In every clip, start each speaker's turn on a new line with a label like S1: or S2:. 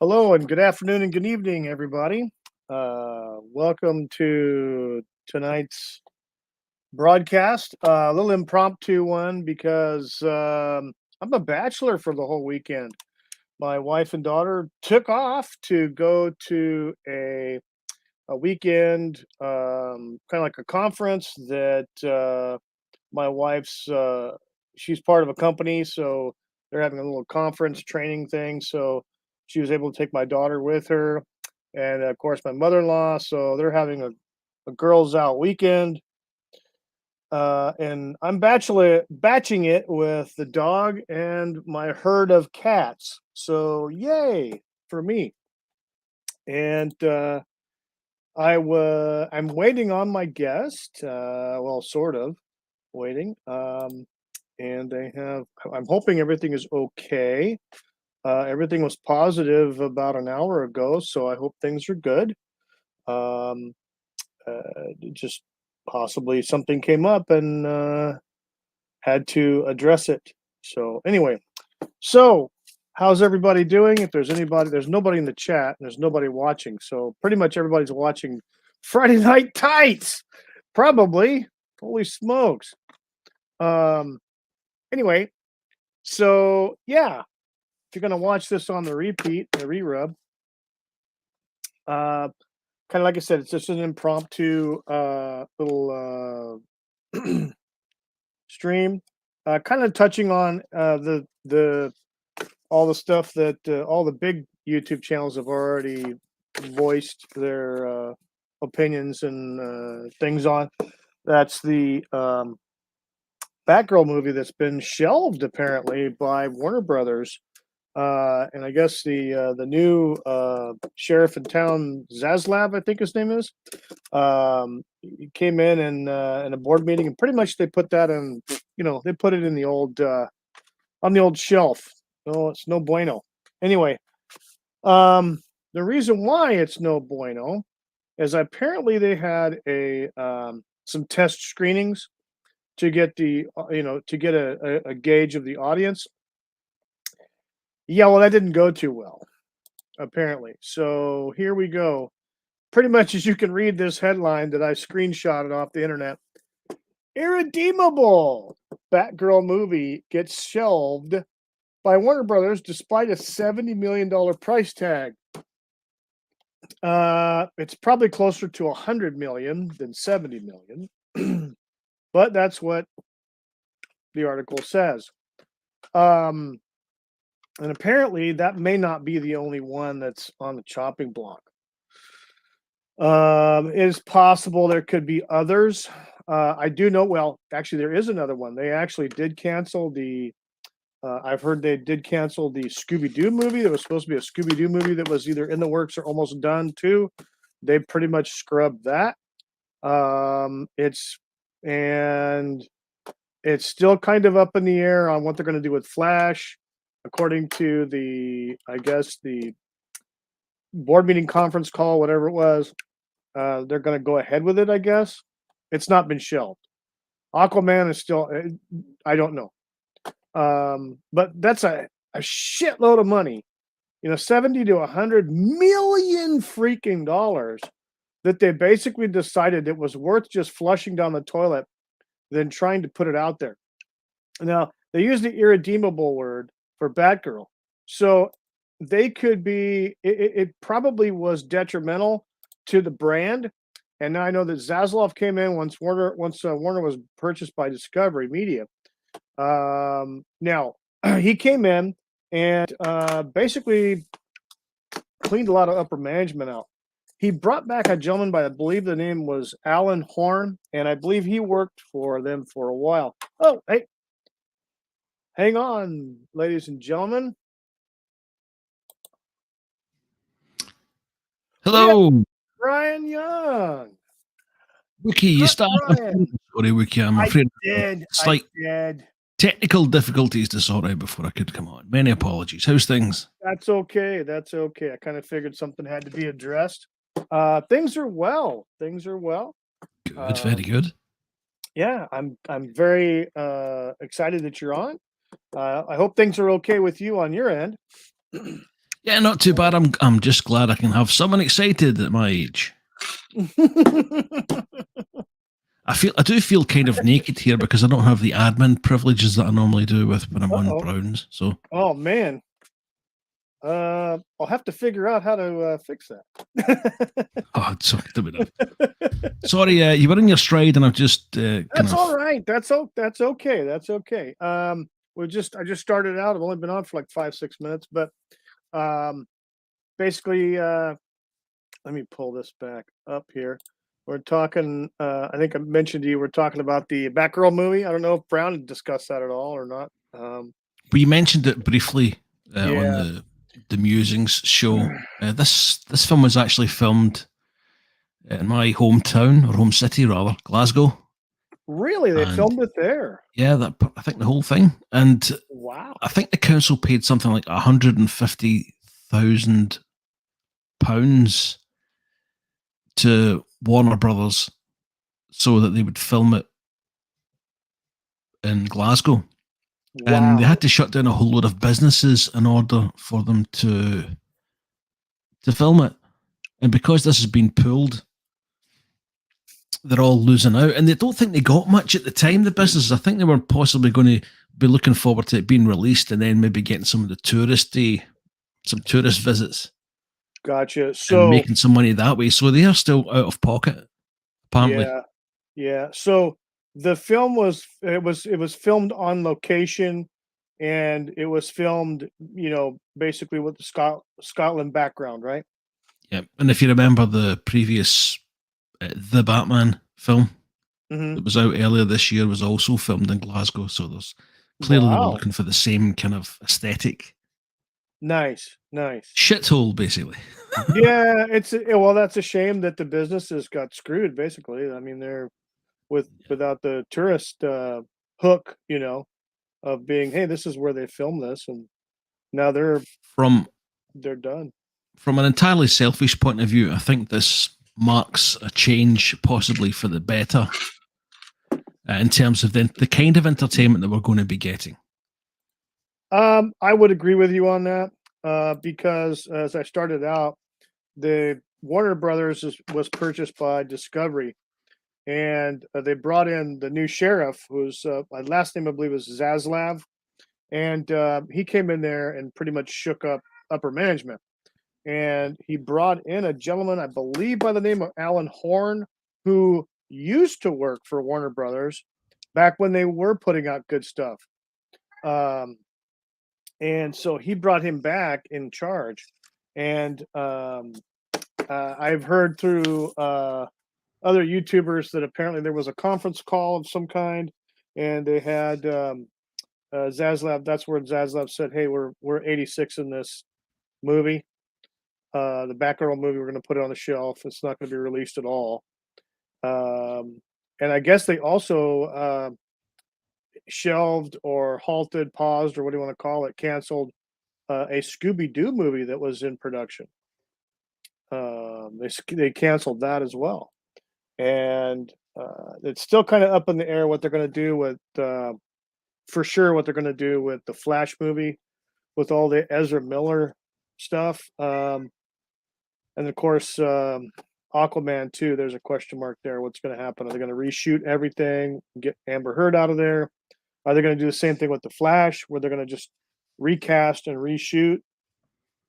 S1: Hello and good afternoon and good evening, everybody. Welcome to tonight's broadcast. A little impromptu one because I'm a bachelor for the whole weekend. My wife and daughter took off to go to a weekend, kind of like a conference that my wife's. She's part of a company, so they're having a little conference training thing. So she was able to take my daughter with her, and of course my mother-in-law. So they're having a girls' out weekend, and I'm batching it with the dog and my herd of cats. So yay for me! And I'm waiting on my guest. Well, sort of waiting. And they have. I'm hoping everything is okay. Everything was positive about an hour ago, so I hope things are good. Um, just possibly something came up and had to address it. So anyway, so how's everybody doing? If there's anybody, there's nobody in the chat, and there's nobody watching. So pretty much everybody's watching Friday Night Tights. Probably. Holy smokes. Um. Anyway, so yeah, if you're gonna watch this on the repeat, the rerub, uh, kind of like I said, it's just an impromptu little stream, kind of touching on the all the stuff that all the big YouTube channels have already voiced their opinions and things on. That's the Batgirl movie that's been shelved apparently by Warner Brothers. And I guess the new sheriff in town, Zaslav, I think his name is, he came in a board meeting, and pretty much they put that in, they put it in the old on the old shelf. No, it's no bueno. Anyway, the reason why it's no bueno is apparently they had some test screenings to get to get a gauge of the audience. Yeah, well, that didn't go too well, apparently. So here we go. Pretty much as you can read this headline that I screenshotted off the internet. Irredeemable Batgirl movie gets shelved by Warner Brothers despite a $70 million price tag. It's probably closer to 100 million than 70 million. But that's what the article says. And apparently that may not be the only one that's on the chopping block. It is possible there could be others. I do know, well, actually, there is another one. They actually did cancel I've heard they did cancel the Scooby-Doo movie. There was supposed to be a Scooby-Doo movie that was either in the works or almost done too. They pretty much scrubbed that. And it's still kind of up in the air on what they're going to do with Flash. According to I guess the board meeting conference call, whatever it was, they're going to go ahead with it, I guess. It's not been shelved. Aquaman is still, I don't know. But that's a shitload of money. 70 to 100 million freaking dollars that they basically decided it was worth just flushing down the toilet than trying to put it out there. Now, they use the irredeemable word for Batgirl. So they could be, it probably was detrimental to the brand. And now I know that Zaslav came in once Warner was purchased by Discovery Media. Now he came in and basically cleaned a lot of upper management out. He brought back a gentleman by, I believe the name was Alan Horn, and I believe he worked for them for a while. Oh, hey, hang on, ladies and gentlemen.
S2: Hello,
S1: Brian Young.
S2: Wookie. You started. Sorry, Wookie. I'm afraid
S1: I did.
S2: Technical difficulties to sort out before I could come on. Many apologies. How's things?
S1: That's okay. That's okay. I kind of figured something had to be addressed. Things are well.
S2: Good, very good.
S1: Yeah, I'm very excited that you're on. I hope things are okay with you on your end.
S2: Yeah, not too bad. I'm just glad I can have someone excited at my age. I do feel kind of naked here because I don't have the admin privileges that I normally do with when I'm on
S1: Uh-oh.
S2: Browns. So,
S1: Oh man. I'll have to figure out how to fix that.
S2: oh, sorry, sorry, you were in your stride, and I've just kind
S1: That's all
S2: of.
S1: right. That's okay. That's okay. I just started out. I've only been on for like 5-6 minutes, but um, basically, let me pull this back up here. We're talking. I think I mentioned to you we're talking about the Batgirl movie. I don't know if Brown had discussed that at all or not.
S2: We mentioned it briefly on
S1: Yeah.
S2: the Musings show. This film was actually filmed in my hometown or home city rather, Glasgow,
S1: Really, they
S2: and
S1: filmed it there.
S2: yeah, I think the whole thing, and
S1: Wow.
S2: I think the council paid something like £150,000 to Warner Brothers so that they would film it in Glasgow. And they
S1: Wow.
S2: had to shut down a whole load of businesses in order for them to film it. And because this has been pulled, they're all losing out. And they don't think they got much at the time, the businesses. I think they were possibly going to be looking forward to it being released and then maybe getting some tourist visits
S1: Gotcha.
S2: and
S1: So
S2: making some money that way. So they are still out of pocket, apparently.
S1: yeah, yeah. So the film was filmed on location, and it was filmed, basically with the Scotland background, right?
S2: Yeah. And if you remember the previous The Batman film
S1: Hmm.
S2: that was out earlier this year was also filmed in Glasgow. So there's clearly they were
S1: Wow.
S2: looking for the same kind of aesthetic
S1: Nice, nice.
S2: shithole, basically.
S1: Yeah, well, that's a shame that the businesses got screwed. Basically, I mean, they're without the tourist hook, of being, hey, this is where they filmed this, and now
S2: From
S1: they're done.
S2: an entirely selfish point of view, I think this marks a change, possibly for the better, in terms of the kind of entertainment that we're going to be getting.
S1: I would agree with you on that, because as I started out, the Warner Brothers was purchased by Discovery, and they brought in the new sheriff, whose my last name I believe is Zaslav, and he came in there and pretty much shook up upper management. And he brought in a gentleman, I believe, by the name of Alan Horn, who used to work for Warner Brothers back when they were putting out good stuff. Um, and so he brought him back in charge. And I've heard through other YouTubers that apparently there was a conference call of some kind, and they had Zaslav. That's where Zaslav said, "Hey, we're 86 in this movie. The Batgirl movie. We're going to put it on the shelf. It's not going to be released at all." And I guess they also shelved or halted, paused, or what do you want to call it, canceled a Scooby Doo movie that was in production. They canceled that as well, and it's still kind of up in the air what they're going to do with, for sure, what they're going to do with the Flash movie, with all the Ezra Miller stuff, and of course Aquaman too. There's a question mark there. What's going to happen? Are they going to reshoot everything, get Amber Heard out of there? Are they going to do the same thing with the Flash, where they're going to just recast and reshoot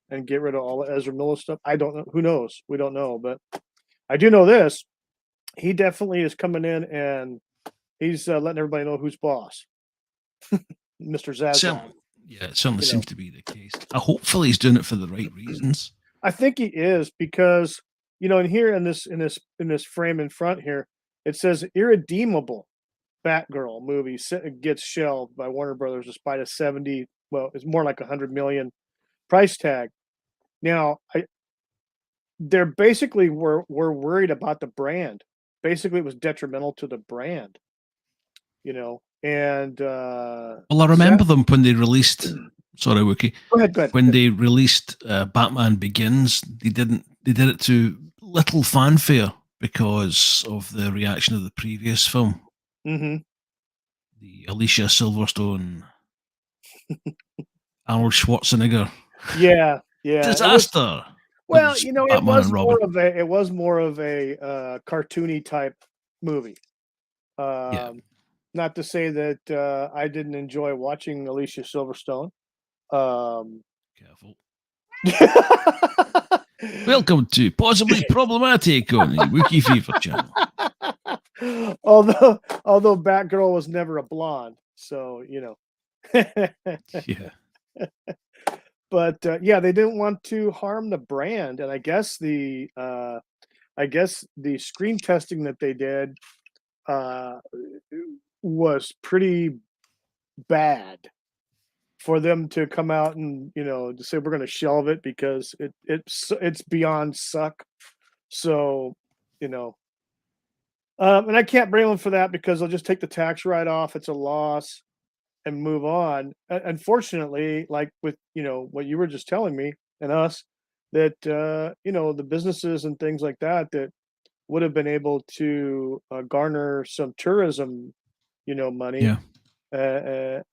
S1: and get rid of all the Ezra Miller stuff? I don't know. Who knows? We don't know. But I do know this: he definitely is coming in, and he's letting everybody know who's boss, Mister Zaslav.
S2: Yeah, it certainly seems to be the case. Hopefully, he's doing it for the right reasons.
S1: I think he is, because in here, in this frame in front here, it says irredeemable Batgirl movie gets shelved by Warner Brothers despite a 70, well, it's more like 100 million price tag. Now, they're basically were worried about the brand. Basically, it was detrimental to the brand, and
S2: Well, I remember them when they released. Sorry, Wookie.
S1: Go ahead. Go ahead.
S2: When they released Batman Begins, they did it to little fanfare because of the reaction of the previous film.
S1: Mm-hmm.
S2: The Alicia Silverstone, Arnold Schwarzenegger.
S1: Yeah, Yeah,
S2: Disaster.
S1: well,
S2: was
S1: you know,
S2: Batman and Robin.
S1: it was more of a cartoony type movie.
S2: Yeah.
S1: Not to say that I didn't enjoy watching Alicia Silverstone. Um,
S2: Careful. Welcome to Possibly Problematic on the Wookie Fever channel.
S1: although Batgirl was never a blonde, so you know.
S2: Yeah.
S1: But yeah, they didn't want to harm the brand, and I guess the screen testing that they did uh, was pretty bad for them to come out and to say we're going to shelve it because it's beyond suck. So you know, and I can't blame them for that because they'll just take the tax write off. It's a loss and move on. Unfortunately, like with what you were just telling me and us, that the businesses and things like that would have been able to garner some tourism, money
S2: Yeah.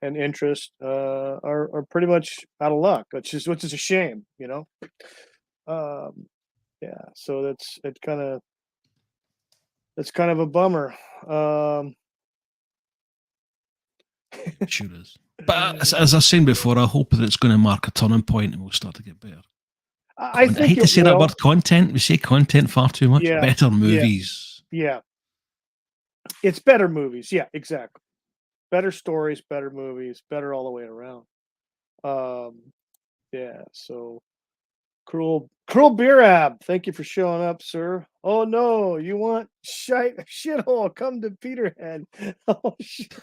S1: and interest are pretty much out of luck, which is a shame, yeah. So that's kind of a bummer.
S2: Sure is. But as I was saying before, I hope that it's going to mark a turning point and we'll start to get better.
S1: I
S2: I
S1: think
S2: hate to
S1: it
S2: say that
S1: will.
S2: word content. We say content far too much.
S1: Yeah,
S2: Better
S1: yeah,
S2: movies.
S1: yeah. It's better movies. Yeah, exactly. Better stories, better movies, better all the way around. Um, yeah. So Crual Birab, thank you for showing up, sir. Oh no, you want shithole? Come to Peterhead. Oh shit.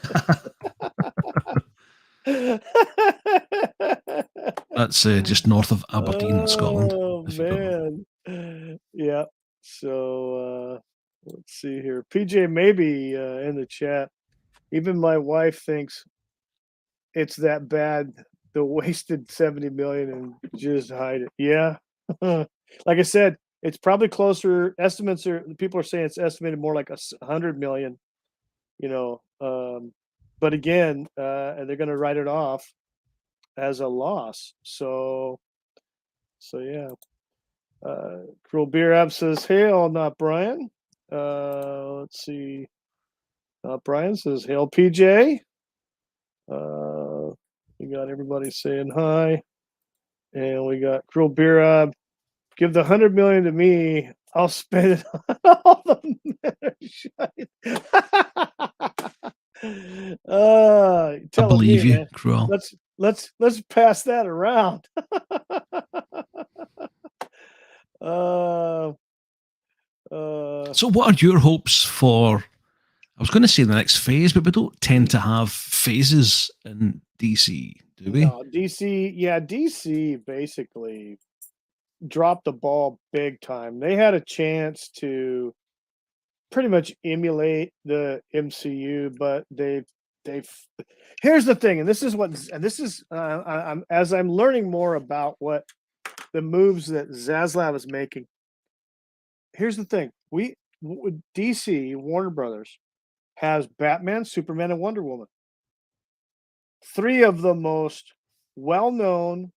S2: That's just north of Aberdeen, Scotland,
S1: Oh
S2: if you don't know.
S1: man. Yeah. So let's see here. PJ maybe in the chat. Even my wife thinks it's that bad. The wasted 70 million and just hide it. Yeah. Like I said, it's probably closer. Estimates are people are saying it's estimated more like 100 million, you know. But again, they're gonna write it off as a loss. So yeah. Cruel Beer App says, hail, not Brian. Let's see. Brian says, hail, PJ. We got everybody saying hi. And we got Cruel Beer. Give the 100 million to me. I'll spend it on all the shite.
S2: I
S1: Telling me,
S2: believe you,
S1: man.
S2: Cruel.
S1: Let's pass that around. uh,
S2: So, what are your hopes for? I was going to say the next phase, but we don't tend to have phases in DC, do we?
S1: no, DC basically dropped the ball big time. They had a chance to pretty much emulate the MCU, but they've here's the thing, and this is I'm as I'm learning more about what the moves that Zaslav is making. Here's the thing: DC Warner Brothers has Batman, Superman, and Wonder Woman. Three of the most well-known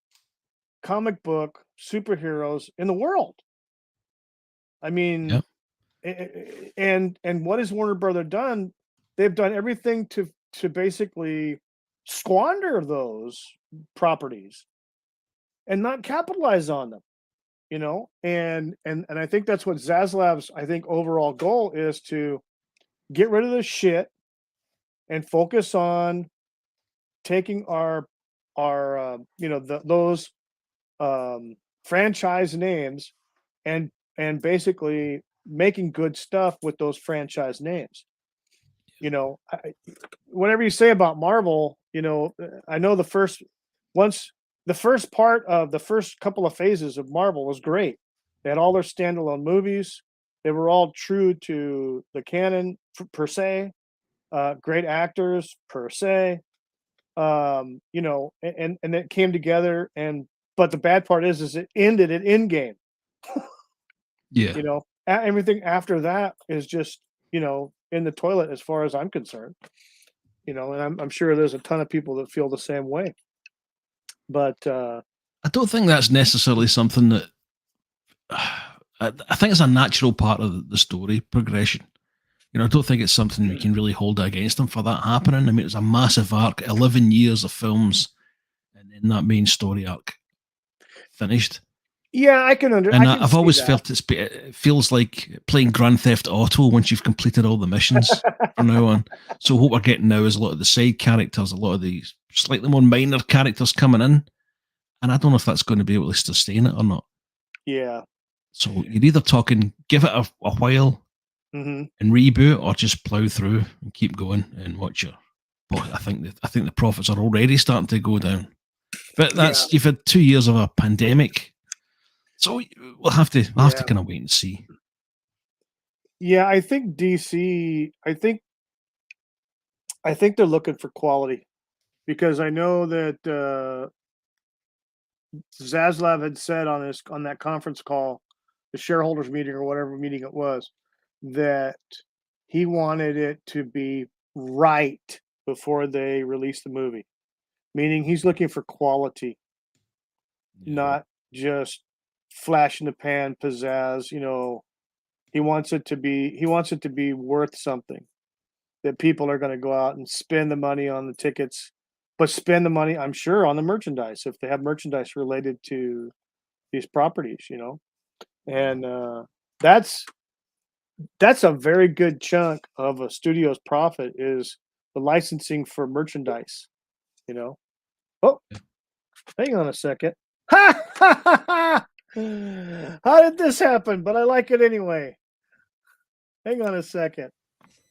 S1: comic book superheroes in the world. I mean,
S2: Yep.
S1: and what has Warner Brother done? They've done everything to basically squander those properties and not capitalize on them, and I think that's what Zaslav's overall goal is, to get rid of the shit and focus on taking those franchise names and basically making good stuff with those franchise names. Whatever you say about Marvel, I know the first part of the first couple of phases of Marvel was great. They had all their standalone movies. They were all true to the canon per se. Great actors per se. And it came together. But the bad part is it ended at Endgame.
S2: Yeah.
S1: Everything after that is just in the toilet as far as I'm concerned. And I'm sure there's a ton of people that feel the same way. But
S2: I don't think that's necessarily something that. I think it's a natural part of the story progression. I don't think it's something we can really hold it against them for that happening. I mean, it's a massive arc, 11 years of films, and then that main story arc finished.
S1: Yeah, I can
S2: And
S1: I can
S2: I've
S1: see
S2: always
S1: that.
S2: felt it feels like playing Grand Theft Auto once you've completed all the missions from now on. So what we're getting now is a lot of the side characters, a lot of these slightly more minor characters coming in. And I don't know if that's going to be able to sustain it or not.
S1: Yeah.
S2: So you're either talking give it a while
S1: Mm-hmm.
S2: and reboot, or just plow through and keep going and watch your. Boy, I think the profits are already starting to go down. But you've had 2 years of a pandemic, so we'll have to kind of wait and see.
S1: Yeah, I think DC. I think they're looking for quality, because I know that Zaslav had said on that conference call, the shareholders meeting or whatever meeting it was, that he wanted it to be right before they release the movie. Meaning he's looking for quality, not just flash in the pan pizzazz. He wants it to be worth something, that people are going to go out and spend the money on the tickets, but spend the money, I'm sure, on the merchandise if they have merchandise related to these properties. And that's a very good chunk of a studio's profit, is the licensing for merchandise. Oh, hang on a second. Ha ha ha ha! How did this happen? But I like it anyway. Hang on a second.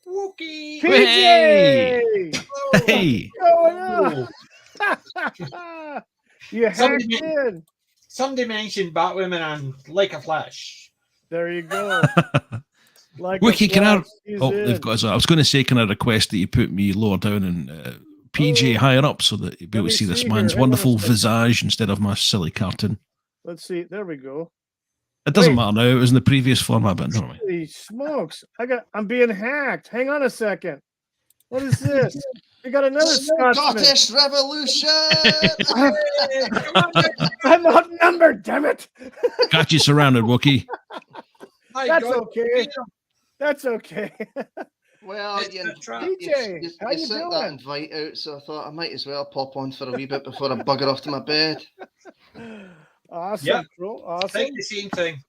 S3: Wookie!
S2: Hey!
S3: Hello.
S2: Hey!
S1: What's going on? You hacked in.
S3: Somebody mentioned Batwoman and Like a Flash.
S1: There you go. Like
S2: Wookie, can I?
S1: she's
S2: Oh,
S1: in.
S2: they've got us. I was going to say, can I request that you put me lower down and PJ higher up so that you'll be able to see this man's wonderful visage instead of my silly cartoon?
S1: Let's see. There we go.
S2: It doesn't matter now. It was in the previous format, but never mind.
S1: Holy smokes! I'm being hacked. Hang on a second. What is this? We got another Scotsman.
S4: Scottish Revolution.
S1: I'm outnumbered. Damn it!
S2: Got you surrounded, Wookie.
S1: That's okay. That's okay.
S4: Well,
S1: DJ, how
S4: you
S1: you
S4: sent
S1: doing?
S4: that invite out, so I thought I might as well pop on for a wee bit before I bugger off to my bed.
S1: Awesome.
S3: Yep.
S1: Cool. Awesome.
S3: Think the same thing.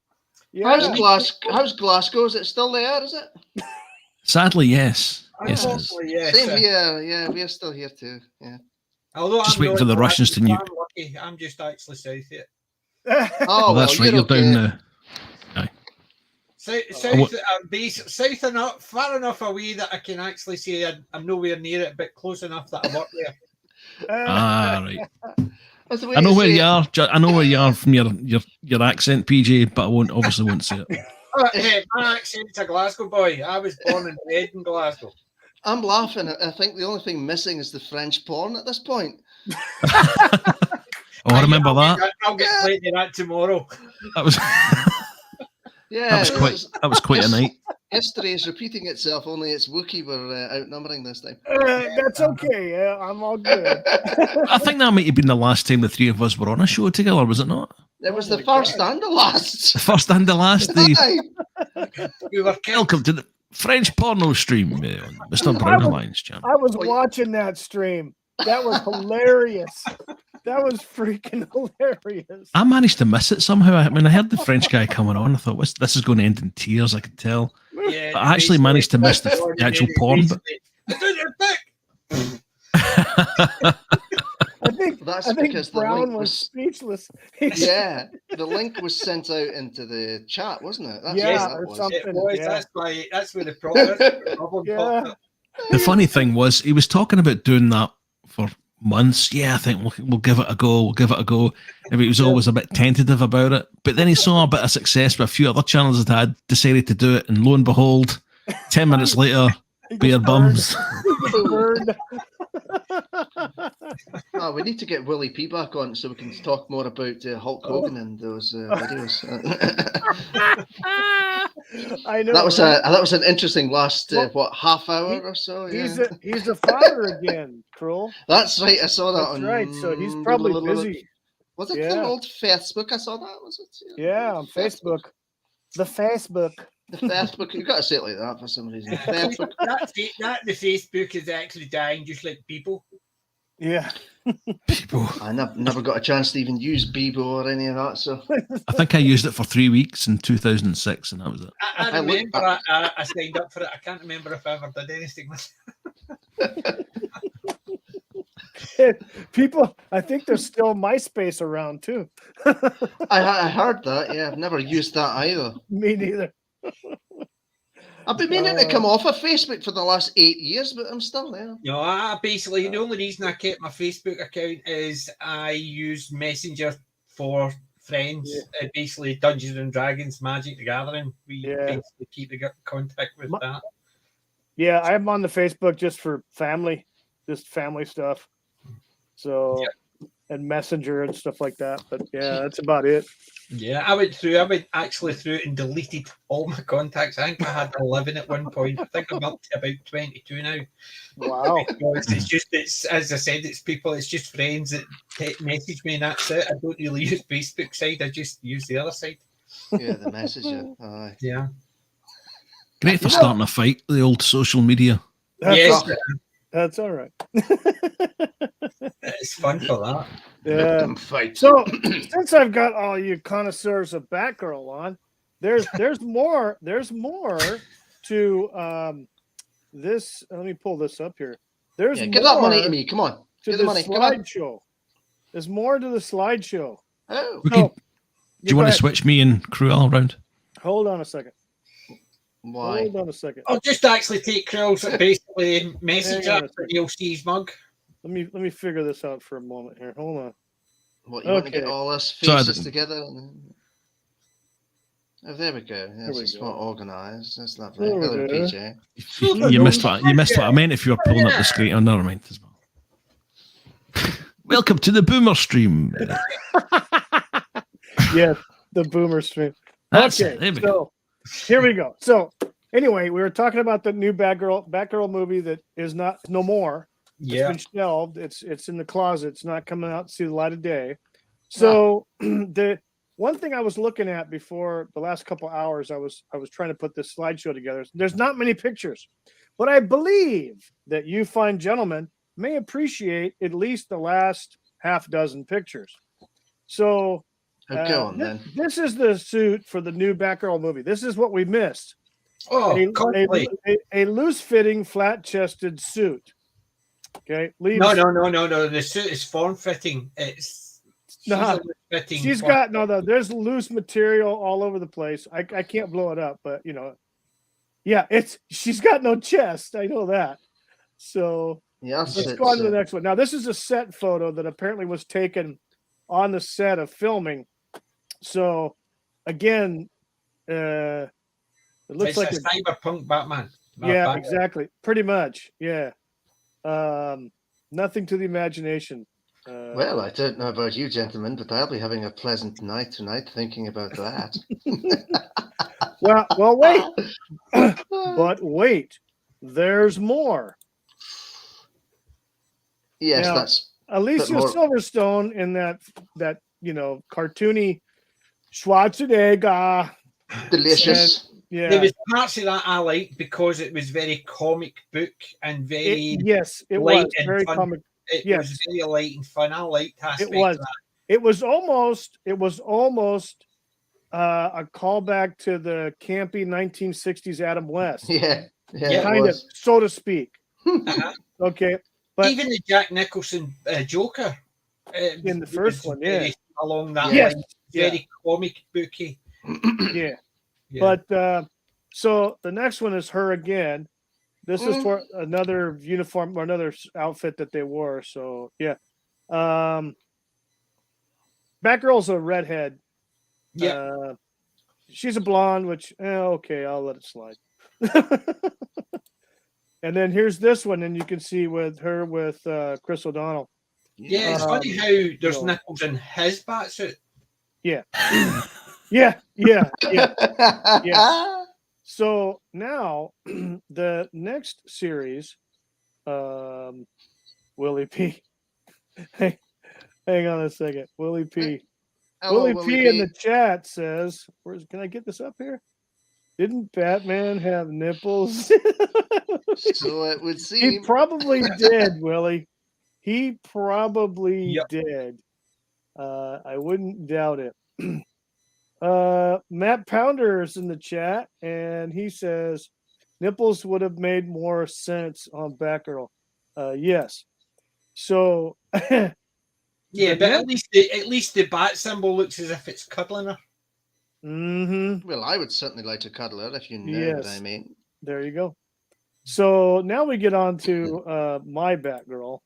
S1: Yeah.
S4: How's Glasgow? Is it still there? Is it?
S2: Sadly, yes. Yes, it is.
S3: Unfortunately, yes.
S4: Same here. Yeah, we're still here too. Yeah.
S3: Although
S2: Just
S3: I'm
S2: waiting for the Russians to nuke.
S3: I'm lucky. I'm just actually south here.
S4: Oh,
S2: That's right. You're down there.
S3: South enough, far enough away that I can actually say I'm nowhere near it, but close enough that I work there.
S2: Right.
S4: I
S2: know where you are. I know where you are from your accent, PJ, but I won't say it.
S3: Hey, my accent's a Glasgow boy. I was born and bred in Glasgow.
S4: I'm laughing. I think the only thing missing is the French porn at this point.
S2: I remember that.
S3: I'll get plenty of that tomorrow.
S2: That was.
S4: Yeah,
S2: that was quite a night.
S4: History is repeating itself. Only it's Wookie we're outnumbering this time.
S1: That's okay. I'm all good.
S2: I think that might have been the last time the three of us were on a show together, was it not?
S4: It was the first and the last.
S2: The first and the last.
S3: We were
S2: Welcome to the French porno stream, Mr. Brown Alliance champ.
S1: I was watching that stream. That was hilarious. That was freaking hilarious.
S2: I managed to miss it somehow. I mean, I heard the French guy coming on. I thought, this is going to end in tears, I could tell.
S3: Yeah,
S2: but I actually managed to miss the actual porn.
S4: I think
S1: because Brown was speechless.
S4: Yeah, the link was sent out into the chat, wasn't it?
S1: Something.
S3: That's where the problem popped up.
S2: The funny thing was, he was talking about doing that for months. Yeah, I think we'll give it a go. We'll give it a go. And he was always a bit tentative about it. But then he saw a bit of success with a few other channels that had decided to do it. And lo and behold, 10 minutes later, bare bums.
S4: Oh, we need to get Willie P back on so we can talk more about Hulk Hogan and those videos.
S1: I know
S4: that was an interesting last half hour or so. Yeah.
S1: He's a father again, Cruel.
S4: That's right. I saw that.
S1: That's right. So he's probably busy.
S4: Was it
S1: Yeah.
S4: called Facebook? I saw that. Was it?
S1: Yeah, on Facebook. The Facebook.
S4: The Facebook. You got to say it like that for some reason. The Facebook.
S3: that the Facebook is actually dying just like people.
S1: Yeah.
S2: People.
S4: I never got a chance to even use Bebo or any of that. So
S2: I think I used it for 3 weeks in 2006, and that was it.
S3: I
S4: I look
S3: remember
S4: back-
S3: I signed up for it. I can't remember if I ever did anything with
S1: People, I think there's still MySpace around too.
S4: I heard that. Yeah, I've never used that either.
S1: Me neither.
S4: I've been meaning to come off of Facebook for the last 8 years, but I'm still there.
S3: No, I basically the only reason I kept my Facebook account is I used Messenger for friends. Basically, Dungeons and Dragons, Magic the Gathering. We basically keep in contact with that.
S1: Yeah, I'm on the Facebook just for family, just family stuff. So and Messenger and stuff like that. But yeah, that's about it.
S3: Yeah, I went actually through it and deleted all my contacts. I think I had 11 at one point. I think I'm up to about 22 now.
S1: Wow.
S3: It's as I said, it's people, it's just friends that message me and that's it. I don't really use Facebook side, I just use the other side.
S4: Yeah, the messenger. Aye.
S3: Yeah.
S2: Great for starting a fight, the old social media.
S1: That's all right.
S3: It's fun for that.
S1: Yeah.
S4: Fight.
S1: So since I've got all you connoisseurs of Batgirl on, there's more to this. Let me pull this up here. There's
S4: give that money to
S1: more
S4: me. Come on.
S1: to
S4: Give
S1: the
S4: the money. Come on.
S1: slideshow. There's more to the slideshow.
S4: Oh.
S2: Wookie,
S1: So,
S2: do you want
S1: go
S2: to switch me and Cruel around?
S1: Hold on a second.
S4: Why?
S1: Hold on a second.
S3: I'll just actually take Krill's basically message
S1: Hang on
S3: up
S1: a
S3: for
S1: second.
S3: you'll see his mug.
S1: Let me figure this out for a moment here. Hold on.
S4: What, you want to get
S1: Okay.
S4: all us
S2: Sorry,
S4: faces together? Oh, there we go. Yes,
S1: we
S4: it's
S1: go.
S4: more organised. That's lovely.
S1: There we
S4: Hello,
S1: go.
S4: PJ.
S2: You missed what I meant if you were pulling up the screen. Oh, never mind as well. Welcome to the Boomer stream.
S1: Yes, the boomer stream.
S2: That's
S1: Okay,
S2: it. There we go.
S1: so here we go. So anyway, we were talking about the new Batgirl movie that is no more.
S3: Yeah.
S1: It's been shelved. It's in the closet. It's not coming out to see the light of day. So the one thing I was looking at before the last couple hours, I was trying to put this slideshow together. There's not many pictures, but I believe that you fine gentlemen may appreciate at least the last half dozen pictures. So
S4: Go on then.
S1: this is the suit for the new Batgirl movie. This is what we missed.
S3: Oh,
S1: A loose-fitting, flat-chested suit. Okay.
S3: No. The suit is form-fitting. It's fitting.
S1: She's got there's loose material all over the place. I can't blow it up, but she's got no chest. I know that. So let's go on to the next one. Now, this is a set photo that apparently was taken on the set of filming. So again, it looks like
S3: a cyberpunk Batman.
S1: Yeah, exactly. Pretty much. Yeah. Nothing to the imagination.
S4: Well, I don't know about you, gentlemen, but I'll be having a pleasant night tonight thinking about that.
S1: well, wait. But wait, there's more.
S4: Yes,
S1: now,
S4: that's
S1: Alicia Silverstone in that cartoony Schwarzenegger.
S4: Delicious.
S1: Yeah.
S3: There was parts of that I liked because it was very comic book and very
S1: it
S3: light
S1: was
S3: and
S1: very
S3: fun.
S1: comic.
S3: It
S1: Yes.
S3: was very light and fun. I liked aspects
S1: It was.
S3: of that.
S1: It was almost a callback to the campy 1960s Adam West.
S4: Yeah,
S1: kind of, so to speak. Okay, but
S3: even the Jack Nicholson Joker
S1: in the first one,
S3: along that line, very comic booky.
S1: Yeah. But so the next one is her again. This is for another uniform or another outfit that they wore. So yeah, Batgirl's a redhead.
S3: Yeah,
S1: she's a blonde, which okay, I'll let it slide. And then here's this one, and you can see with Chris O'Donnell.
S3: Yeah, it's funny how there's nipples in his batsuit.
S1: Yeah. Yeah. So now the next series, Willie P. Hang on a second. Willie P.
S4: Hello,
S1: Willie P in the chat says, can I get this up here? Didn't Batman have nipples?
S4: So it would
S1: He
S4: seem.
S1: probably did, Willie. He probably
S3: Yep.
S1: did. I wouldn't doubt it. Matt Pounder's in the chat, and he says nipples would have made more sense on Batgirl. Yes. So
S3: Yeah,
S1: The
S3: but
S1: nip-
S3: at least the bat symbol looks as if it's cuddling her.
S4: Well, I would certainly like to cuddle her if you know what I
S1: Yes.
S4: mean.
S1: There you go. So now we get on to my Batgirl.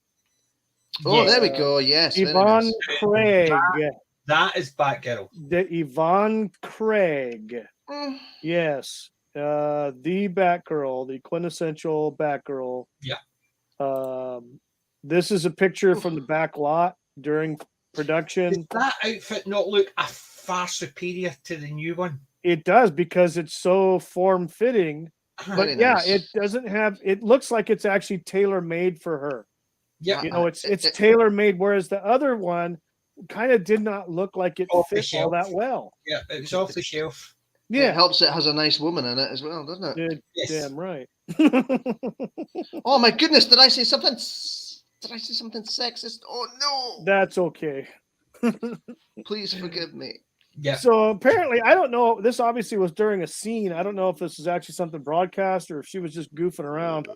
S4: Oh,
S3: Yeah,
S4: there we go. Yes, very
S1: Yvonne
S4: nice.
S1: Craig.
S3: that is Batgirl.
S1: The Yvonne Craig.
S4: Mm,
S1: Yes. The Batgirl, the quintessential Batgirl.
S3: Yeah.
S1: This is a picture from the back lot during production.
S3: Does that outfit not look far superior to the new one?
S1: It does, because it's so form fitting. But
S4: Very
S1: yeah,
S4: nice.
S1: it doesn't have. It looks like it's actually tailor made for her.
S3: Yeah,
S1: You know, it's tailor made, whereas the other one kind of did not look like it
S3: Off the
S1: fit all that
S3: shelf.
S1: well.
S3: yeah, it was off the shelf.
S4: It
S1: Yeah,
S4: helps it has a nice woman in it as well, doesn't it?
S3: Yes.
S1: damn right.
S4: Oh my goodness, did I say something? Did I say something sexist? Oh no!
S1: That's okay.
S4: Please forgive me.
S3: Yeah.
S1: So apparently, I don't know. This obviously was during a scene. I don't know if this is actually something broadcast or if she was just goofing around.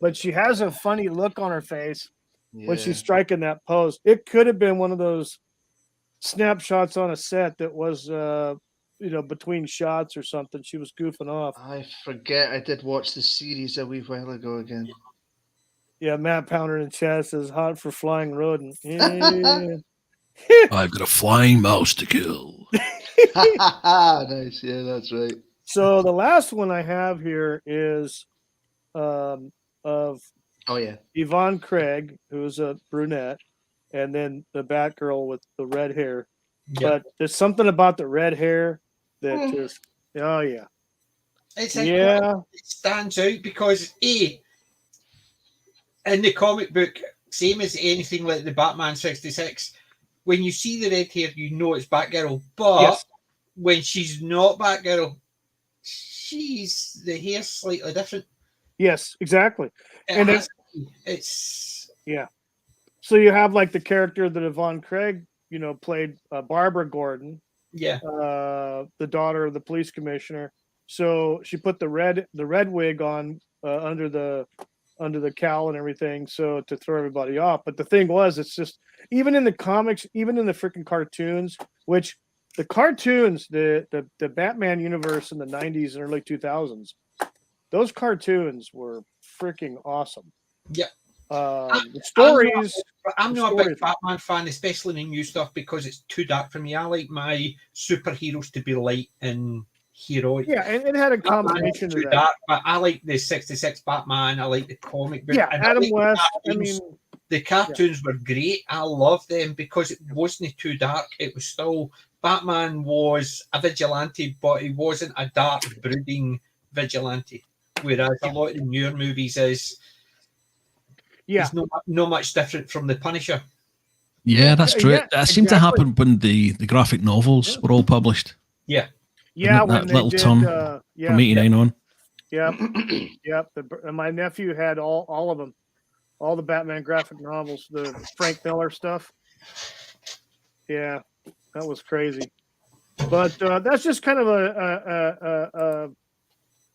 S1: But she has a funny look on her face when she's striking that pose. It could have been one of those snapshots on a set that was, between shots or something. She was goofing off.
S4: I forget I did watch the series a wee while ago again.
S1: Yeah, Matt Pounder in chat says hot for flying rodent. Yeah.
S2: I've got a flying mouse to kill.
S4: Nice, yeah, that's right.
S1: So the last one I have here is of
S4: Oh yeah.
S1: Yvonne Craig, who's a brunette, and then the Batgirl with the red hair.
S3: Yeah.
S1: But there's something about the red hair that just, oh yeah.
S3: It's
S1: Yeah.
S3: It stands out because in the comic book, same as anything like the Batman 66, when you see the red hair, you know it's Batgirl. But
S1: Yes.
S3: when she's not Batgirl, the hair's slightly different.
S1: Yes, exactly. And
S3: It's
S1: yeah. So you have like the character that Yvonne Craig, played Barbara Gordon,
S3: yeah.
S1: The daughter of the police commissioner. So she put the red wig on under the cowl and everything, so to throw everybody off. But the thing was, it's just, even in the comics, even in the freaking cartoons, which the cartoons, the Batman universe in the 90s and early 2000s, those cartoons were freaking awesome.
S3: Yeah.
S1: The stories.
S3: I'm not a big Batman fan, especially in the new stuff, because it's too dark for me. I like my superheroes to be light and heroic.
S1: Yeah, and it had a combination of
S3: too
S1: that.
S3: dark, but I like the 66 Batman. I like the comic book.
S1: Yeah,
S3: and
S1: Adam
S3: like
S1: West.
S3: the cartoons were great. I loved them because it wasn't too dark. It was still, Batman was a vigilante, but he wasn't a dark, brooding vigilante. Whereas a lot of the newer movies is no much different from the Punisher.
S2: Yeah, that's true.
S1: Yeah,
S2: that seemed to happen when the graphic novels were all published.
S3: Yeah.
S1: Yeah,
S2: that little turn from 89 on.
S1: Yep. Yep. My nephew had all of them, all the Batman graphic novels, the Frank Miller stuff. Yeah, that was crazy. But that's just kind of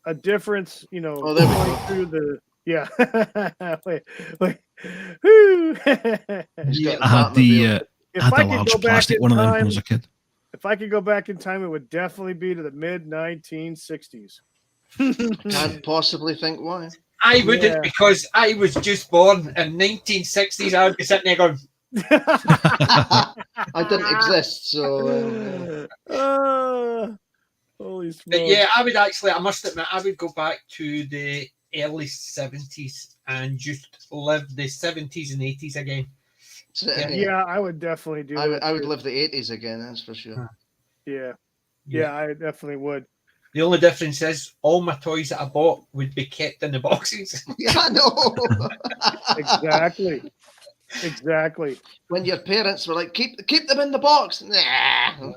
S1: a difference,
S4: Oh, there we go.
S1: through the wait. Woo.
S2: I had the large plastic one of them when I was a kid.
S1: If I could go back in time, it would definitely be to the mid 1960s.
S4: Can't possibly think why.
S3: I wouldn't, because I was just born in 1960s. I would be sitting there going,
S4: I didn't exist, so.
S1: Holy smokes.
S3: But yeah, I must admit, I would go back to the early 70s and just live the 70s and 80s again.
S1: Yeah, I would definitely do that.
S4: I would live the 80s again, that's for sure.
S1: Yeah, I definitely would.
S3: The only difference is all my toys that I bought would be kept in the boxes.
S4: Yeah, I know.
S1: Exactly. Exactly.
S4: When your parents were like, keep them in the box. Nah.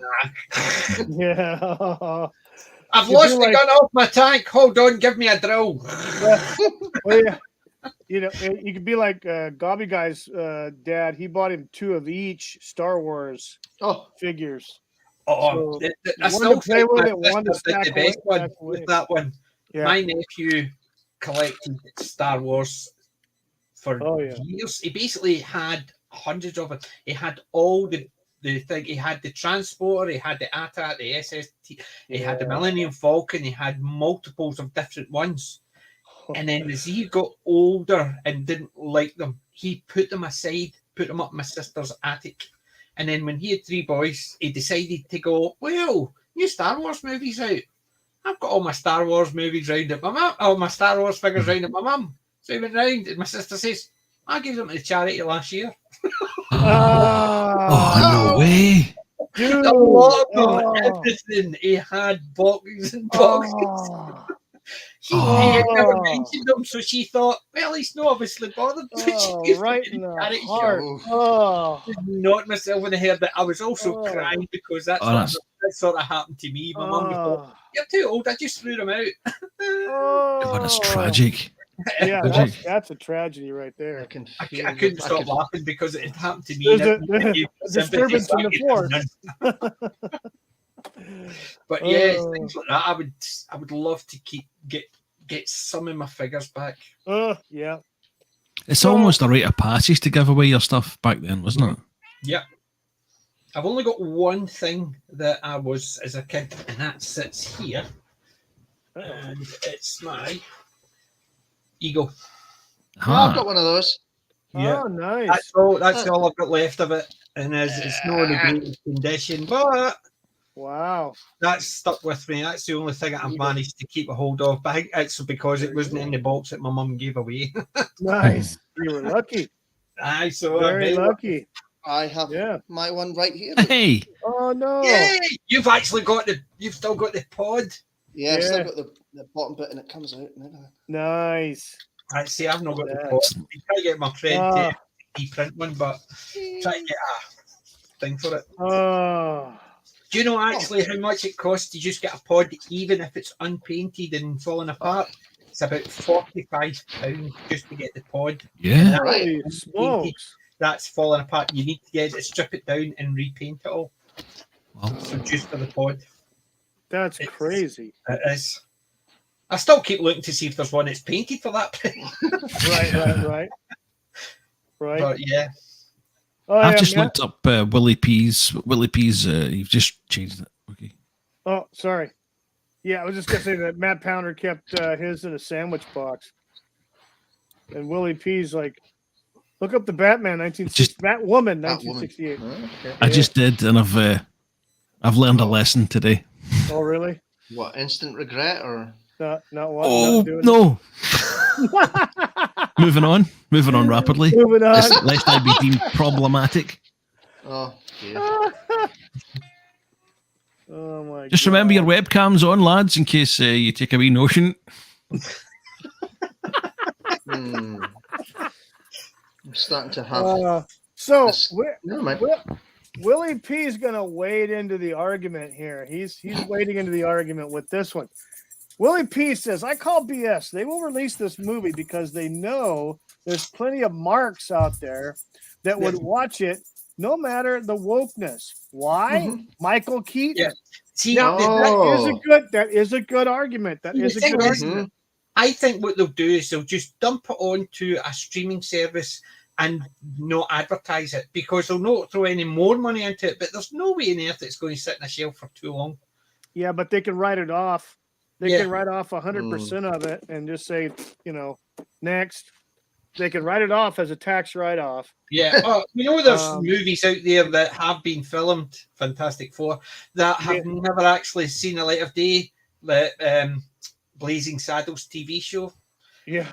S1: Yeah.
S3: I've
S1: You'd be
S3: lost the
S1: like-
S3: gun off my tank. Hold on, give me a drill.
S1: Well, yeah. You know, you could be like Gobby Guy's dad. He bought him 2 of each Star Wars
S4: Oh,
S1: figures.
S3: Oh,
S1: So,
S3: I
S1: one
S3: still
S1: to play
S3: think
S1: with
S3: my
S1: it, one to
S3: sister did
S1: stack
S3: the best
S1: away-
S3: one
S1: stack away.
S3: with that one.
S1: Yeah.
S3: My nephew collected Star Wars for
S1: Oh, yeah.
S3: years. He basically had hundreds of it. He had all the thing. He had the transporter. He had the AT-AT, the SST. He had the
S1: Yeah.
S3: Millennium Falcon. He had multiples of different ones. And then as he got older and didn't like them, he put them aside, put them up my sister's attic. And then when he had 3 boys, he decided to go, well, new Star Wars movies out. I've got all my Star Wars movies round at my mum, all my Star Wars figures round at my mum. So he went round and my sister says, I gave them to the charity last year.
S2: Oh, no way.
S1: Dude.
S3: A lot of them,
S1: Oh.
S3: everything. He had boxes and boxes.
S1: Oh.
S3: He had never
S1: Oh.
S3: mentioned them, so she thought, well, he's not obviously bothered. So she
S1: Oh,
S3: gives them
S1: right
S3: to
S1: in the
S3: charity
S1: heart.
S3: shop.
S1: Oh.
S3: Not myself in the head, but I was also
S1: Oh.
S3: crying because that
S2: Oh,
S3: sort of happened to me. My mum thought,
S1: Oh.
S3: you're too old, I just threw them out.
S2: God, that's
S1: Oh.
S2: tragic.
S1: Yeah,
S2: Tragic.
S1: that's a tragedy right
S4: I
S1: there.
S4: can
S3: I
S4: feel
S3: couldn't
S4: the- I
S3: stop
S4: could-
S3: laughing because it had happened to me.
S1: There's
S3: and
S1: a-
S3: it gave
S1: a
S3: sympathy,
S1: disturbance
S3: so
S1: in
S3: I
S1: the
S3: gave them
S1: force.
S3: none. But yeah, it's
S1: Oh.
S3: things like that. I would love to get some of my figures back.
S1: Yeah.
S2: It's
S1: So-
S2: almost a rite of passage to give away your stuff back then, wasn't it?
S3: Yeah. I've only got one thing that I was as a kid, and that sits here. And it's my ego.
S4: Yeah, I've
S2: Ah,
S4: got one of those.
S3: Yeah.
S1: Oh, nice.
S3: That's all I've got left of it. And it's not in a great condition, but
S1: Wow.
S3: that's stuck with me. That's the only thing I've
S1: Ego.
S3: managed to keep a hold of. But I think it's because it wasn't in the box that my mum gave away.
S1: Nice. You were lucky.
S3: Aye, so
S1: Very lucky.
S4: I have
S1: Yeah.
S4: my one right here.
S2: hey,
S1: Oh no.
S3: Yay! You've actually you've still got the pod.
S4: Yeah, I've still
S1: Yeah.
S4: got the bottom bit and it comes out. And everything.
S1: Nice.
S3: I see. I've not got the
S1: Yeah.
S3: pod. I try to get my friend
S1: Ah.
S3: to print one, but try to get a thing for it.
S1: Oh.
S3: Do you know actually how much it costs to just get a pod, even if it's unpainted and falling apart? It's about £45 just to get the pod.
S2: yeah.
S4: Right.
S1: Holy smokes.
S3: That's falling apart. You need to get it, strip it down, and repaint it all.
S2: Well,
S3: So just for the pod,
S1: That's
S3: It's-
S1: crazy.
S3: it is. I still keep looking to see if there's one that's painted for that.
S1: Right.
S3: But yeah,
S1: Oh,
S2: I've
S1: yeah,
S2: just
S1: Matt-
S2: looked up Willie P's. Willie P's. You've just changed it. Okay.
S1: Oh, sorry. Yeah, I was just gonna say that Matt Pounder kept his in a sandwich box, and Willie P's like, look up the Batman 1960, Batwoman
S4: Batwoman.
S1: 1968.
S4: Okay.
S2: I just did, and I've learned a lesson today.
S1: Oh, really?
S4: What, instant regret or?
S1: Not what?
S2: Oh
S1: not doing
S2: no!
S1: it?
S2: Moving on rapidly.
S1: Moving on.
S2: Lest I be deemed problematic.
S4: Oh, dear.
S1: Oh my.
S2: Just
S1: God.
S2: remember your webcam's on, lads, in case you take a wee notion.
S4: Hmm. I'm starting to have.
S1: So
S4: This-
S1: Wi-
S4: Never mind.
S1: Willie P is going to wade into the argument here. He's wading into the argument with this one. Willie P says, "I call BS. They will release this movie because they know there's plenty of marks out there that would watch it, no matter the wokeness. Why?
S4: Mhm.
S1: Michael Keaton.
S3: Yeah. See,
S1: Now,
S4: Oh.
S1: that is a good argument. That is a good
S3: thing is-
S1: argument.
S3: I think what they'll do is they'll just dump it onto a streaming service and not advertise it because they'll not throw any more money into it. But there's no way on earth it's going to sit in a shelf for too long.
S1: Yeah, but they can write it off. They
S3: Yeah.
S1: can write off 100% of it and just say, next. They can write it off as a tax write-off.
S3: Yeah. Oh, there's
S1: Um,
S3: movies out there that have been filmed, Fantastic Four, that have never actually seen the light of day. The Blazing Saddles TV show,
S1: Yeah.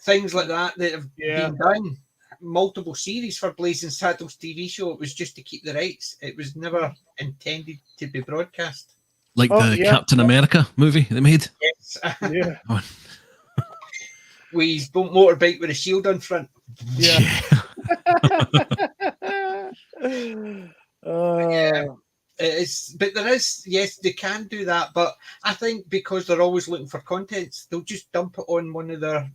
S3: things like that have
S1: Yeah.
S3: been done. Multiple series for Blazing Saddles TV show. It was just to keep the rights. It was never intended to be broadcast.
S2: Like
S1: Oh,
S2: the
S1: yeah.
S2: Captain America movie they made.
S3: Yes.
S1: Yeah.
S3: With his motorbike with a shield on front.
S1: Yeah.
S3: But there is, yes, they can do that, but I think because they're always looking for content, they'll just dump it on one of their.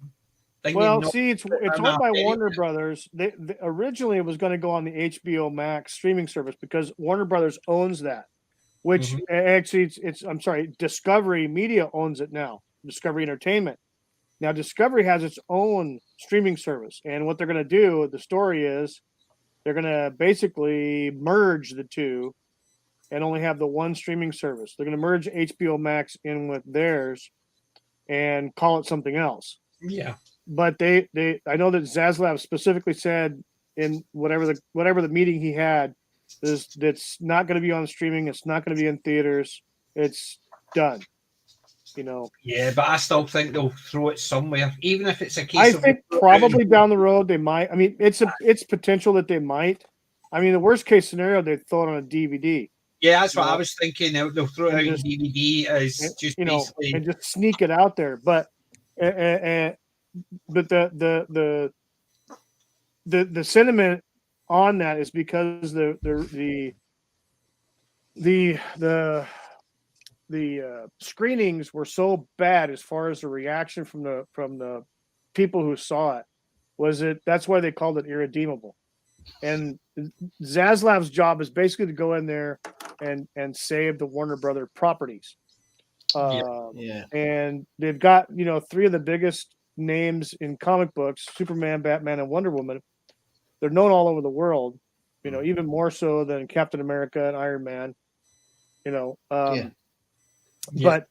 S1: Well, see, it's owned by Warner Brothers. They originally it was going to go on the HBO Max streaming service because Warner Brothers owns that. Which actually, it's I'm sorry, Discovery Media owns it now. Discovery Entertainment. Now, Discovery has its own streaming service, and what they're going to do, the story is, they're going to basically merge the two, and only have the one streaming service. They're going to merge HBO Max in with theirs, and call it something else.
S3: Yeah.
S1: But I know that Zaslav specifically said in whatever the meeting he had is that's not going to be on streaming. It's not going to be in theaters. It's done.
S3: Yeah, but I still think they'll throw it somewhere, even if it's a case.
S1: I think probably down the road they might. I mean, it's potential that they might. I mean, the worst case scenario, they'd throw it on a DVD.
S3: Yeah, that's what I was thinking. They'll throw it out on DVD as just basically
S1: and just sneak it out there. But but the sentiment on that is because the screenings were so bad as far as the reaction from the people who saw it. That's why they called it irredeemable. And Zaslav's job is basically to go in there and save the Warner Brother properties. And they've got three of the biggest names in comic books: Superman, Batman, and Wonder Woman. They're known all over the world, even more so than Captain America and Iron Man. But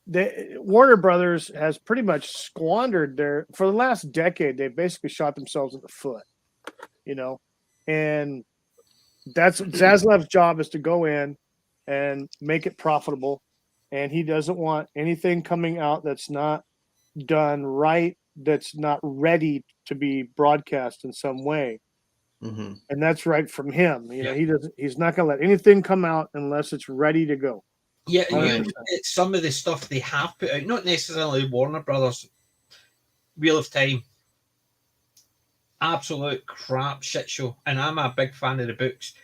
S1: Warner Brothers has pretty much squandered for the last decade. They've basically shot themselves in the foot, and that's Zaslav's job, is to go in and make it profitable. And he doesn't want anything coming out that's not done right, that's not ready to be broadcast in some way. And that's right from him. He's not going to let anything come out unless it's ready to go.
S3: Yeah, and some of the stuff they have put out, not necessarily Warner Brothers, Wheel of Time, absolute crap shit show. And I'm a big fan of the books.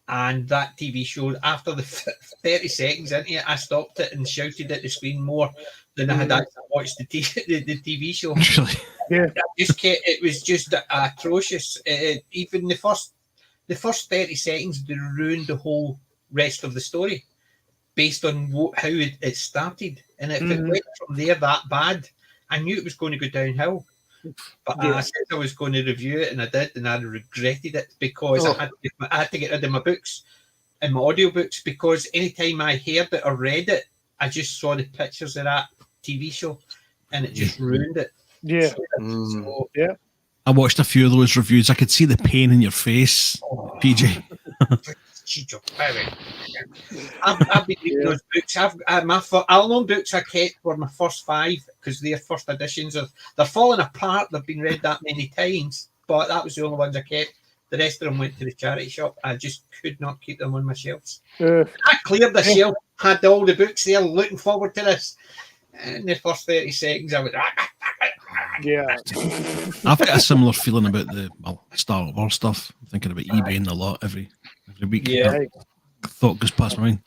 S3: And that TV show, after the 30 seconds into it, I stopped it and shouted at the screen more than I had actually watched the TV show.
S2: Really?
S1: Yeah.
S3: It was just atrocious. Even the first 30 seconds, they ruined the whole rest of the story based on how it started. And if it went from there that bad, I knew it was going to go downhill. But I said I was going to review it, and I did, and I regretted it because I had to get rid of my books and my audiobooks, because anytime I heard it or read it, I just saw the pictures of that TV show, and it just ruined it.
S1: Yeah. Yeah.
S2: I watched a few of those reviews. I could see the pain in your face, PJ.
S3: I've been reading those books. I'll books I kept were my first 5 because they're first editions. They're falling apart. They've been read that many times, but that was the only ones I kept. The rest of them went to the charity shop. I just could not keep them on my shelves. I cleared the shelf, had all the books there, looking forward to this. In the first 30 seconds, I went.
S1: Yeah.
S2: I've got a similar feeling about the Star Wars stuff. I'm thinking about eBaying a lot every week.
S3: Yeah.
S2: Thought goes past my mind.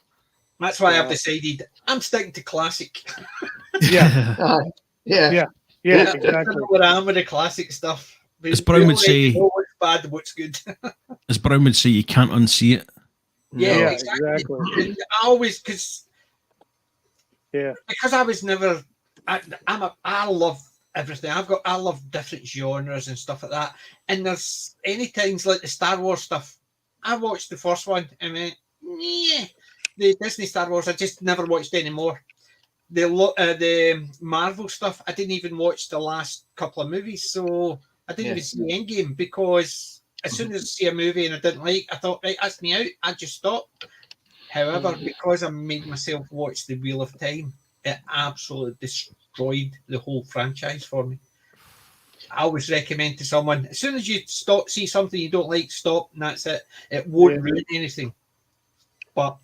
S3: That's why I've decided I'm sticking to classic.
S1: Yeah. Yeah. Exactly.
S3: Where I am with the classic stuff.
S2: As Brown would say,
S3: what's bad, what's good.
S2: As Brown would say, you can't unsee it.
S3: Yeah, exactly. I always because I was never. I love everything. I love different genres and stuff like that. And there's any times like the Star Wars stuff. I watched the first one and went, yeah. The Disney Star Wars, I just never watched anymore. The Marvel stuff, I didn't even watch the last couple of movies, so I didn't even see Endgame, because as soon as I see a movie and I didn't like, I thought, right, that's me out. I just stopped. However, because I made myself watch the Wheel of Time, it absolutely destroyed the whole franchise for me. I always recommend to someone, as soon as you see something you don't like, stop, and that's it. It won't ruin anything. But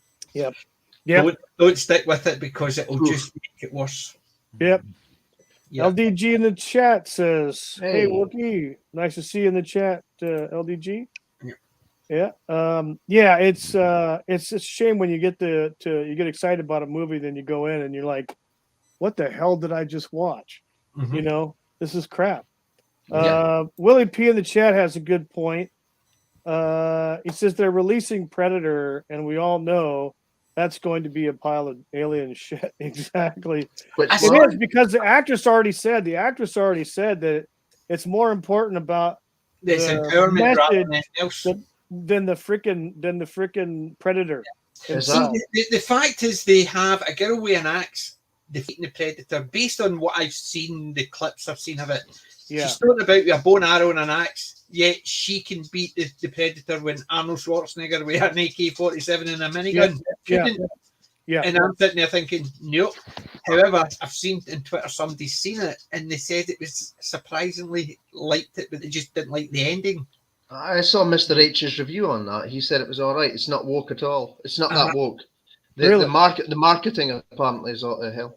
S3: don't stick with it, because it will just make it worse.
S1: Yep.
S3: Yeah.
S1: LDG in the chat says, "Hey,
S4: Hey.
S1: Wookie, nice to see you in the chat, LDG."
S3: Yeah.
S1: Yeah. It's a shame when you get you get excited about a movie, then you go in and you're like, "What the hell did I just watch?"
S3: Mhm.
S1: You know, this is crap.
S3: Yeah.
S1: Willie P in the chat has a good point. He says they're releasing Predator, and we all know that's going to be a pile of alien shit. Exactly.
S4: Which
S3: I
S1: It
S3: saw
S1: is, because the actress already said that it's more important about
S3: It's
S1: the
S3: empowerment rather
S1: message
S3: than anything else.
S1: than the freaking Predator.
S4: Is
S3: See,
S4: that-
S3: the fact is, they have a girl with an axe defeating the Predator. Based on what I've seen, the clips I've seen of it,
S1: Yeah.
S3: she's talking about with a bow and arrow and an axe. Yet she can beat the Predator when Arnold Schwarzenegger with an AK-47 and a minigun couldn't.
S1: Yeah.
S3: And I'm sitting there thinking, nope. However, I've seen on Twitter somebody's seen it and they said it was surprisingly liked it, but they just didn't like the ending.
S4: I saw Mr. H's review on that. He said it was all right. It's not woke at all. It's not that woke.
S1: Really?
S4: The marketing apparently is out of hell.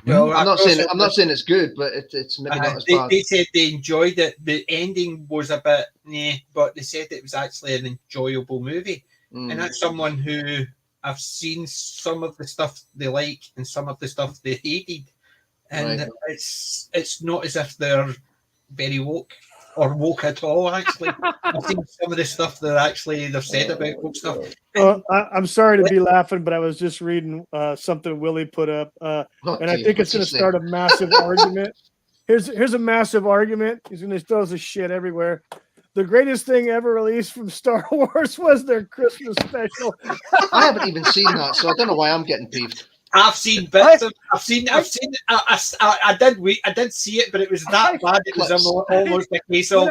S3: Well,
S4: I'm not saying it's good, but it's maybe not as bad.
S3: They said they enjoyed it. The ending was a bit but they said it was actually an enjoyable movie. And that's someone who I've seen some of the stuff they like and some of the stuff they hated, and
S4: Right.
S3: it's not as if they're very woke or woke at all. Actually, I've seen some of the stuff they've said about woke stuff.
S1: I'm sorry to be laughing, but I was just reading something Willie put up, and I think it's going to start a massive argument. Here's a massive argument. He's going to throw the shit everywhere. The greatest thing ever released from Star Wars was their Christmas special.
S4: I haven't even seen that, so I don't know why I'm getting peeved.
S3: I've seen bits of. I've seen. I did see it, but it was that bad. It was almost a case of.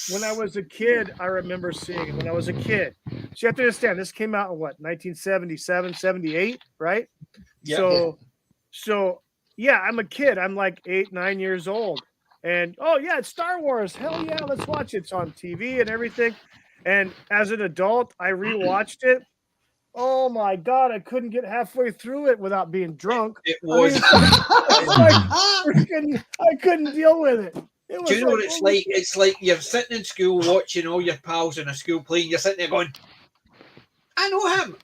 S1: When I was a kid, I remember seeing it. When I was a kid, so you have to understand, this came out in what, 1977, 78, right?
S3: Yeah.
S1: So yeah, I'm a kid. I'm like 8, 9 years old. And it's Star Wars. Hell yeah, let's watch it. It's on TV and everything. And as an adult, I rewatched it. Oh my God, I couldn't get halfway through it without being drunk.
S3: It was.
S1: I couldn't deal with it.
S3: Do you know what it's like? It's like you're sitting in school watching all your pals in a school play, and you're sitting there going, I know him.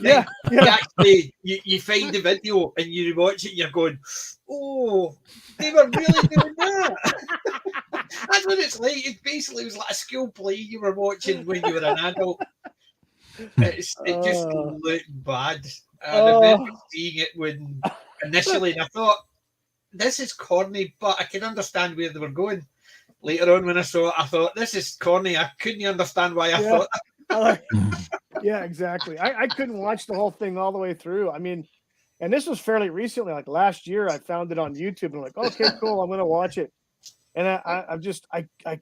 S1: Yeah.
S3: Actually, you find the video and you watch it, and you're going, oh, they were really doing that. That's what it's like. It basically was like a school play you were watching when you were an adult. It just looked bad. I remember seeing it when initially, and I thought, this is corny, but I can understand where they were going. Later on, when I saw it, I thought, this is corny. I couldn't understand why I thought that.
S1: Yeah, exactly. I couldn't watch the whole thing all the way through. I mean, and this was fairly recently, like last year. I found it on YouTube and I'm like, okay, cool, I'm gonna watch it. And I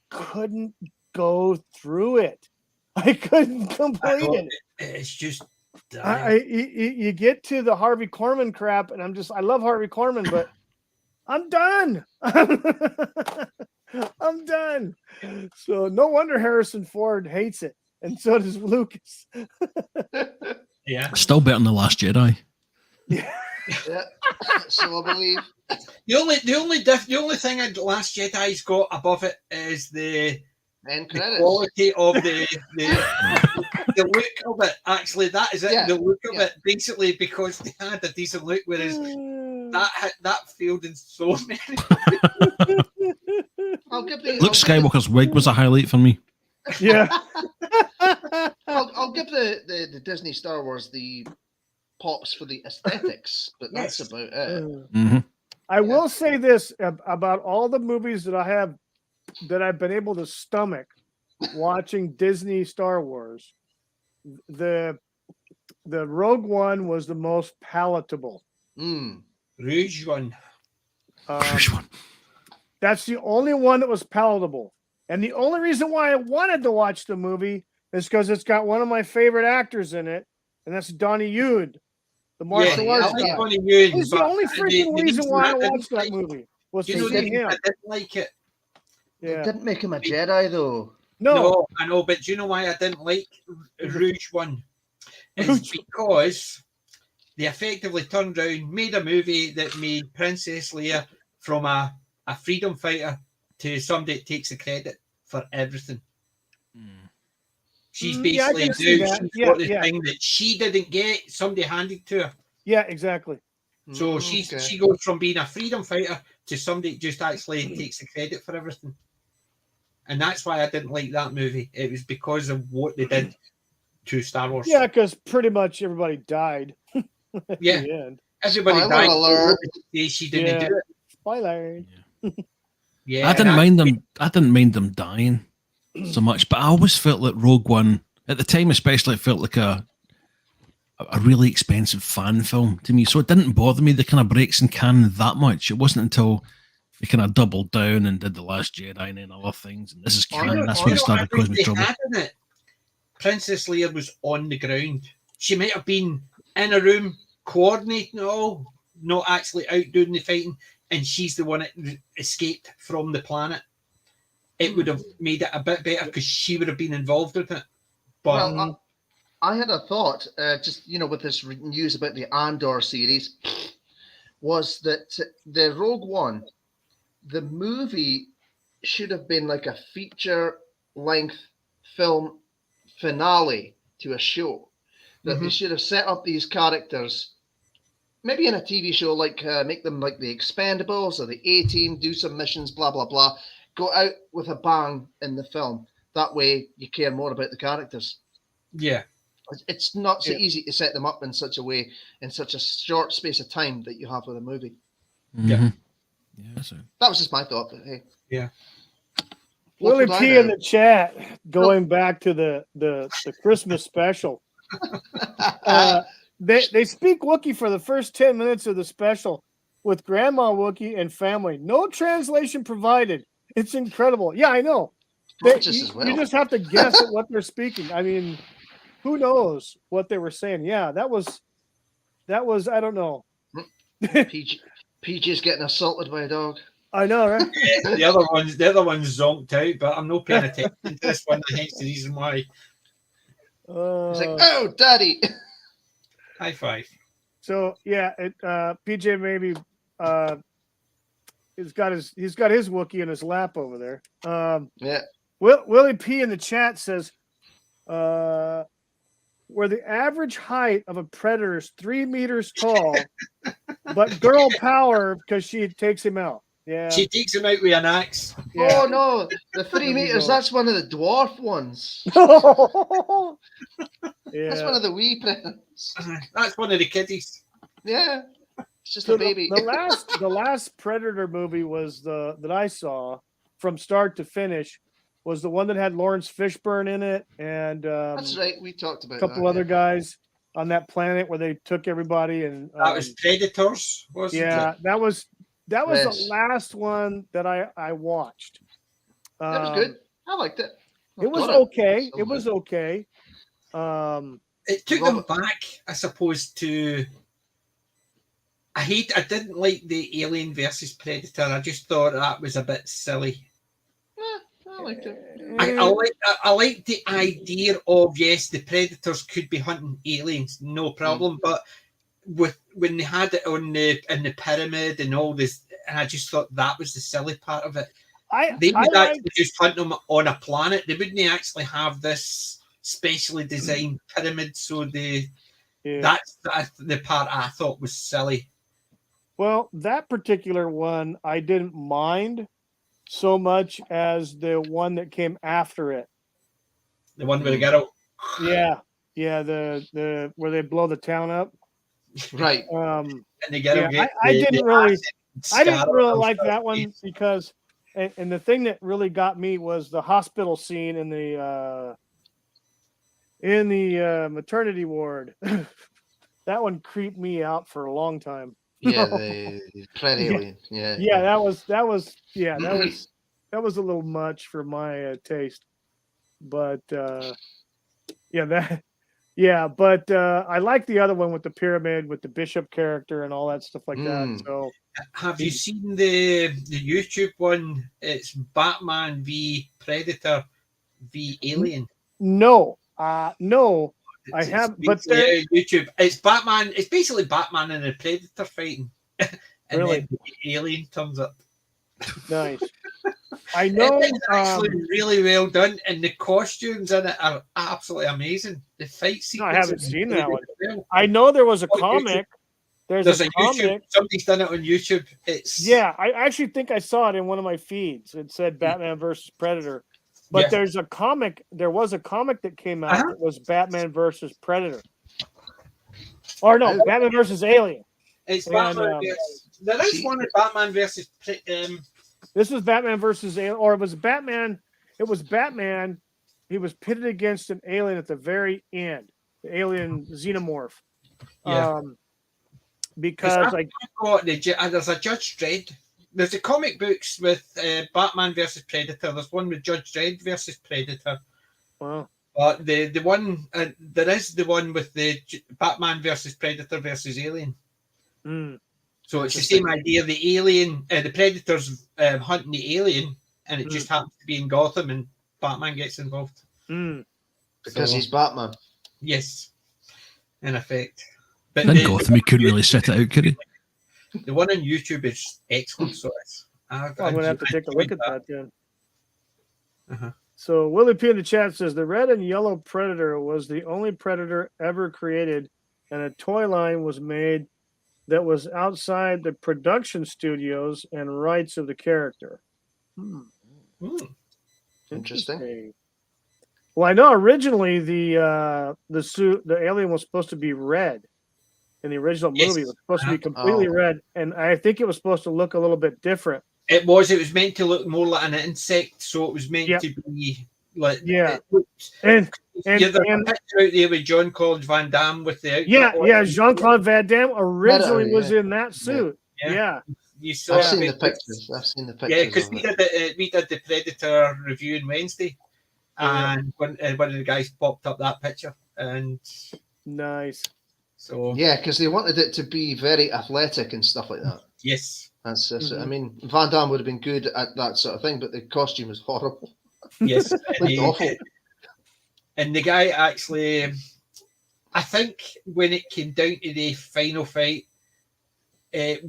S1: couldn't go through it. I couldn't complete it.
S3: It's just
S1: you get to the Harvey Korman crap, and I love Harvey Korman, but I'm done. I'm done. So no wonder Harrison Ford hates it, and so does Lucas.
S3: Yeah,
S2: still better than The Last Jedi.
S1: Yeah.
S4: So I believe
S3: the only thing Last Jedi's got above it is the quality of the look of it. Actually, that is it. Yeah. The look of it, basically, because they had a decent look, whereas that failed in so many.
S2: Luke Skywalker's wig was a highlight for me.
S1: Yeah.
S4: I'll give the Disney Star Wars the pops for the aesthetics, but that's about it.
S2: Mm-hmm.
S1: I will say this about all the movies that I've been able to stomach watching Disney Star Wars. The Rogue One was the most palatable.
S3: Rouge One.
S1: That's the only one that was palatable. And the only reason why I wanted to watch the movie is because it's got one of my favorite actors in it, and that's Donnie Yen, the martial arts guy. It's the only freaking reason why I watched that movie. Was to see him.
S3: I didn't like it.
S4: Yeah. It didn't make him a Jedi, though.
S1: No,
S3: I know, but do you know why I didn't like Rouge One? It's because they effectively turned around, made a movie that made Princess Leia from a freedom fighter to somebody that takes the credit for everything. She's basically she's got the thing that she didn't get, somebody handed to her.
S1: Yeah, exactly.
S3: So she goes from being a freedom fighter to somebody that just actually takes the credit for everything. And that's why I didn't like that movie. It was because of what they did to Star Wars.
S1: Yeah, because pretty much everybody died.
S3: Yeah.
S1: The end.
S3: Everybody
S4: Spoiler
S3: died.
S4: alert.
S3: She didn't do it.
S1: Spoiler.
S3: Yeah.
S2: I didn't mind them. I didn't mind them dying so much, but I always felt that Rogue One at the time, especially, it felt like a really expensive fan film to me. So it didn't bother me the kind of breaks in canon that much. It wasn't until they kind of doubled down and did The Last Jedi and then other things, and this is canon. That's when it started causing me trouble.
S3: Princess Leia was on the ground. She might have been in a room coordinating it all, not actually out doing the fighting, and she's the one that escaped from the planet. It would have made it a bit better because she would have been involved with it. But
S4: well, I had a thought, just with this news about the Andor series, was that the Rogue One, the movie should have been like a feature-length film finale to a show. That they should have set up these characters, maybe in a TV show, like make them like the Expendables or the A-Team, do some missions, blah, blah, blah. Go out with a bang in the film. That way you care more about the characters.
S3: Yeah.
S4: It's not so easy to set them up in such a way, in such a short space of time that you have with a movie.
S2: Yeah. Yeah. So.
S4: That was just my thought, but hey.
S3: Yeah.
S1: Willie P in the chat, going back to the Christmas special. They speak Wookiee for the first 10 minutes of the special with Grandma Wookiee and family. No translation provided. It's incredible. Yeah, I know. You just have to guess at what they're speaking. I mean, who knows what they were saying? Yeah, that was. I don't know.
S4: PJ's getting assaulted by a dog.
S1: I know, right?
S3: The other one's zonked out, but I'm not paying attention to this one. Hence the reason why.
S4: He's like, "Oh, Daddy!"
S3: High five.
S1: So yeah, PJ maybe he's got his Wookiee in his lap over there.
S4: Yeah.
S1: Willie P in the chat says, where the average height of a predator is 3 meters tall, but girl power because she takes him out. Yeah.
S3: She takes him out with an axe.
S4: Yeah. Oh no, the 3 meters, that's one of the dwarf ones.
S1: Yeah.
S4: That's one of the wee predators.
S3: That's one of the kiddies.
S4: Yeah. It's just a baby.
S1: The last Predator movie was that I saw from start to finish was the one that had Lawrence Fishburne in it, and
S4: that's right. We talked about
S1: a couple other guys on that planet where they took everybody, and
S3: that was Predators, wasn't it?
S1: that was the last one that I watched.
S4: That was good. I liked it.
S1: It was okay. It was okay.
S3: It took them back, I suppose, to. I didn't like the Alien versus Predator. I just thought that was a bit silly.
S4: I liked it.
S3: I like the idea of, yes, the Predators could be hunting aliens, no problem. But when they had it in the pyramid and all this, and I just thought that was the silly part of it. They would actually just hunt them on a planet. They wouldn't actually have this specially designed pyramid. So that's the part I thought was silly.
S1: Well, that particular one I didn't mind so much as the one that came after it.
S3: The one with the ghetto.
S1: Yeah. The where they blow the town up.
S4: Right.
S3: And they get
S1: I didn't really like that one because, and the thing that really got me was the hospital scene in the maternity ward. That one creeped me out for a long time.
S4: Yeah, the Pred Alien. Yeah.
S1: That was a little much for my taste. But I like the other one with the pyramid with the bishop character and all that stuff like that. So
S3: have you seen the YouTube one? It's Batman v Predator v Alien.
S1: No. I have, but
S3: YouTube. It's Batman. It's basically Batman and a Predator fighting, and
S1: Really?
S3: then the alien turns up.
S1: Nice. I know.
S3: It's actually really well done, and the costumes in it are absolutely amazing. The fight
S1: No,
S3: sequence.
S1: I haven't seen that one.
S3: Well.
S1: I know there was a
S3: On
S1: comic. There's
S3: a
S1: a
S3: YouTube.
S1: comic.
S3: Somebody's done it on YouTube. It's
S1: Yeah, I actually think I saw it in one of my feeds. It said Batman versus Predator. But
S3: Yeah.
S1: there's a comic. There was a comic that came out that was Batman versus Predator. Or no, Batman versus Alien.
S3: It's
S1: And,
S3: Batman. There is one of Batman versus.
S1: This was Batman versus Alien, or it was Batman. It was Batman. He was pitted against an alien at the very end, the alien xenomorph.
S3: Yeah.
S1: Because like
S3: there's a Judge Dredd. There's the comic books with Batman versus Predator. There's one with Judge Dredd versus Predator.
S1: Wow.
S3: But the one there is the one with the Batman versus Predator versus Alien. So it's the same idea. The alien, the Predator's hunting the alien, and it just happens to be in Gotham, and Batman gets involved.
S4: Because he's Batman.
S3: Yes, in effect. But
S2: in Gotham, he couldn't really set it out, could he?
S3: The one on YouTube is excellent. So I'm
S1: going to have to take a look at that then. So Willie P in the chat says the red and yellow Predator was the only Predator ever created, and a toy line was made that was outside the production studios and rights of the character.
S4: Interesting.
S1: Well, I know originally the suit, the alien was supposed to be red. In the original movie, it was supposed to be completely red, and I think it was supposed to look a little bit different.
S3: It was meant to look more like an insect, so it was meant to be like
S1: and
S3: there's a picture out there with Jean-Claude Van Damme with the
S1: Jean-Claude Van Damme originally was in that suit.
S3: You saw
S4: I've seen the pictures.
S3: Yeah, because we did the Predator review on Wednesday, and one of the guys popped up that picture, and
S1: nice.
S3: So
S4: because they wanted it to be very athletic and stuff like that.
S3: Yes,
S4: that's I mean, Van Damme would have been good at that sort of thing, but the costume was horrible.
S3: Yes,
S4: awful.
S3: And the guy actually, I think, when it came down to the final fight, it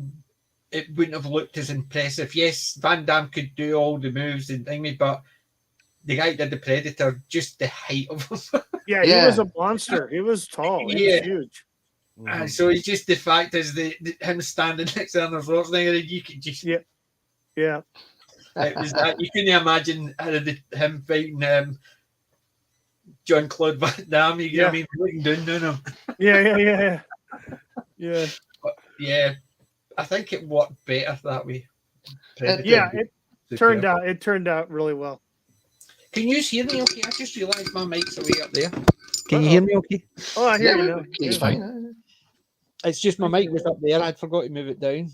S3: wouldn't have looked as impressive. Yes, Van Damme could do all the moves and thingy, but the guy did the Predator, just the height of him.
S1: He was a monster. He was tall. He was huge.
S3: So it's just the fact is him standing next to Arnold Schwarzenegger, you could just
S1: It
S3: was that you couldn't imagine him fighting Jean-Claude Van Damme. You know what I mean, looking down on him. Yeah. I think it worked better that way.
S1: It turned out really well.
S3: Can you hear me okay? I just realised my mic's away up there. Can you hear me okay?
S1: Oh, I hear you now.
S4: It's fine.
S3: It's just my mic was up there. I'd forgot to move it down.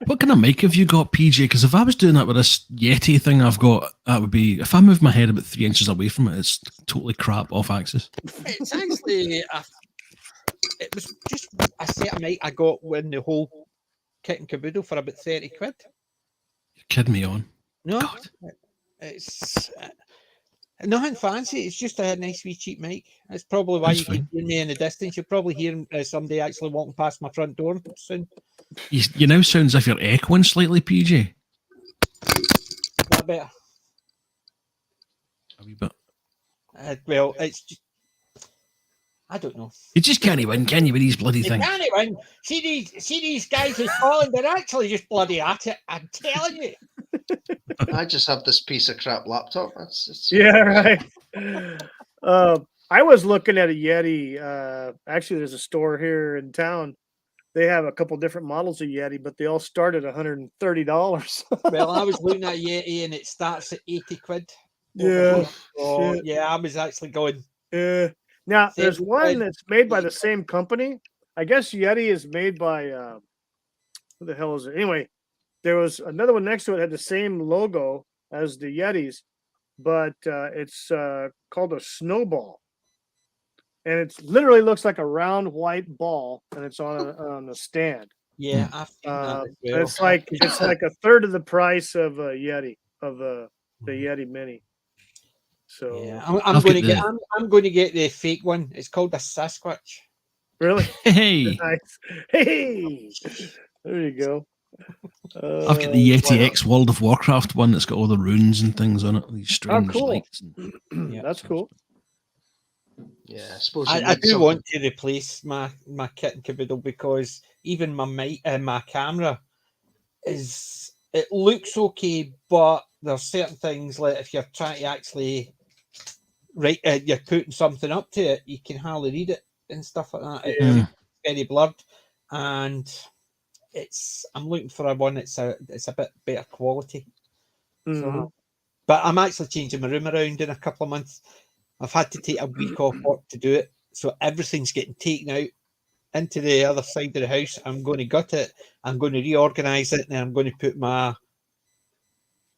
S2: What kind of mic have you got, PJ? Because if I was doing that with this Yeti thing I've got, that would be, if I move my head about 3 inches away from it, it's totally crap off axis.
S3: It's actually, it was just a set of mic I got when the whole kit and caboodle for about 30 quid.
S2: You're kidding me on.
S3: No,
S2: God.
S3: It's nothing fancy. It's just a nice wee cheap mic. That's probably why you can hear me in the distance. You'll probably hear somebody actually walking past my front door soon.
S2: You now sound as if you're echoing slightly, PJ.
S3: That better?
S2: A wee bit.
S3: Well, it's just, I don't know.
S2: You just can't win, can you, with these bloody things?
S3: You can't win. See these guys in Scotland, they're actually just bloody at it. I'm telling you.
S4: I just have this piece of crap laptop.
S1: Right. I was looking at a Yeti. Actually, there's a store here in town. They have a couple different models of Yeti, but they all start at $130.
S3: Well, I was looking at Yeti, and it starts at 80 quid.
S1: Yeah.
S3: So, I was actually going.
S1: Now, there's one that's made by the same company. I guess Yeti is made by who the hell is it? Anyway, there was another one next to it had the same logo as the Yetis, but it's called a Snowball, and it literally looks like a round white ball, and it's on a stand.
S3: Yeah, I've seen that as well.
S1: It's like a third of the price of a Yeti the Yeti Mini. So
S3: I'm going to get the fake one. It's called a Sasquatch.
S1: Really?
S2: Hey.
S1: Nice. Hey. There you go.
S2: I've got the Yeti
S4: why not?
S2: X World of Warcraft one that's got all the runes and things on it. These
S1: Oh,
S2: strange
S1: cool.
S2: lights.
S3: Yeah.
S1: That's cool.
S4: Yeah, I suppose you
S3: I
S4: need
S3: do
S4: something.
S3: want to replace my kit and caboodle because even my mic, my camera it looks okay, but there's certain things like if you're trying to actually you're putting something up to it, you can hardly read it and stuff like that.
S1: Yeah.
S3: It's very blurred, and I'm looking for a one that's a bit better quality.
S1: Mhm.
S3: So, but I'm actually changing my room around in a couple of months. I've had to take a week off work to do it, so everything's getting taken out into the other side of the house. I'm going to gut it. I'm going to reorganize it, and I'm going to put my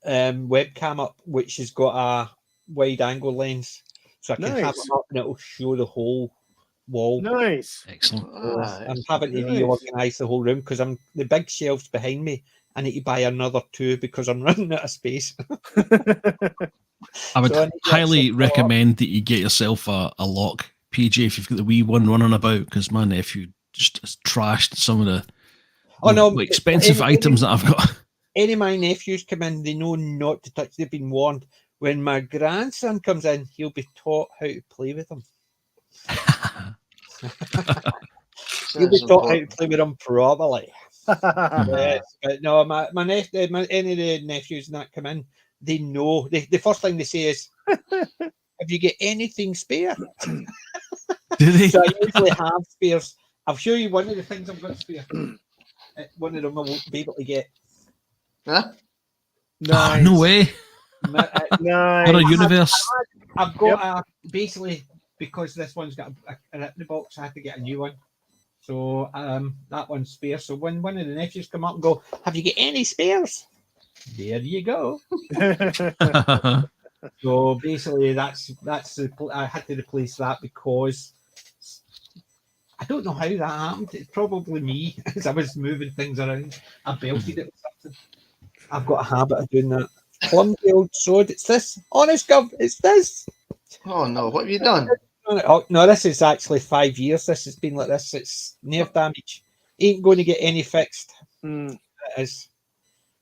S3: webcam up, which has got a wide angle lens, so I can have
S1: Nice.
S3: it up and it'll show the whole wall.
S1: Nice.
S2: Excellent.
S3: I'm having to
S1: Nice.
S3: reorganize the whole room because the big shelves behind me. I need to buy another 2 because I'm running out of space.
S2: I would
S3: So I need to
S2: highly
S3: actually follow up.
S2: recommend that you get yourself a lock, PJ, if you've got the wee one running about, because my nephew just has trashed some of the
S3: Oh no,
S2: expensive items that I've got.
S3: Any of my nephews come in, they know not to touch. They've been warned. When my grandson comes in, he'll be taught how to play with them. He'll be taught how to play with them properly. Yes, but no, my any of the nephews that come in, they know. The first thing they say is, "Have you got anything spare?"
S2: Do they?
S3: So I usually have spares. I'll show you one of the things I've got spare. One of them I won't be able to get.
S4: Huh?
S1: Nice.
S2: Oh, no way.
S3: My-
S1: Nice.
S2: What a universe.
S3: I've got basically because this one's got a rip box, I had to get a new one. So that one's spare. So when one of the nephews come up and go, "Have you got any spares?" There you go. So basically, I had to replace that because I don't know how that happened. It's probably me as I was moving things around. I belted it with something. I've got a habit of doing that. Clumsy old sword. It's this. Honest, Gov. It's this.
S4: Oh no, what have you done?
S3: Oh, no, this is actually 5 years. This has been like this. It's nerve damage. Ain't going to get any fixed.
S1: Mm.
S3: It is.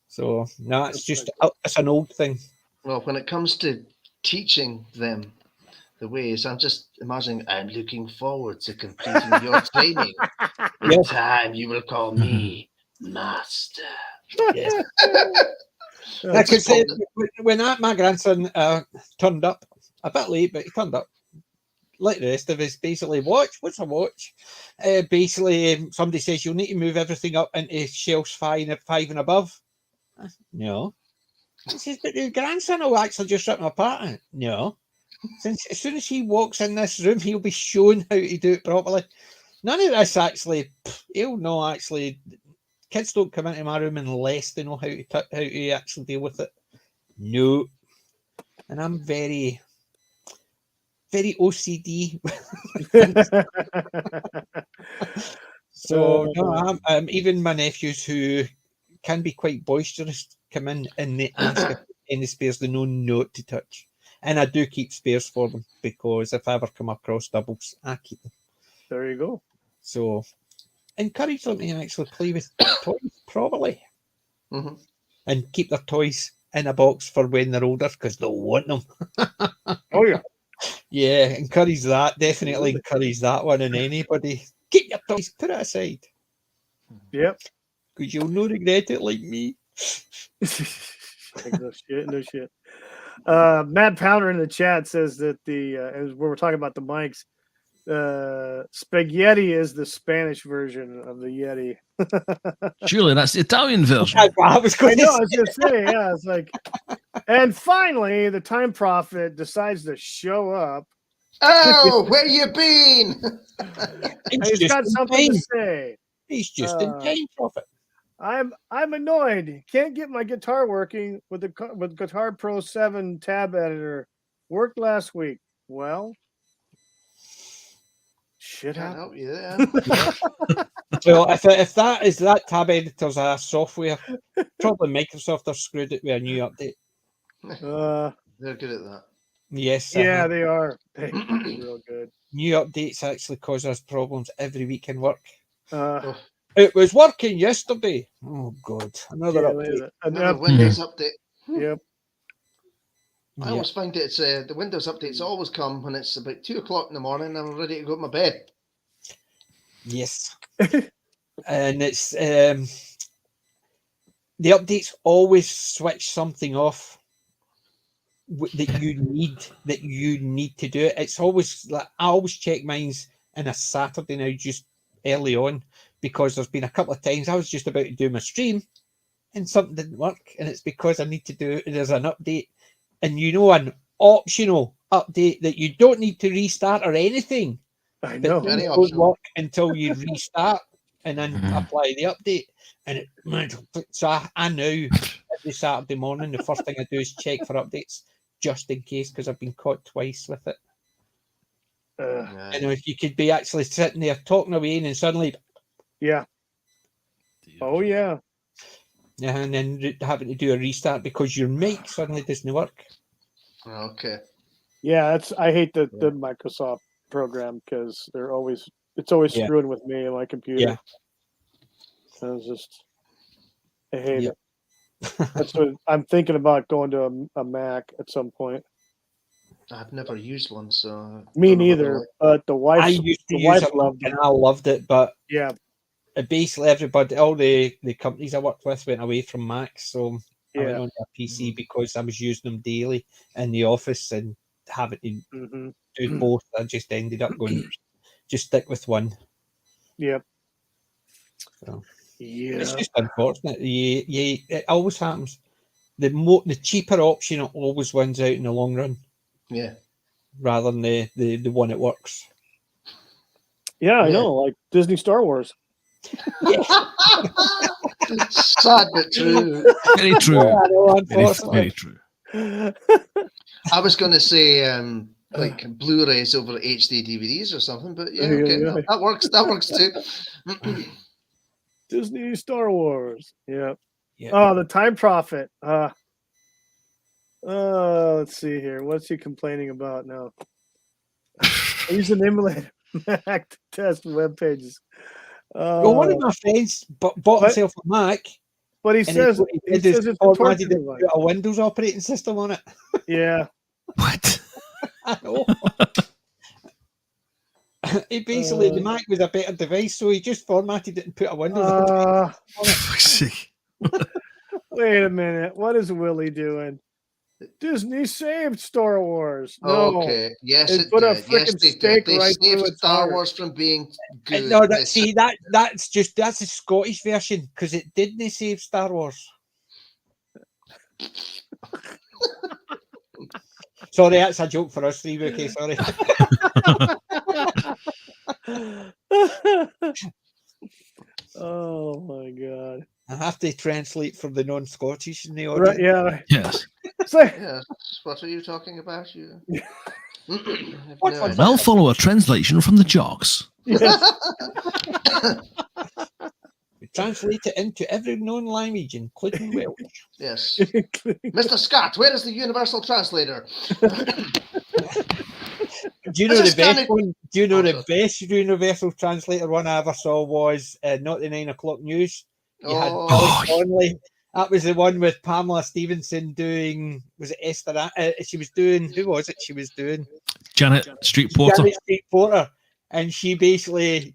S3: So no, it's just it's an old thing.
S4: Well, when it comes to teaching them the ways, I'm just imagining I'm looking forward to completing your training. In time, you will call me master.
S3: Yes.
S1: That's
S3: I could say
S4: cool.
S3: when my grandson turned up a bit late, but he turned up. Like the rest of us, basically, what's a watch? Basically, somebody says you'll need to move everything up into shelves 5 and above. No. He says, but the grandson will actually just rip them apart. No. Since as soon as he walks in this room, he'll be shown how to do it properly. None of this actually, he'll know actually. Kids don't come into my room unless they know how to actually deal with it. No. And I'm very, very OCD. So no, even my nephews who can be quite boisterous come in and they ask if any spares they know not to touch. And I do keep spares for them because if I ever come across doubles, I keep them.
S1: There you go.
S3: So encourage them to actually play with toys properly and keep their toys in a box for when they're older because they'll want them.
S1: Oh yeah.
S3: Yeah, encourage that. Definitely encourage that one. And anybody, keep your toys, put it aside.
S1: Yep.
S3: Because you'll not regret it like me.
S1: No shit. No shit. Mad Pounder in the chat says that as we're talking about the mics, spaghetti is the Spanish version of the Yeti.
S2: Surely that's the Italian version.
S3: I was going
S1: I know, I
S3: to
S1: was gonna say, yeah, it's like, and finally the Time Prophet decides to show up.
S4: Oh, where you been?
S1: And he's got something to say.
S3: He's just in time, Prophet.
S1: I'm annoyed. Can't get my guitar working with Guitar Pro 7 tab editor. Worked last week. Well, shit
S4: Can't
S1: happened.
S4: help you there.
S3: Well, if that tab editor's a software, probably Microsoft have screwed it with a new update.
S4: They're good at that.
S3: Yes.
S1: Yeah, they are. They're real good.
S3: New updates actually cause us problems every week in work. It was working yesterday. Oh God, another
S1: Yeah,
S3: update.
S4: Another Windows update.
S1: Yep.
S4: I always find it's the Windows updates always come when it's about 2 o'clock in the morning and I'm ready to go to my bed.
S3: Yes. And it's the updates always switch something off that you need to do it. It's always like I always check mine's in a Saturday now, just early on, because there's been a couple of times I was just about to do my stream and something didn't work, and it's because I need to do there's an update, and an optional update that you don't need to restart or anything.
S1: I know.
S3: But it won't work until you restart and then apply the update. And I know every Saturday morning the first thing I do is check for updates just in case, because I've been caught twice with it. If you could be actually sitting there talking away and then suddenly,
S1: oh yeah,
S3: and then having to do a restart because your mic suddenly doesn't work.
S4: Okay.
S1: Yeah, I hate the Microsoft program because it's always screwing with me and my computer.
S3: Yeah.
S1: I hate it. That's what I'm thinking about, going to a Mac at some point.
S4: I've never used one, so
S1: me neither. But the wife,
S3: loved it, and I loved it. But
S1: yeah,
S3: basically everybody, all the companies I worked with went away from Macs, so I went on to a PC because I was using them daily in the office and having to do both. I just ended up going, just stick with one.
S1: Yep.
S3: So, it's just unfortunate. It always happens. The cheaper option always wins out in the long run.
S4: Yeah.
S3: Rather than the one that works.
S1: Yeah, I know, like Disney Star Wars.
S4: Sad but true.
S2: Very true.
S3: Yeah, I know,
S2: very true.
S4: I was going to say like Blu-rays over HD DVDs or something, but okay, no, that works. That works too.
S1: Disney Star Wars. Yeah. Oh, the Time Prophet. Let's see here. What's he complaining about now? I use an emulator Mac to test web pages.
S3: Well, one of my friends bought himself a Mac,
S1: but he says it's a torture device.
S3: A Windows operating system on it.
S1: Yeah.
S2: What?
S3: I know. He basically the Mac was a better device, so he just formatted it and put a Windows on it.
S1: Wait a minute. What is Willie doing? Disney saved Star Wars. No.
S4: Okay. Yes, it
S1: put
S4: did.
S1: a freaking stake right through its
S4: Star
S1: heart.
S4: Wars from being good.
S3: No, that's a Scottish version because it didn't save Star Wars. Sorry, that's a joke for us three, Wookie. Sorry.
S1: Oh my God.
S3: I have to translate for the non-Scottish in the audience.
S1: Right, yeah.
S2: Yes.
S4: Yes. What are you talking about? You.
S2: We'll follow a translation from the jocks.
S1: Yes.
S3: We translate it into every known language, including Welsh.
S4: Yes. Mr. Scott, where is the universal translator?
S3: Do you know the best one? Do you know the best universal translator one I ever saw was not the 9 o'clock news? You had Billy Connolly. That was the one with Pamela Stevenson doing. Was it Esther? She was doing. Who was it? She was doing
S2: Janet Street Porter.
S3: Janet Street Porter, and she basically,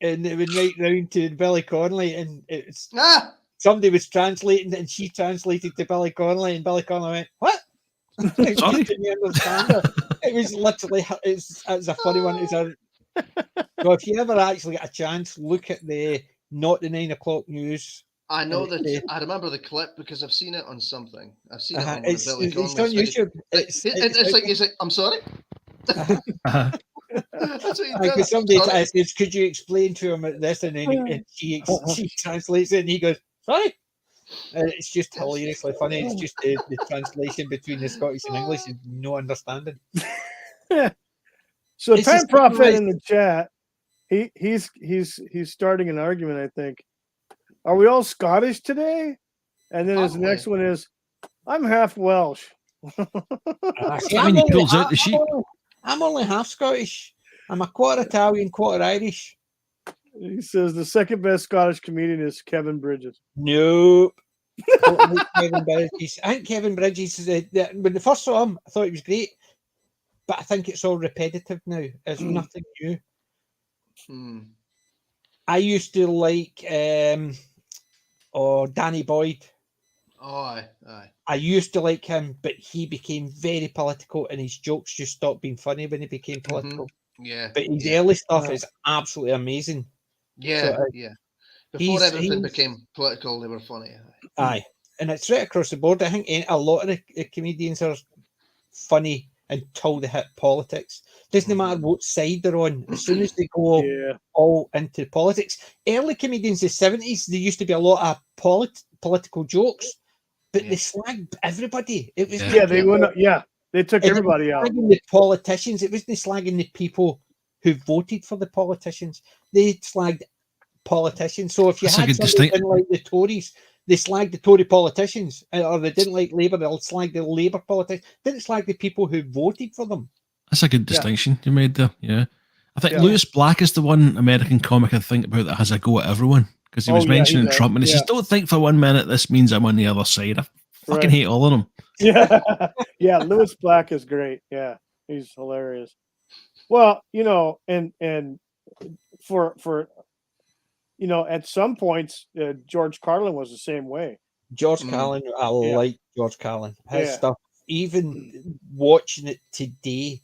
S3: and it went right round to Billy Connolly, and it's somebody was translating, and she translated to Billy Connolly, and Billy Connolly went, "What?"
S2: Sorry.
S3: It was literally. It's a funny one. So if you ever actually get a chance, look at the not the 9 o'clock news.
S4: I know that I remember the clip because I've seen it on something. I've seen it on
S3: it's
S4: Billy
S3: on YouTube.
S4: It's like I'm sorry. That's what
S3: Because somebody says, "Could you explain to him this?" And then she translates it, and he goes, "Sorry." It's just hilariously funny. It's just the translation between the Scottish and English is no understanding.
S1: So Time Prophet in the chat, he's starting an argument, I think. Are we all Scottish today? And then his next one is, I'm half Welsh.
S2: He pulls out the sheep.
S3: I'm only half Scottish. I'm a quarter Italian, quarter Irish.
S1: He says the second best Scottish comedian is Kevin Bridges.
S3: Nope. Kevin Bridges. I think Kevin Bridges is when I first saw him, I thought he was great, but I think it's all repetitive now. There's nothing new. I used to like Danny Boyd.
S4: Oh, aye.
S3: I used to like him, but he became very political, and his jokes just stopped being funny when he became political.
S4: Yeah.
S3: But his early stuff is absolutely amazing.
S4: Yeah,
S3: So,
S4: Before everything became political, they were funny.
S3: Aye. And it's right across the board. I think a lot of the comedians are funny until they hit politics. Doesn't matter what side they're on. As soon as they go all into politics. Early comedians in the 70s, there used to be a lot of political jokes, but they slagged everybody. It was
S1: they took everybody out.
S3: The politicians, it wasn't slagging the people who voted for the politicians. They slagged politicians. So if you had somebody who didn't like the Tories, they slagged the Tory politicians, or they didn't like Labour, they'll slag the Labour politicians. Didn't slag the people who voted for them.
S2: That's a good distinction you made there. Yeah, I think Lewis Black is the one American comic I think about that has a go at everyone, because he was mentioning Trump, and he says, "Don't think for 1 minute this means I'm on the other side." I fucking hate all of them.
S1: Yeah, Lewis Black is great. Yeah, he's hilarious. Well, and for at some points, George Carlin was the same way.
S3: George Carlin, I like George Carlin. His stuff, even watching it today.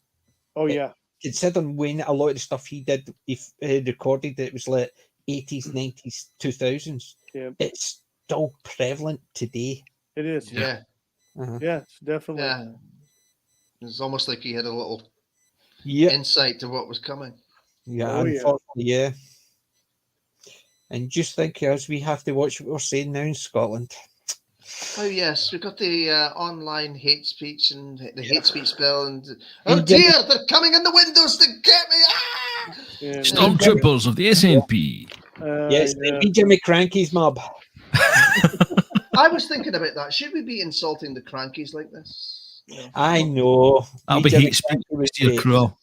S1: Oh yeah.
S3: Considering when a lot of the stuff he did, he recorded, it was like 80s, 90s, 2000s.
S1: Yeah.
S3: It's still prevalent today.
S1: It is.
S4: Yeah.
S1: Yeah, it's definitely.
S4: Yeah. It's almost like he had a little insight to what was coming.
S3: Yeah, unfortunately, And just think, as we have to watch what we're saying now in Scotland.
S4: Oh yes, we've got the online hate speech and the hate speech bill, and oh dear, they're coming in the windows to get me! Ah!
S2: Stormtroopers of the SNP.
S3: Yes, the Jimmy Cranky's mob.
S4: I was thinking about that. Should we be insulting the Crankies like this?
S3: I know.
S2: That'll be hate speech next year, Cruel.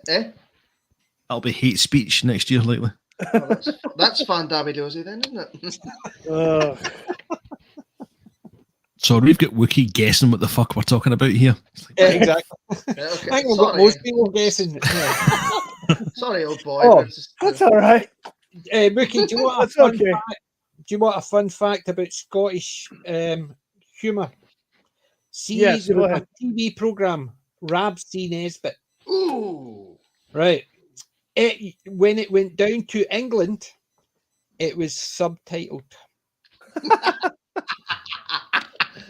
S2: That'll be hate speech next year, likely.
S4: Oh, that's Fan Dabby Dozy then, isn't it?
S2: So we've got Wookie guessing what the fuck we're talking about here.
S3: Exactly.
S4: Okay.
S3: I think most people guessing.
S4: Sorry, old boy.
S1: That's all right.
S3: Wookie, do you want a fun fact? Do you want a fun fact about Scottish humour?
S1: Yes, go ahead.
S3: A TV program, Rab C. Nesbitt.
S4: Ooh.
S3: Right. When it went down to England, it was subtitled.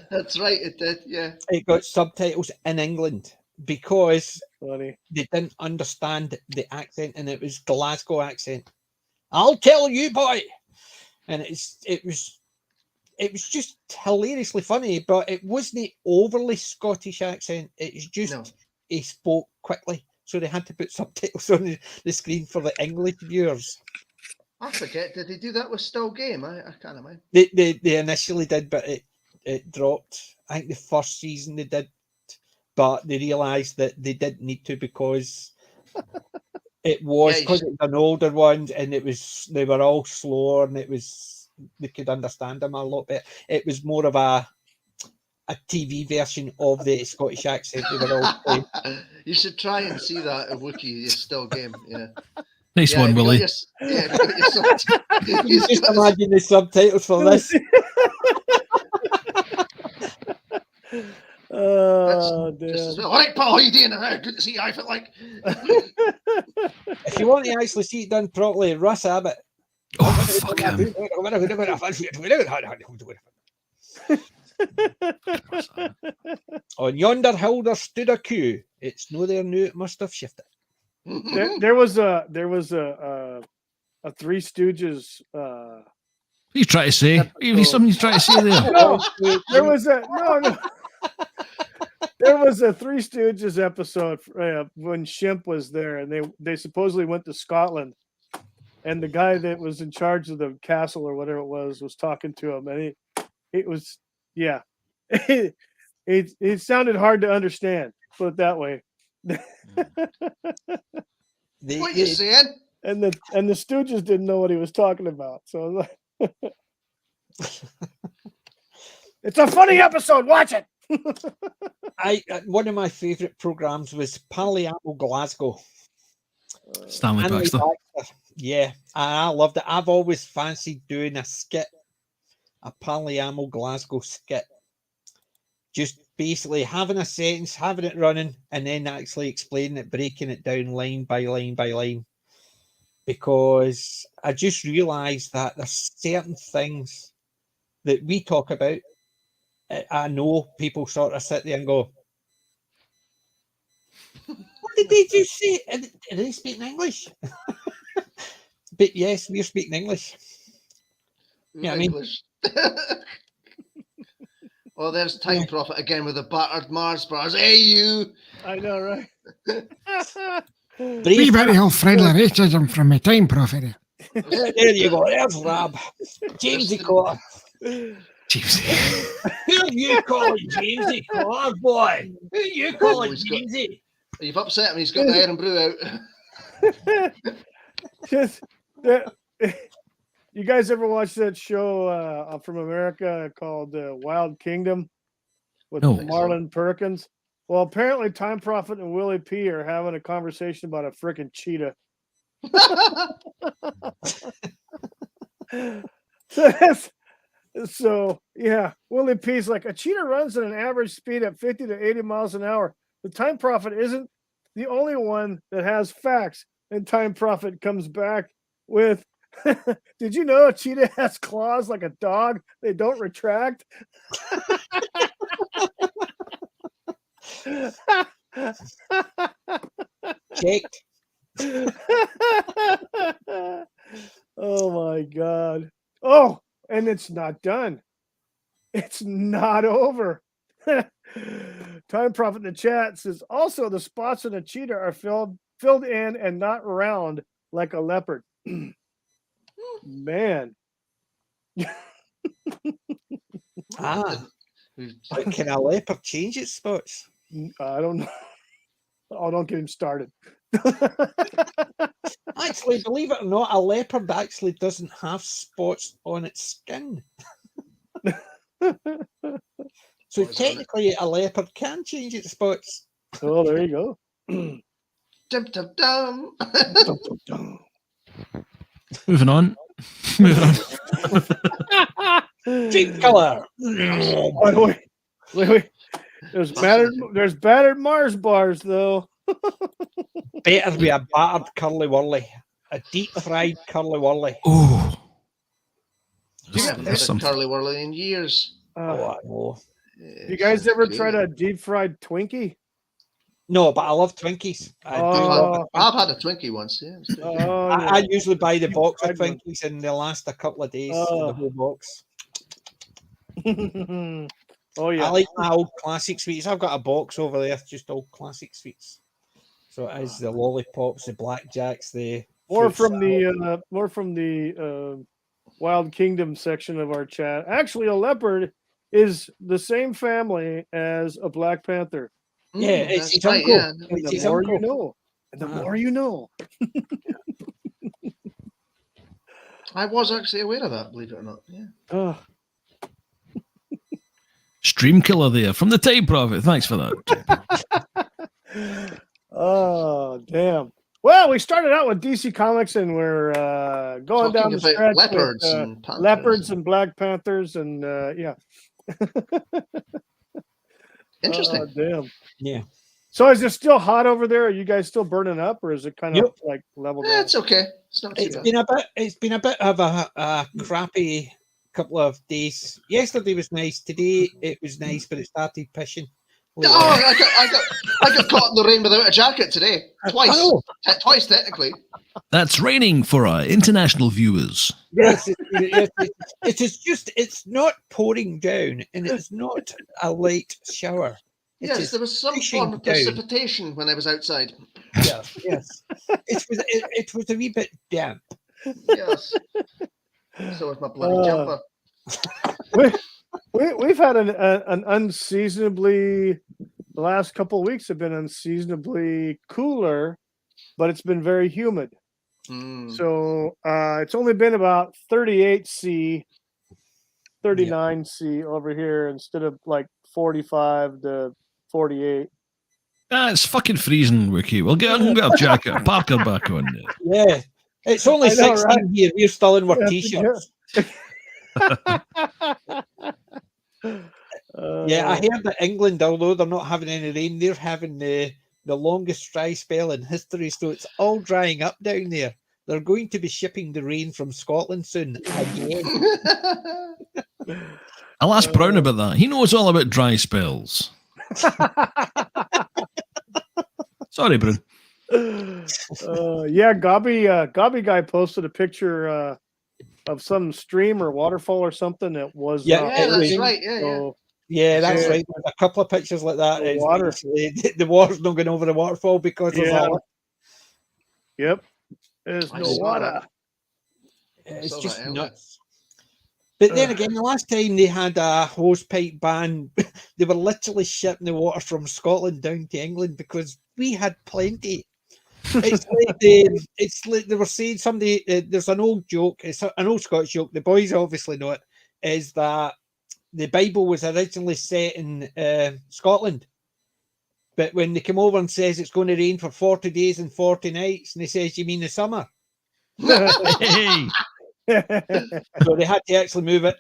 S4: That's right, it did, yeah.
S3: It got subtitles in England because
S1: they
S3: didn't understand the accent, and it was Glasgow accent. I'll tell you, boy. And it was just hilariously funny, but it wasn't overly Scottish accent. It's just he spoke quickly, so they had to put subtitles on the screen for the English viewers.
S4: I forget. Did they do that with Still Game? I can't remember.
S3: They initially did, but it dropped. I think the first season they did, but they realised that they didn't need to because it was because it was an older one, and they were all slower, and they could understand them a lot better. It was more of a TV version of the Scottish accent they were all playing.
S4: You should try and see that at Wookie Still Game. Yeah.
S2: Nice one, Willie.
S4: You
S3: just imagine the subtitles for this.
S1: Oh, damn.
S4: All right, Paul, how you doing? Good to see you. I feel like.
S3: If you want to actually see it done properly, Russ Abbott.
S2: Oh, fuck him.
S3: On yonder hill there stood a queue. It's no there new, it must have shifted.
S1: There was a Three Stooges.
S2: What are you trying to say? Something you trying to say there?
S1: No, there was a There was a Three Stooges episode when Shimp was there, and they supposedly went to Scotland, and the guy that was in charge of the castle or whatever it was talking to him, and it was it sounded hard to understand. Put it that way.
S4: What you saying?
S1: and the Stooges didn't know what he was talking about. So it's a funny episode. Watch it.
S3: One of my favourite programs was Palliamo Glasgow.
S2: Stanley
S3: Stanley
S2: Baxter.
S3: Baxter. Yeah, I loved it. I've always fancied doing a skit, a Palliamo Glasgow skit. Just basically having a sentence, having it running, and then actually explaining it, breaking it down line by line by line. Because I just realised that there's certain things that we talk about. I know people sort of sit there and go, what did they just say? Are they speaking English? But yes, we're speaking English. Yeah, I mean,
S4: English. Oh, there's Time Prophet again with the battered Mars bars. Hey, you!
S1: I know, right?
S5: Be very friendly racism from my Time Prophet.
S3: There you go. There's Rab. Jamesy Cotter.
S2: Jamesy.
S3: Who you calling Jamesy Cotter, boy? Who you calling Jamesy?
S4: You've upset him. He's got the iron brew out.
S1: Just, you guys ever watch that show from America called Wild Kingdom with Marlon Perkins? Well, apparently Time Prophet and Willie P are having a conversation about a freaking cheetah. So yeah, Willie P's like, a cheetah runs at an average speed of 50 to 80 miles an hour. The Time Prophet isn't the only one that has facts. And Time Prophet comes back with, did you know a cheetah has claws like a dog? They don't retract.
S3: Checked.
S1: Oh my God. Oh, and it's not done. It's not over. Time Prophet in the chat says, also the spots in a cheetah are filled in and not round like a leopard. Man.
S3: But can a leopard change its spots?
S1: I don't know. Oh, don't get him started.
S3: Actually, believe it or not, a leopard actually doesn't have spots on its skin. So technically, a leopard can change its spots.
S1: Oh, there you go.
S4: Dum, dum, dum.
S2: Moving on.
S3: Dream color.
S1: Wait. There's battered Mars bars though.
S3: Better be a battered curly whirly, a deep fried curly whirly.
S2: Oh,
S4: I haven't had a curly whirly in years.
S3: I know.
S1: You guys ever tried a deep fried Twinkie?
S3: No, but I love Twinkies.
S4: I've had a Twinkie once. Yeah.
S3: I usually buy the box of Twinkies and they last a couple of days. The whole box.
S1: Oh yeah.
S3: I like my old classic sweets. I've got a box over there, just old classic sweets. So it is the lollipops, the blackjacks, the
S1: more from the Wild Kingdom section of our chat. Actually, a leopard is the same family as a Black Panther.
S3: Yeah, it's his
S4: right,
S3: uncle.
S4: yeah.
S1: And the more you know. And the more you know.
S4: I was actually aware of that, believe it or not. Yeah.
S2: Stream killer there from the Time Prophet. Thanks for that.
S1: Oh, damn. Well, we started out with DC Comics and we're going down the stretch
S4: leopards
S1: with,
S4: and panthers.
S1: Leopards and Black Panthers and yeah.
S4: Interesting.
S1: Damn.
S3: Yeah.
S1: So is it still hot over there? Are you guys still burning up, or is it kind of like leveled out?
S4: It's okay. It's not too bad.
S3: It's been a bit of a crappy couple of days. Yesterday was nice. Today it was nice, but it started pissing.
S4: I got caught in the rain without a jacket today. Twice. Twice technically.
S2: That's raining for our international viewers.
S3: Yes, it's not pouring down, and it's not a light shower.
S4: Yes, there was some form of precipitation when I was outside.
S3: Yes. It was a wee bit damp.
S4: Yes. So was my bloody jumper.
S1: We've had an unseasonably, the last couple of weeks have been unseasonably cooler, but it's been very humid. So it's only been about 38C, 39C over here instead of like 45 to 48.
S2: It's fucking freezing, Wookie. We'll get a jacket, Parker back on there.
S3: Yeah. It's only
S1: I know,
S3: 16
S1: right?
S3: here. We're still in our
S1: Yeah,
S3: t-shirts. Yeah, I heard that England, although they're not having any rain, they're having the longest dry spell in history. So it's all drying up down there. They're going to be shipping the rain from Scotland soon again.
S2: I'll ask Brown about that. He knows all about dry spells. Sorry, Brown.
S1: Yeah, Gobby guy posted a picture of some stream or waterfall or something that was
S4: that's right.
S3: Yeah, that's right. There's a couple of pictures like that.
S1: The
S3: It's
S1: water.
S3: the water's not going over the waterfall because there's a lot.
S1: Yep. There's
S4: I
S1: no
S4: saw
S1: water.
S4: that.
S3: It's
S4: saw
S3: just
S4: that earlier.
S3: nuts. But then again, the last time they had a hosepipe ban, they were literally shipping the water from Scotland down to England because we had plenty. It's like they were saying somebody. There's an old joke. It's an old Scottish joke. The boys obviously know it. Is that the Bible was originally set in Scotland, but when they come over and says it's going to rain for 40 days and 40 nights, and they says, "You mean the summer?"
S2: Hey.
S3: So they had to actually move it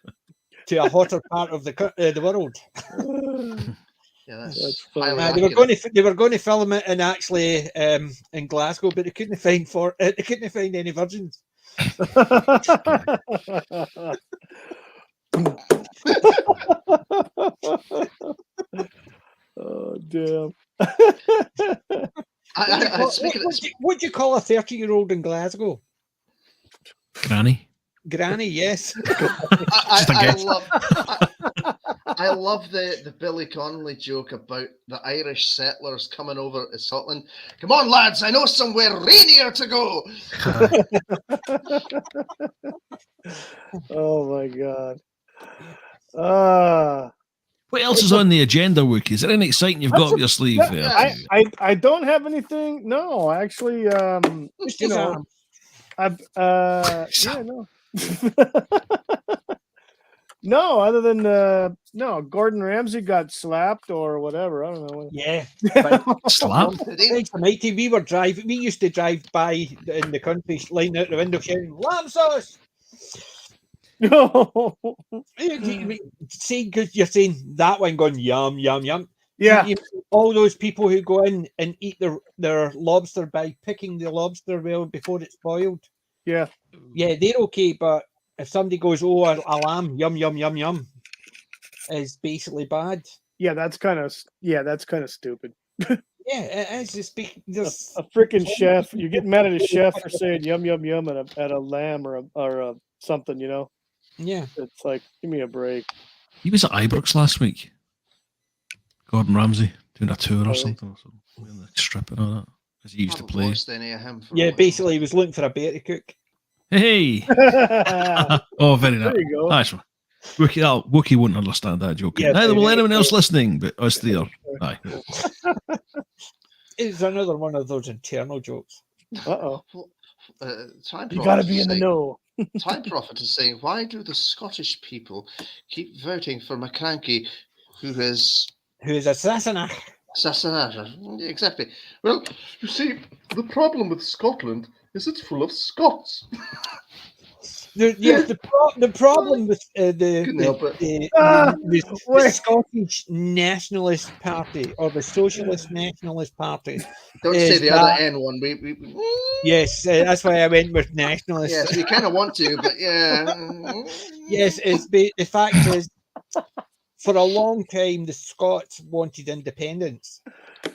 S3: to a hotter part of the world.
S4: Yeah, that's
S1: funny.
S4: highly
S3: They were going to film it in actually in Glasgow, but they couldn't find any virgins.
S1: Oh damn!
S3: What do you call a 30-year-old in Glasgow?
S2: Granny.
S3: Granny, yes.
S4: I love the Billy Connolly joke about the Irish settlers coming over to Scotland. Come on, lads, I know somewhere rainier to go.
S1: Oh my god.
S2: What else is on the agenda, Wookie? Is there anything exciting you've got up your sleeve there?
S1: I don't have anything. No, actually, you know, I've yeah, no. No, other than no, Gordon Ramsay got slapped or whatever. I don't know.
S3: Yeah,
S2: Slapped.
S3: We were driving. We used to drive by in the country, lying out the window, shouting "Lamb sauce." See, because you're saying that one, going yum yum yum.
S1: Yeah,
S3: all those people who go in and eat their lobster by picking the lobster well before it's boiled.
S1: Yeah,
S3: they're okay, but if somebody goes, "Oh, a lamb, yum yum yum yum," is basically bad.
S1: Yeah, that's kind of stupid.
S3: Yeah, it is. Just
S1: a freaking chef. You're getting mad at a chef for saying yum yum yum at a lamb or a something, you know.
S3: Yeah,
S1: it's like, give me a break.
S2: He was at Ibrox last week. Gordon Ramsay doing a tour or something. In the strip and all that. Because he used to play.
S3: Basically, he was looking for a bear to cook.
S2: Hey! Oh, very nice.
S1: There you go.
S2: Nice one. Wookie wouldn't understand that joke.
S3: Yeah,
S2: neither will anyone else listening, but us three are. Aye.
S3: It's another one of those internal jokes.
S1: You
S4: You
S1: got to be in the know.
S4: Time Prophet is saying, why do the Scottish people keep voting for McCranky, who is
S3: assassinated?
S4: Exactly. Well, you see, the problem with Scotland is it's full of Scots.
S3: The problem with the Scottish Nationalist Party or the Socialist Nationalist Party.
S4: Don't say the other N one.
S3: Yes, that's why I went with nationalist.
S4: Yes, we kind of want to, but yeah.
S3: Yes, the fact is, for a long time, the Scots wanted independence.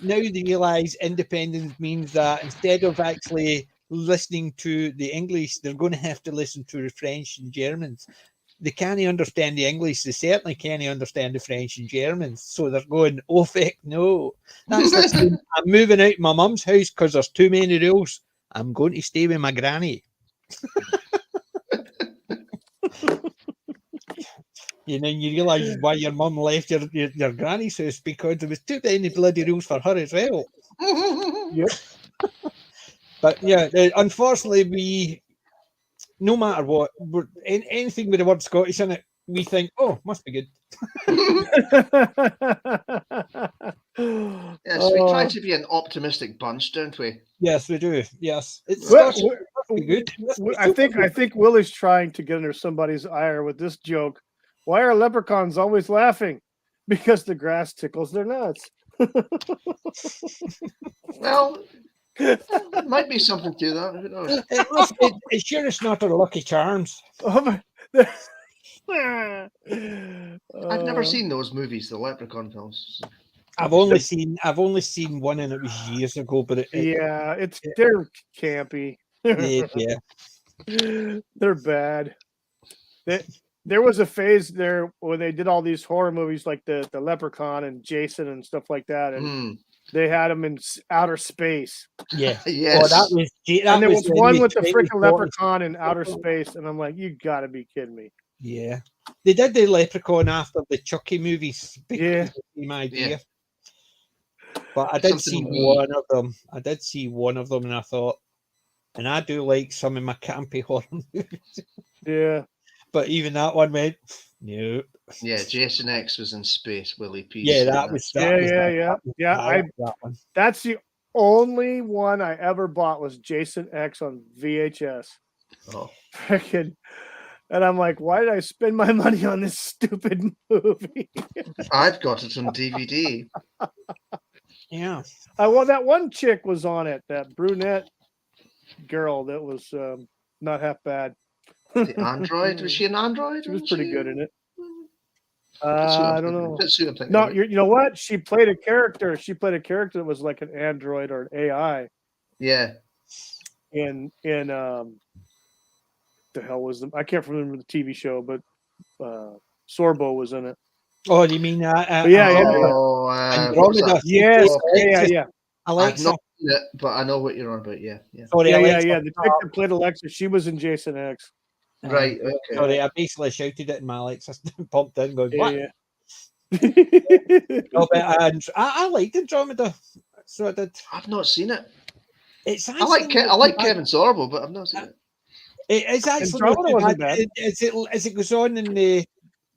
S3: Now they realise independence means that instead of actually listening to the English, they're going to have to listen to the French and Germans. They can't understand the English. They certainly can't understand the French and Germans. So they're going, oh, feck, no. That's like saying, I'm moving out of my mum's house because there's too many rules. I'm going to stay with my granny. And then you realise why your mum left your granny's house, because there was too many bloody rules for her as well.
S1: Yep.
S3: But yeah, unfortunately, we no matter what, anything with the word Scottish in it, we think, oh, must be good.
S4: Yes, we try to be an optimistic bunch, don't we?
S3: Yes, we do. Yes, it's
S1: Well,
S3: Scottish. Must be good. Must be
S1: I
S3: super
S1: think
S3: good.
S1: Willie's trying to get under somebody's ire with this joke. Why are leprechauns always laughing? Because the grass tickles their nuts.
S4: Well, there might be something to that. Who knows?
S3: It must be. It's sure it's not our Lucky Charms.
S1: Oh,
S4: I've never seen those movies, the Leprechaun films.
S3: I've only seen one, and it was years ago. But
S1: yeah, they're campy.
S3: yeah.
S1: They're bad. There was a phase there where they did all these horror movies like the Leprechaun and Jason and stuff like that, and they had them in outer space.
S3: Yeah.
S4: Yes.
S3: Oh, that was.
S1: And there was
S3: when
S1: one
S3: they
S1: with the
S3: tried
S1: freaking
S3: to-
S1: Leprechaun in outer space, and I'm like, you got to be kidding me.
S3: Yeah, they did the Leprechaun after the Chucky movies.
S1: Yeah.
S3: Same idea.
S4: Yeah.
S3: But I did
S4: Something
S3: see
S4: we-
S3: one of them. And I thought, and I do like some of my campy horror movies.
S1: Yeah.
S3: But even that one went, no.
S4: Yeah, Jason X was in space, Willie P.
S3: Yeah, that was
S1: Yeah.
S3: I like that one.
S1: That's the only one I ever bought was Jason X on VHS.
S4: Oh.
S1: Freaking. And I'm like, why did I spend my money on this stupid movie?
S4: I've got it on DVD.
S3: Yeah.
S1: That one chick was on it, that brunette girl that was not half bad.
S4: The android? Was she an android?
S1: She was pretty good in it.
S4: That's who I'm
S1: I don't
S4: thinking-
S1: know.
S4: that's who I'm thinking
S1: No,
S4: of.
S1: you know what? She played a character. She played a character that was like an android or an AI.
S4: Yeah.
S1: In the hell was I can't remember the TV show, but Sorbo was in it.
S3: Oh, you mean
S4: Oh, what's that?
S1: Yes,
S4: Oh,
S1: yeah.
S4: I've
S3: Alexa?
S4: not seen it, but I know what you're on about. Yeah.
S3: Sorry, Alexa.
S1: The chick that played Alexa, she was in Jason X.
S4: Right. Okay.
S3: Sorry, I basically shouted it in my Alexa, popped in, going, what?
S1: Yeah.
S3: No, but I liked Andromeda, so I did.
S4: I've not seen it.
S3: It's
S4: I like Kevin Sorbo, but I've not seen it.
S3: It's actually
S1: Andromeda wasn't bad.
S3: As it goes on in the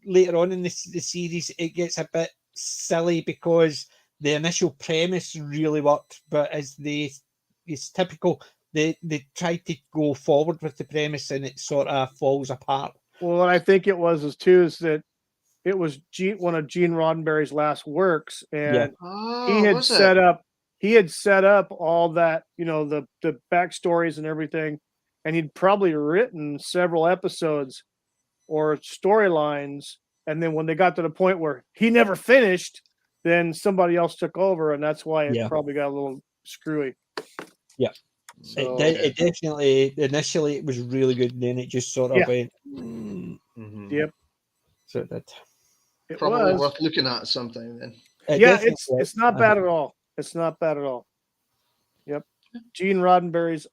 S3: later on in the series, it gets a bit silly because the initial premise really worked, but as it's typical, they try to go forward with the premise and it sort of falls apart.
S1: Well, what I think it was is that it was one of Gene Roddenberry's last works, and he had set up all that, the backstories and everything, and he'd probably written several episodes or storylines, and then when they got to the point where he never finished, then somebody else took over, and that's why it probably got a little screwy.
S3: Yeah.
S1: So,
S3: it definitely initially it was really good, and then it just sort of went.
S1: Yep.
S3: So it did.
S1: It
S4: Probably
S1: was.
S4: worth looking at sometime then.
S1: It's not bad at all. It's not bad at all. Yep. Gene Roddenberry's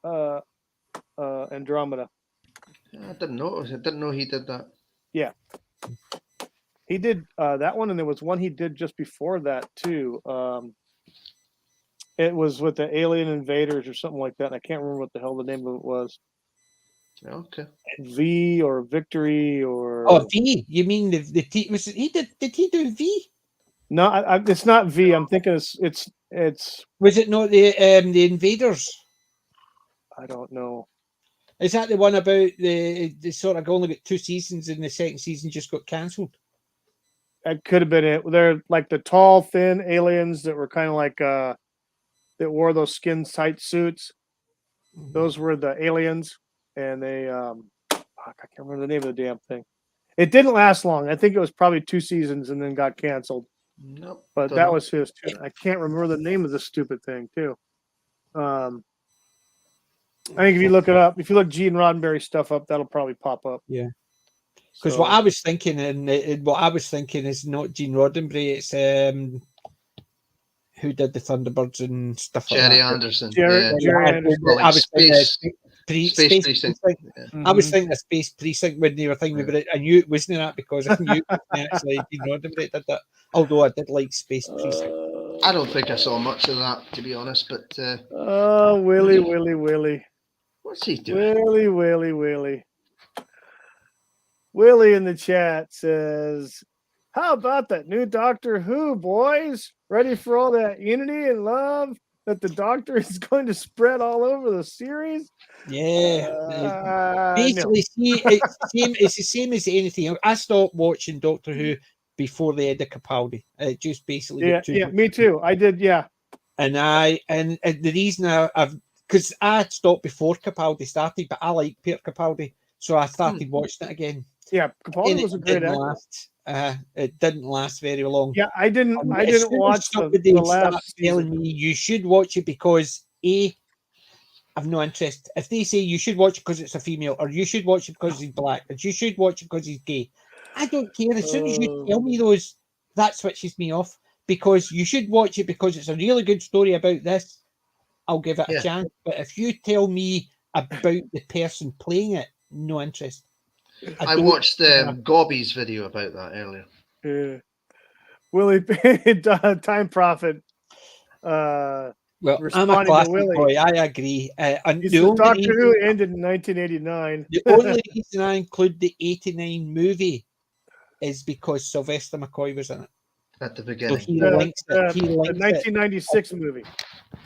S1: Andromeda.
S4: I didn't know he did that.
S1: Yeah. He did that one, and there was one he did just before that too. It was with the Alien Invaders or something like that. And I can't remember what the hell the name of it was.
S4: Okay.
S1: V or Victory or
S3: V. You mean the T? Did he do V?
S1: No, it's not V. I'm thinking it's.
S3: Was it not the Invaders?
S1: I don't know.
S3: Is that the one about the sort of only got 2 seasons and the second season just got cancelled?
S1: It could have been it. They're like the tall, thin aliens that were kind of like that wore those skin tight suits. Those were the aliens, and they I can't remember the name of the damn thing. It didn't last long. I think it was probably 2 seasons and then got canceled.
S4: Nope.
S1: But that was his too. I can't remember the name of the stupid thing too. I think if you look it up, if you look Gene Roddenberry stuff up, that'll probably pop up.
S3: Yeah. Because what I was thinking, is not Gene Roddenberry. It's who did the Thunderbirds and stuff like that.
S4: Jerry Anderson.
S1: Jerry Anderson.
S3: I was
S4: Space
S3: Precinct. I was thinking of Space Precinct when they were thinking about it. I knew it wasn't that because I knew it wasn't actually Gene Roddenberry did that. Although I did like Space Precinct.
S4: I don't think I saw much of that, to be honest. But
S1: Oh, Willie.
S4: what's he doing?
S1: Willie. Willie in the chat says, "How about that new Doctor Who, boys? Ready for all that unity and love that the Doctor is going to spread all over the series?"
S3: Yeah.
S1: No.
S3: Basically, see, it's the same as anything else. I stopped watching Doctor Who before the end of Capaldi. It just basically got too much.
S1: Me too. I did, yeah.
S3: And the reason I've because I stopped before Capaldi started, but I like Peter Capaldi, so I started watching it again.
S1: Yeah, Capaldi was a great actor.
S3: It didn't last very long.
S1: Yeah, I didn't watch
S3: somebody
S1: the last
S3: starts telling me you should watch it because I've no interest. If they say you should watch it because it's a female, or you should watch it because he's black, or you should watch it because he's gay, I don't care. As soon as you tell me those, that switches me off. Because you should watch it because it's a really good story about this, I'll give it a chance. But if you tell me about the person playing it, no interest.
S4: I watched Gobby's video about that earlier.
S1: Willie, Time Prophet.
S3: Well, I'm a classic boy. I agree.
S1: Doctor Who ended in 1989.
S3: The only reason I include the 89 movie is because Sylvester McCoy was in it.
S4: At the beginning.
S3: So he links it.
S1: The 1996 movie.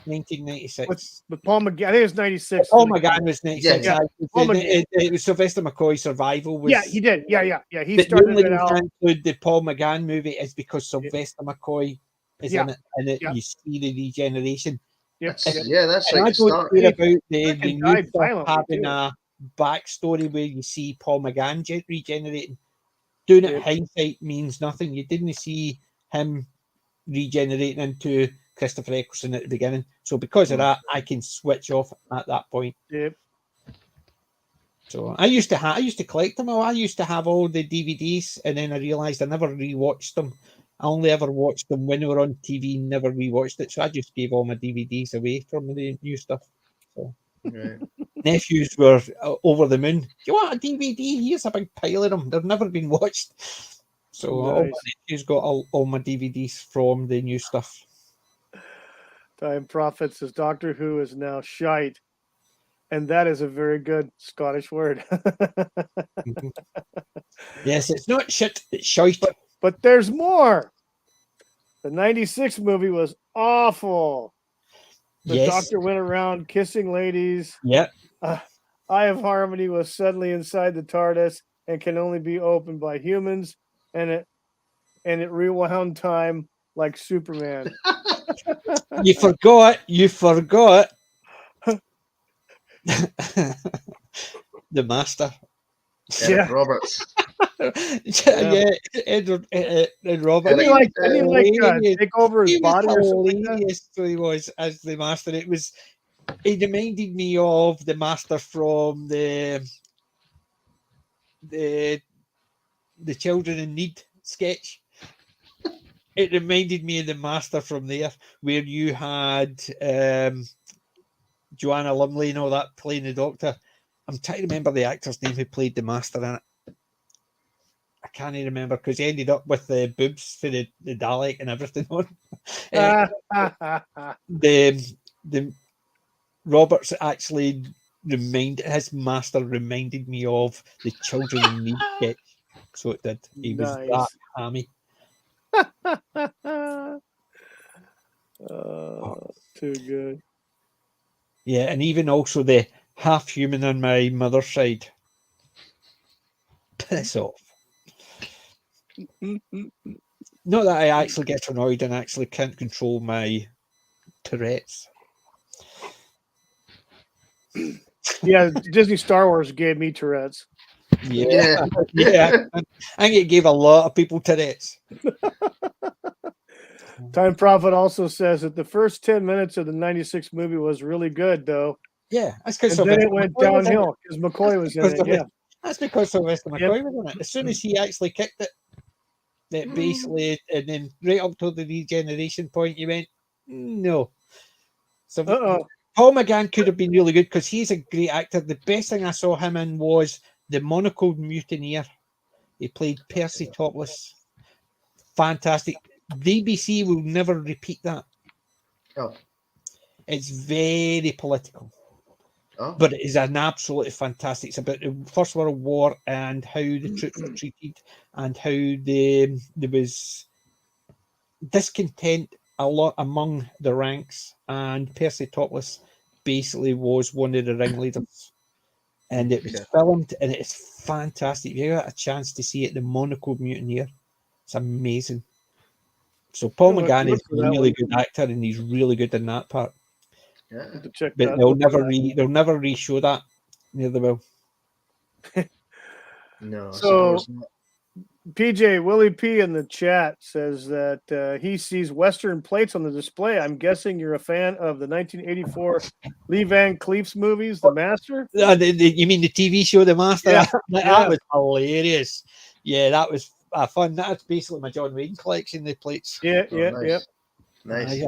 S3: 1996.
S1: With Paul McGann. I think it was 96.
S3: Paul McGann was 96.
S1: Yeah.
S3: It was Sylvester McCoy's Survival.
S1: He did. Yeah. He
S3: but
S1: started
S3: the only
S1: it out.
S3: reason I include the Paul McGann movie is because Sylvester McCoy is in it, and you see the regeneration.
S4: That's right.
S3: I don't care about the new stuff having a backstory where you see Paul McGann regenerating. Doing it hindsight means nothing. You didn't see him regenerating into Christopher Eccleston at the beginning. So because of that, I can switch off at that point.
S1: Yep.
S3: So I used to collect them all. I used to have all the DVDs, and then I realised I never rewatched them. I only ever watched them when they were on TV, never rewatched it. So I just gave all my DVDs away from the new stuff. So nephews were over the moon. Do you want a DVD? Here's a big pile of them. They've never been watched. So all my nephews got all my DVDs from the new stuff.
S1: Time Prophet says Doctor Who is now shite. And that is a very good Scottish word.
S3: Yes, it's not shit, it's shite.
S1: But there's more. The 96 movie was awful. The Doctor went around kissing ladies.
S3: Yep.
S1: Eye of Harmony was suddenly inside the TARDIS and can only be opened by humans, and it rewound time like Superman.
S3: You forgot. The Master.
S4: Eric Roberts.
S3: Edward Roberts.
S1: I didn't like take over his body or something like that.
S3: So he was as the Master. It reminded me of the Master from the Children in Need sketch. It reminded me of the Master from there, where you had Joanna Lumley and all that playing the Doctor. I'm trying to remember the actor's name who played the Master in it. I can't even remember because he ended up with the boobs for the Dalek and everything on. The Roberts actually his Master reminded me of the Children in Need sketch. So it did. He was that hammy.
S1: Too good.
S3: Yeah, and even also the half human on my mother's side. Piss off. Not that I actually get annoyed and actually can't control my Tourette's.
S1: Yeah, Disney Star Wars gave me Tourette's.
S3: Yeah. I think it gave a lot of people Tourette's.
S1: Time Prophet also says that the first 10 minutes of the 96 movie was really good, though.
S3: Yeah, that's because
S1: then it went downhill because McCoy was in it. Yeah,
S3: that's because Sylvester McCoy was in it. As soon as he actually kicked it, that basically, and then right up to the regeneration point, you went, no. So Paul McGann could have been really good because he's a great actor. The best thing I saw him in was The Monocled Mutineer. He played Percy Topless. Fantastic. The BBC will never repeat that.
S4: Oh.
S3: It's very political.
S4: Oh.
S3: But it is an absolutely fantastic. It's about the First World War and how the troops were treated and how there was discontent a lot among the ranks. And Percy Topless basically was one of the ringleaders. And it was filmed, and it's fantastic. If you got a chance to see it, the Monaco Mutineer, it's amazing. So Paul McGann is a really good actor, and he's really good in that part.
S4: Yeah.
S3: But they'll never re-show that. Neither will.
S4: No.
S1: So PJ Willie P in the chat says that he sees Western plates on the display. I'm guessing you're a fan of the 1984 Lee Van Cleef's movies, The Master.
S3: You mean the TV show, The Master?
S1: Yeah.
S3: That was hilarious. Yeah, that was fun. That's basically my John Wayne collection. The plates.
S1: Yeah.
S4: Nice.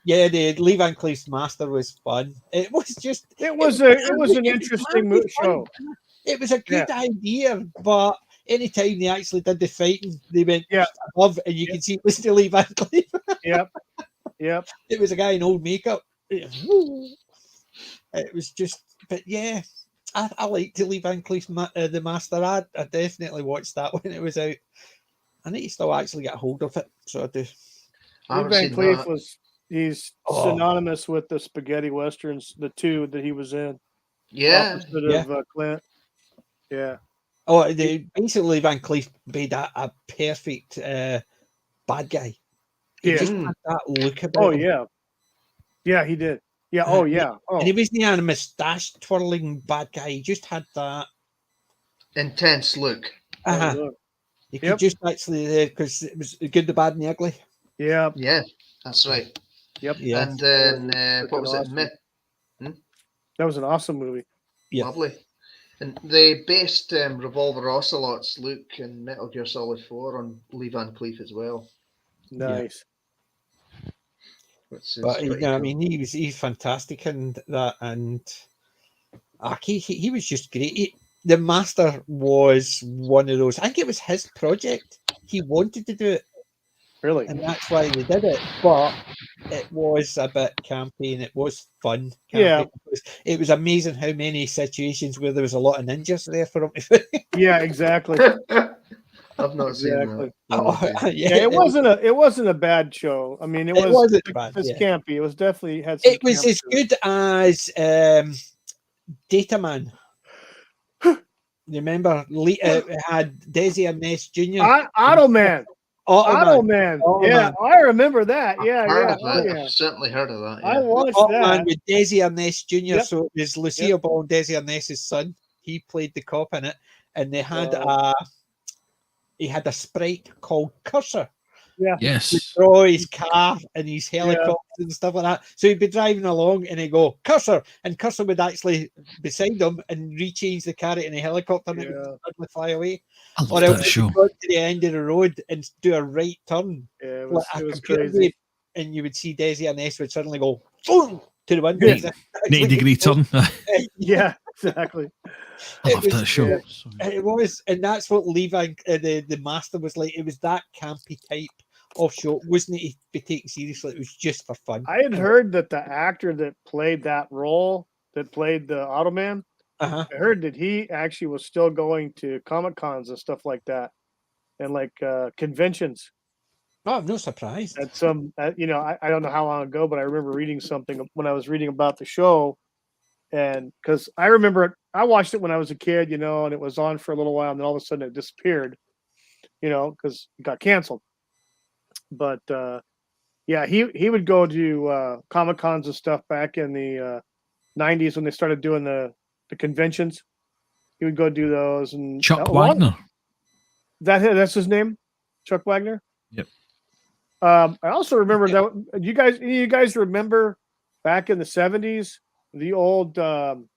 S3: Yeah, the Lee Van Cleef's Master was fun. It was
S1: an interesting show.
S3: It was a good idea, but anytime they actually did the fighting, they went above, and you can see it was still Lee Van Cleef.
S1: Yep.
S3: It was a guy in old makeup. It was just, but yeah, I liked Lee Van Cleef's The Master. I definitely watched that when it was out. I need to still actually get a hold of it, so I do.
S1: Lee Van Cleef he's synonymous with the spaghetti westerns, the two that he was in.
S4: Yeah.
S1: Opposite of Clint. Yeah.
S3: Oh, basically Van Cleef made a perfect bad guy. He just had that look about him.
S1: Yeah, he did. Yeah. Oh, yeah. Oh.
S3: And he wasn't a moustache twirling bad guy. He just had that
S4: intense look.
S3: You could just actually, because it was the good, the bad, and the ugly.
S1: Yeah.
S4: Yeah, that's right.
S1: Yep.
S3: Yeah.
S4: And then what was
S1: awesome.
S4: it?
S1: That was an awesome movie.
S3: Yeah.
S4: Lovely. And they based Revolver Ocelot's look in Metal Gear Solid 4 on Lee Van Cleef as well.
S1: Nice.
S3: But I mean, he's fantastic in that, and he was just great. The Master was one of those. I think it was his project. He wanted to do it.
S1: Really?
S3: And that's why they did it. But it was a bit campy and it was fun.
S1: Yeah.
S3: It was amazing how many situations where there was a lot of ninjas there for him.
S1: Yeah, exactly.
S4: I've not seen that.
S1: It wasn't a bad show. I mean, it wasn't bad. It's campy. It was definitely had some.
S3: It was as good as Dataman. Remember, had Desi and Ness Jr.
S1: Automan.
S3: Automan.
S1: Yeah, I remember that.
S4: I've certainly heard of that. Yeah.
S1: I watched that
S3: with Desi and Ness Jr. So it was Lucille Ball and Desi and Ness's son. He played the cop in it, and they had he had a sprite called Cursor.
S1: Yeah.
S2: Yes.
S3: To draw his car and his helicopter and stuff like that. So he'd be driving along and he'd go, Cursor! And Cursor would actually beside him and rechange the car in a helicopter and it would suddenly fly away.
S2: I love that show.
S3: Go to the end of the road and do a right turn.
S1: Yeah, it was crazy.
S3: And you would see Desi and Ness would suddenly go, boom, to the window.
S2: 90-degree turn.
S1: Yeah, exactly.
S2: I love that show.
S3: It was, and that's what Lee Van, the Master was like. It was that campy type of show. It wasn't to be taken seriously. It was just for fun.
S1: I had heard that the actor that played that role, that played the Automan, I heard that he actually was still going to Comic Cons and stuff like that, and like conventions.
S3: Oh, I'm no surprised.
S1: At some, I don't know how long ago, but I remember reading something when I was reading about the show. And because I remember I watched it when I was a kid, and it was on for a little while, and then all of a sudden it disappeared, because it got canceled. But he would go to Comic Cons and stuff back in the 90s when they started doing the conventions. He would go do those. And
S2: Chuck Wagner.
S1: That's his name, Chuck Wagner.
S2: Yep.
S1: I also remember that you guys remember back in the 70s. The old Shazam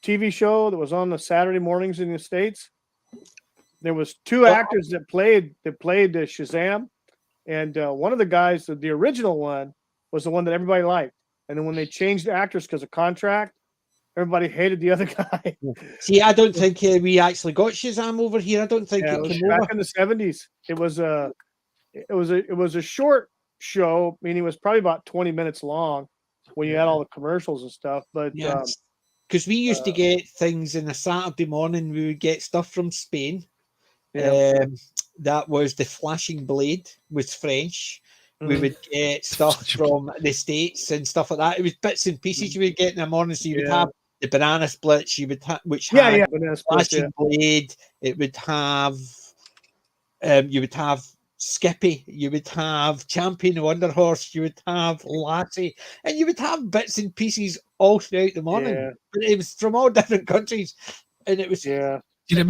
S1: TV show that was on the Saturday mornings in the States. There was two actors that played Shazam, and one of the guys, the original one, was the one that everybody liked. And then when they changed the actors because of contract, everybody hated the other guy.
S3: See, I don't think we actually got Shazam over here. I don't think
S1: Yeah,
S3: it
S1: it was
S3: came
S1: back
S3: over.
S1: in the 70s. It was a short show, meaning it was probably about 20 minutes long when you had all the commercials and stuff. But
S3: because we used to get things in a Saturday morning. We would get stuff from Spain.
S1: Yeah.
S3: That was the Flashing Blade, was French. We
S1: Mhm.
S3: would get stuff from the States and stuff like that. It was bits and pieces you would get in the morning. So you would have the Banana Splits, you would have, which had
S1: Banana Splits,
S3: Flashing Blade. It would have, you would have Skippy, you would have Champion Wonder Horse, you would have Lassie, and you would have bits and pieces all throughout the morning.
S1: Yeah.
S3: But it was from all different countries, and it was.
S1: Yeah.
S2: Do you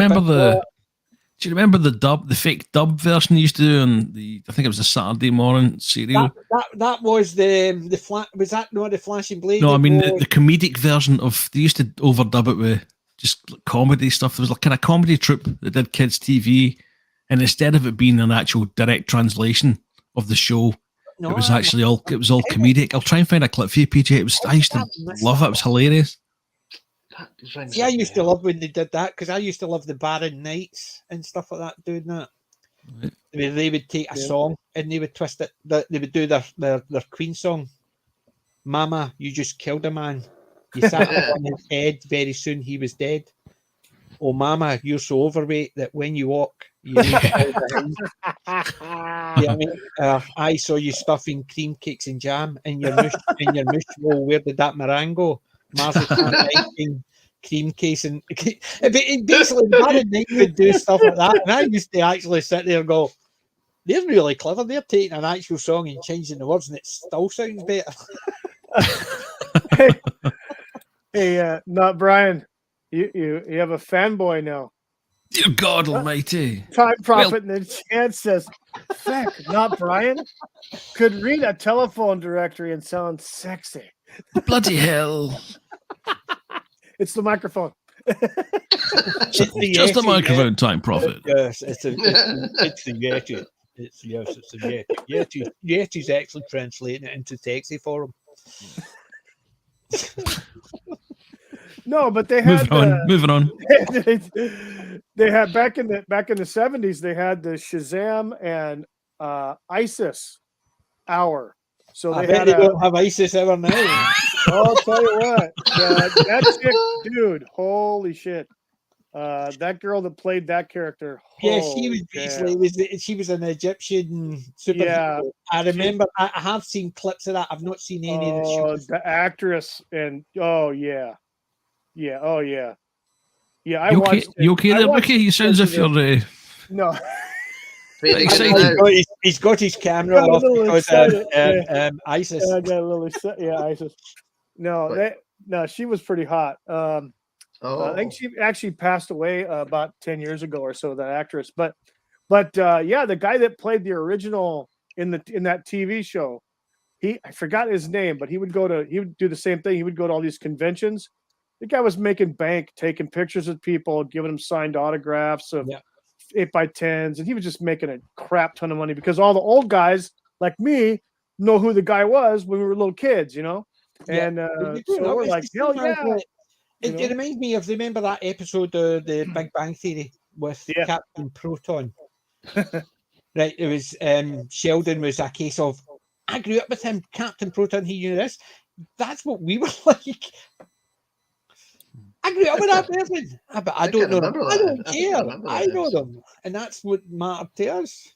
S2: remember the fake dub version you used to do on I think it was the Saturday morning serial?
S3: That was was that not the Flashing Blade?
S2: No, I mean the comedic version of, they used to overdub it with just comedy stuff. There was like kind of comedy troupe that did kids TV, and instead of it being an actual direct translation of the show, it was actually all comedic. I'll try and find a clip for you, PJ. I used to love it. It was hilarious.
S3: Yeah, I used to love when they did that, because I used to love the Baron Knights and stuff like that doing that. Right. They would take a song and they would twist it. They would do their Queen song. Mama, you just killed a man. You sat up on his head. Very soon he was dead. Oh, Mama, you're so overweight that when you walk, you need to hold your hand. I saw you stuffing cream cakes and jam in your mush roll. Where did that meringue go? Marzipan icing, cream case, and basically Baron Knight would do stuff like that. And I used to actually sit there and go, they're really clever. They're taking an actual song and changing the words, and it still sounds better.
S1: Hey, not Brian. You have a fanboy now.
S2: Dear God Almighty.
S1: Time Prophet in the chat says, "Feck, not Brian, could read a telephone directory and sound sexy."
S2: Bloody hell.
S1: It's the microphone.
S2: Just a microphone, Time Prophet.
S3: Yes, it's the Yeti. It's the Yeti. Yeti's actually translating it into sexy for him.
S1: No, but they had
S2: moving on.
S1: They had back in the 70s. They had the Shazam and ISIS hour. So they
S3: don't have ISIS ever now.
S1: I'll tell you what, that chick, dude, holy shit. That girl that played that character.
S3: Yeah, she was basically she was an Egyptian superhero. Yeah, I remember. I have seen clips of that. I've not seen any of the shows.
S1: The actress and yeah. I
S2: you
S1: watched.
S2: You okay there, Wookie? You sound as if you're
S1: no.
S2: Excited.
S3: He's got his camera off because ISIS.
S1: I got a little excited. Yeah, ISIS. No, she was pretty hot. I think she actually passed away about 10 years ago or so. That actress, but the guy that played the original in that TV show, I forgot his name, but he would do the same thing. He would go to all these conventions. The guy was making bank, taking pictures of people, giving them signed autographs of 8x10s, and he was just making a crap ton of money because all the old guys like me know who the guy was when we were little kids, And so we're like, hell yeah.
S3: It reminds me of, remember that episode of the Big Bang Theory with Captain Proton? Right, it was Sheldon was a case of, I grew up with him, Captain Proton, he knew this. That's what we were like. I grew up with that person, but I don't know them. I don't care. I know them, and that's what mattered to us.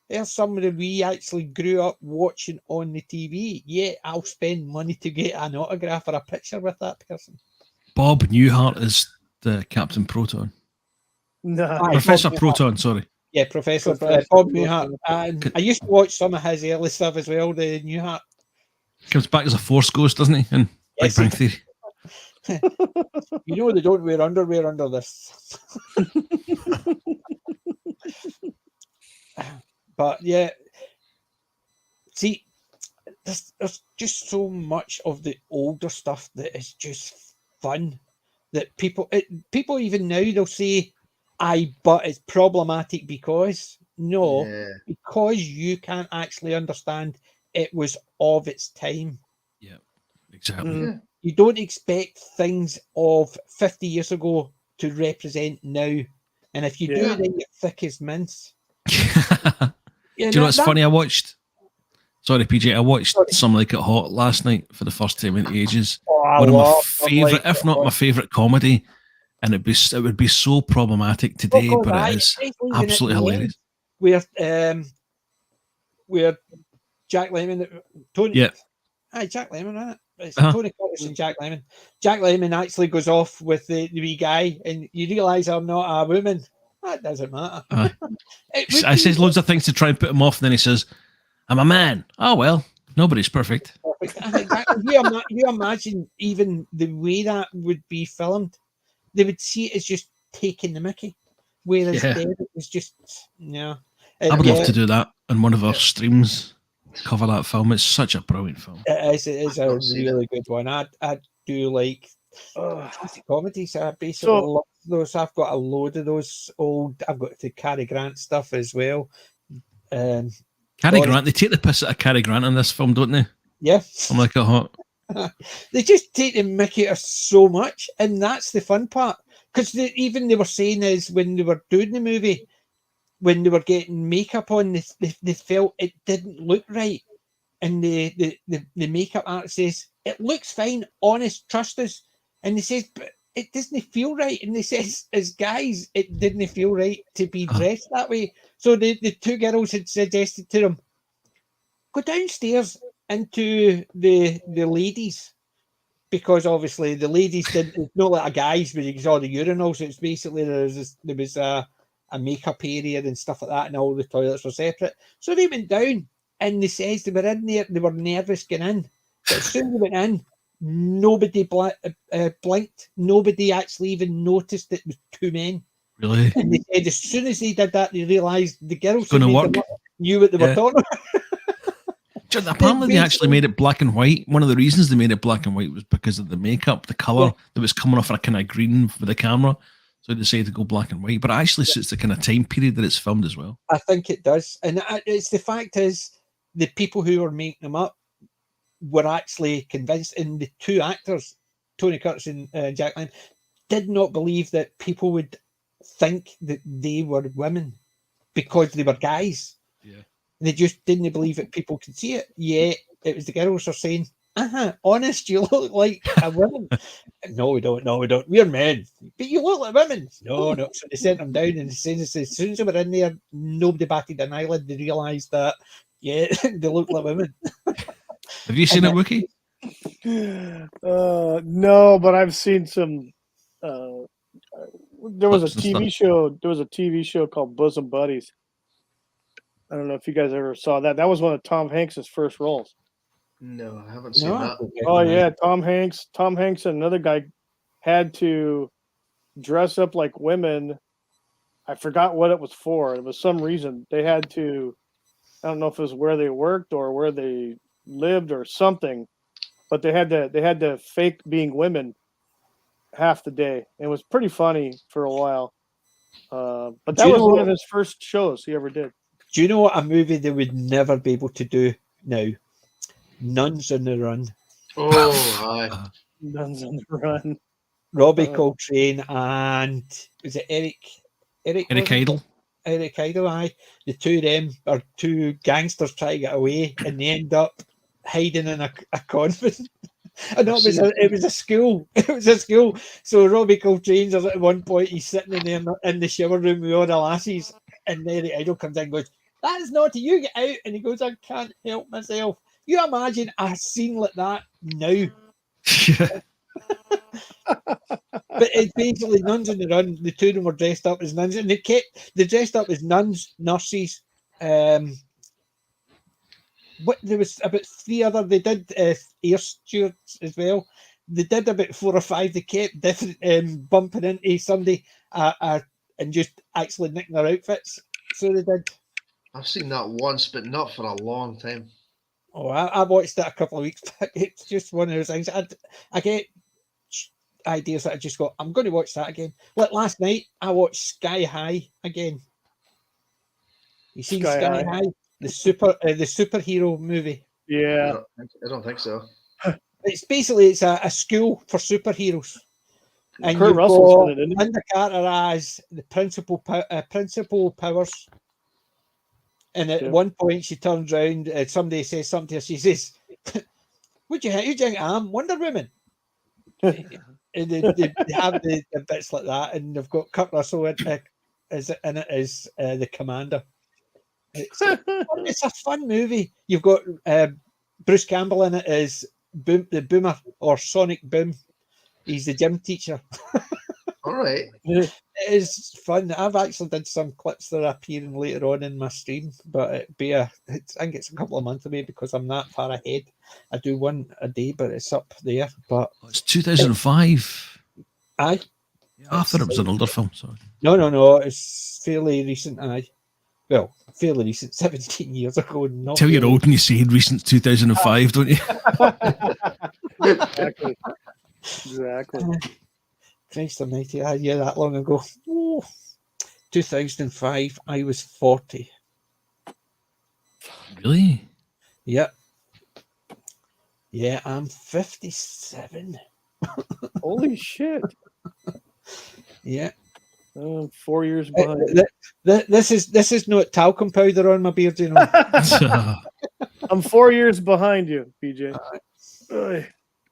S3: There's somebody we actually grew up watching on the TV. Yeah, I'll spend money to get an autograph or a picture with that person.
S2: Bob Newhart is the Captain Proton.
S1: No,
S2: Professor Proton, sorry.
S3: Yeah, Professor Bob Newhart. And I used to watch some of his early stuff as well, the Newhart.
S2: Comes back as a Force ghost, doesn't he? In Big Bang Theory.
S3: You know they don't wear underwear under this. But yeah, see, there's just so much of the older stuff that is just fun that people even now they'll say, but it's problematic because because you can't actually understand it was of its time.
S2: Yeah, exactly.
S3: You don't expect things of 50 years ago to represent now. And if you do,
S1: Yeah.
S3: then you're thick as mince.
S2: Do you know what's funny? I watched Some Like It Hot last night for the first time in ages. One of my favorite, if not my favorite comedy, and it would be so problematic today, but it is absolutely hilarious.
S3: Where Jack Lemmon, Tony, Jack Lemmon, isn't it? It's Tony Curtis and Jack Lemmon. Jack Lemmon actually goes off with the wee guy, and you realise I'm not a woman. That doesn't matter.
S2: I says loads of things to try and put him off, and then he says, "I'm a man." Oh well, nobody's perfect.
S3: You imagine even the way that would be filmed, they would see it as just taking the mickey, whereas then it was just I would love
S2: to do that on one of our streams. Cover that film. It's such a brilliant film.
S3: It is a really good one. I do like classic comedies. I basically love those. I've got a load of those old. I've got the Cary Grant stuff as well.
S2: Cary Grant. They take the piss out of Cary Grant in this film, don't they?
S3: Yeah.
S2: I'm Like It Hot.
S3: They just take the mickey out so much, and that's the fun part. Because they were saying is when they were doing the movie, when they were getting makeup on, they felt it didn't look right. And the makeup artist says, "It looks fine, honest, trust us." And they says, "But it doesn't feel right." And they says, as guys, it didn't feel right to be dressed that way. So the two girls had suggested to them, go downstairs into the ladies. Because obviously the ladies didn't, it's not like a guy's where you saw the urinals. It's basically there was a makeup area and stuff like that, and all the toilets were separate. So they went down, and they says they were in there. They were nervous getting in, but as soon as they went in, nobody blinked. Nobody actually even noticed it was two men.
S2: Really?
S3: And they said as soon as they did that, they realised the girls
S2: who
S3: knew what they were talking about.
S2: Apparently, they actually made it black and white. One of the reasons they made it black and white was because of the makeup, the colour that was coming off a kind of green with the camera. So they decided to go black and white. But it actually suits the kind of time period that it's filmed as well.
S3: I think it does. And it's the fact is, the people who were making them up were actually convinced, and the two actors, Tony Curtis and Jack Lemmon, did not believe that people would think that they were women because they were guys.
S2: Yeah.
S3: They just didn't believe that people could see it. Yeah, it was the girls are saying, honest, you look like a woman. No, we don't. We're men. But you look like women. No. So they sent them down, and as soon as they were in there, nobody batted an eyelid. They realised that, they look like women.
S2: Have you seen it, Wookie?
S1: No, but I've seen some. There was a TV show. There was a TV show called Bosom Buddies. I don't know if you guys ever saw that. That was one of Tom Hanks' first roles.
S4: No, I haven't seen that.
S1: Oh yeah, Tom Hanks and another guy had to dress up like women. I forgot what it was for. It was some reason they had to. I don't know if it was where they worked or where they lived or something, but they had to fake being women half the day. It was pretty funny for a while. But that was one of his first shows he ever did.
S3: Do you know what a movie they would never be able to do now? Nuns on the Run.
S4: Oh, hi.
S1: Nuns on the Run.
S3: Robbie Coltrane and was it Eric
S2: Idle?
S3: Eric Idle, aye. The two of them are two gangsters trying to get away, and they end up hiding in a convent. And it was a school. It was a school. So Robbie Coltrane's at one point, he's sitting in there in the shower room with all the lasses, and Eric Idle comes in and goes, "That's naughty, you get out." And he goes, "I can't help myself." You imagine a scene like that now. But it's basically Nuns on the Run. The two of them were dressed up as nuns, and they dressed up as nuns, nurses. There was about three other. They did air stewards as well. They did about 4 or 5. They kept different bumping into somebody and just actually nicking their outfits. So they did.
S4: I've seen that once, but not for a long time.
S3: Oh, I watched that a couple of weeks back. It's just one of those things. I get ideas that I just go, I'm going to watch that again. Like last night, I watched Sky High again. You seen Sky High? The superhero movie.
S1: Yeah.
S4: I don't think so.
S3: It's basically a school for superheroes. And
S1: Kurt
S3: you've
S1: Russell's
S3: got
S1: in it, isn't he?
S3: Linda Carter as the principal powers. And at one point, she turns around, somebody says something to her. She says, who do you think I am? Wonder Woman. And they have the bits like that, and they've got Kurt Russell in it as the commander. It's a fun movie. You've got Bruce Campbell in it as the Boomer, or Sonic Boom. He's the gym teacher.
S4: All right.
S3: It is fun. I've actually did some clips that are appearing later on in my stream, but I think it's a couple of months away because I'm that far ahead. I do one a day, but it's up there. But
S2: it's 2005.
S3: Aye.
S2: Yeah, I thought it was an older film. Sorry.
S3: No. It's fairly recent. Aye. Well, fairly recent, 17 years ago. Not
S2: Tell
S3: really.
S2: you're old when you say recent 2005, don't you?
S1: Exactly.
S3: Christ almighty, yeah, that long ago. Ooh. 2005, I was 40.
S2: Really?
S3: Yep. Yeah, I'm 57.
S1: Holy shit.
S3: Yeah.
S1: 4 years behind.
S3: This is not talcum powder on my beard, you know.
S1: I'm 4 years behind you, BJ.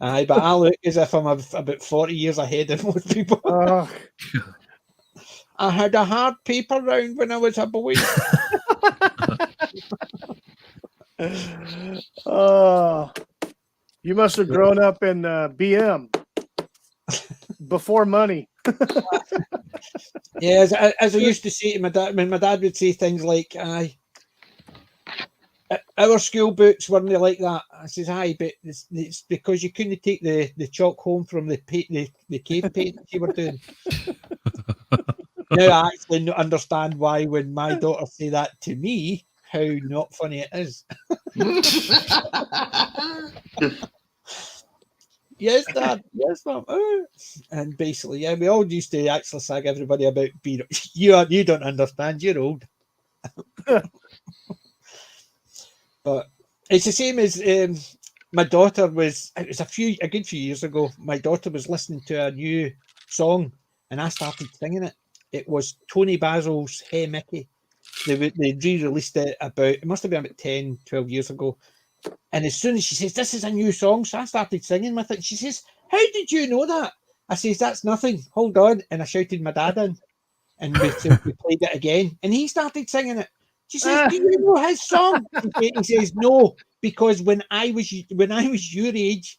S3: Aye, but I look as if I'm about 40 years ahead of most people. I had a hard paper round when I was a boy.
S1: You must have grown up in BM before money.
S3: Yeah, as I used to say to my dad, when my dad would say things like, "Aye, our school books weren't like that." I says, "Aye, but it's because you couldn't take the chalk home from the cave paint you were doing." Now I actually understand why when my daughter say that to me, how not funny it is. Yes, Dad. Yes, Mum. And basically, yeah, we all used to actually sag everybody about being. You don't understand. You're old. But it's the same as my daughter was. It was a good few years ago. My daughter was listening to a new song, and I started singing it. It was Tony Basil's "Hey Mickey." They re-released it it must have been about 10, 12 years ago. And as soon as she says, "This is a new song," so I started singing with it. She says, "How did you know that?" I says, "That's nothing. Hold on." And I shouted my dad in, and we played it again. And he started singing it. She says, "Do you know his song?" He says, "No, because when I was your age,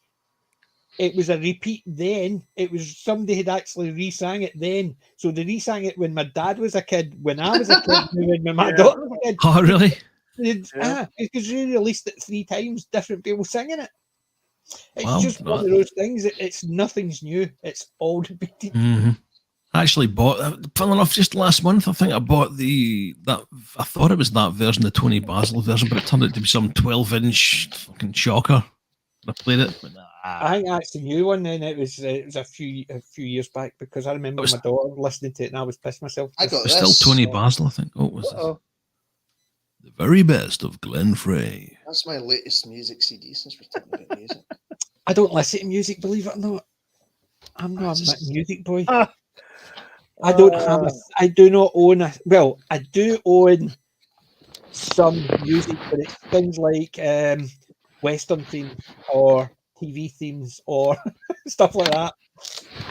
S3: it was a repeat then. It was somebody had actually re-sang it then. So they re-sang it when my dad was a kid, when I was a kid, when my daughter was a kid."
S2: Oh, really?
S3: Because they released it 3 times, different people singing it. It's just one of those things. It's nothing's new. It's all repeated.
S2: Mm-hmm. I actually bought, funnily enough, just last month, I think I bought I thought it was that version, the Tony Basil version, but it turned out to be some 12-inch fucking shocker. I played it. But
S3: I think that's the new one, and it was a few years back because I remember my daughter listening to it, and I was pissed myself.
S4: I got
S2: this. Still Tony Basil, I think. Oh, it was this? The very best of Glenn Frey.
S4: That's my latest music CD since we're talking about music.
S3: I don't listen to music, believe it or not. I'm not a music boy. I don't have I do not own I do own some music, but it's things like Western themes or TV themes or stuff like that.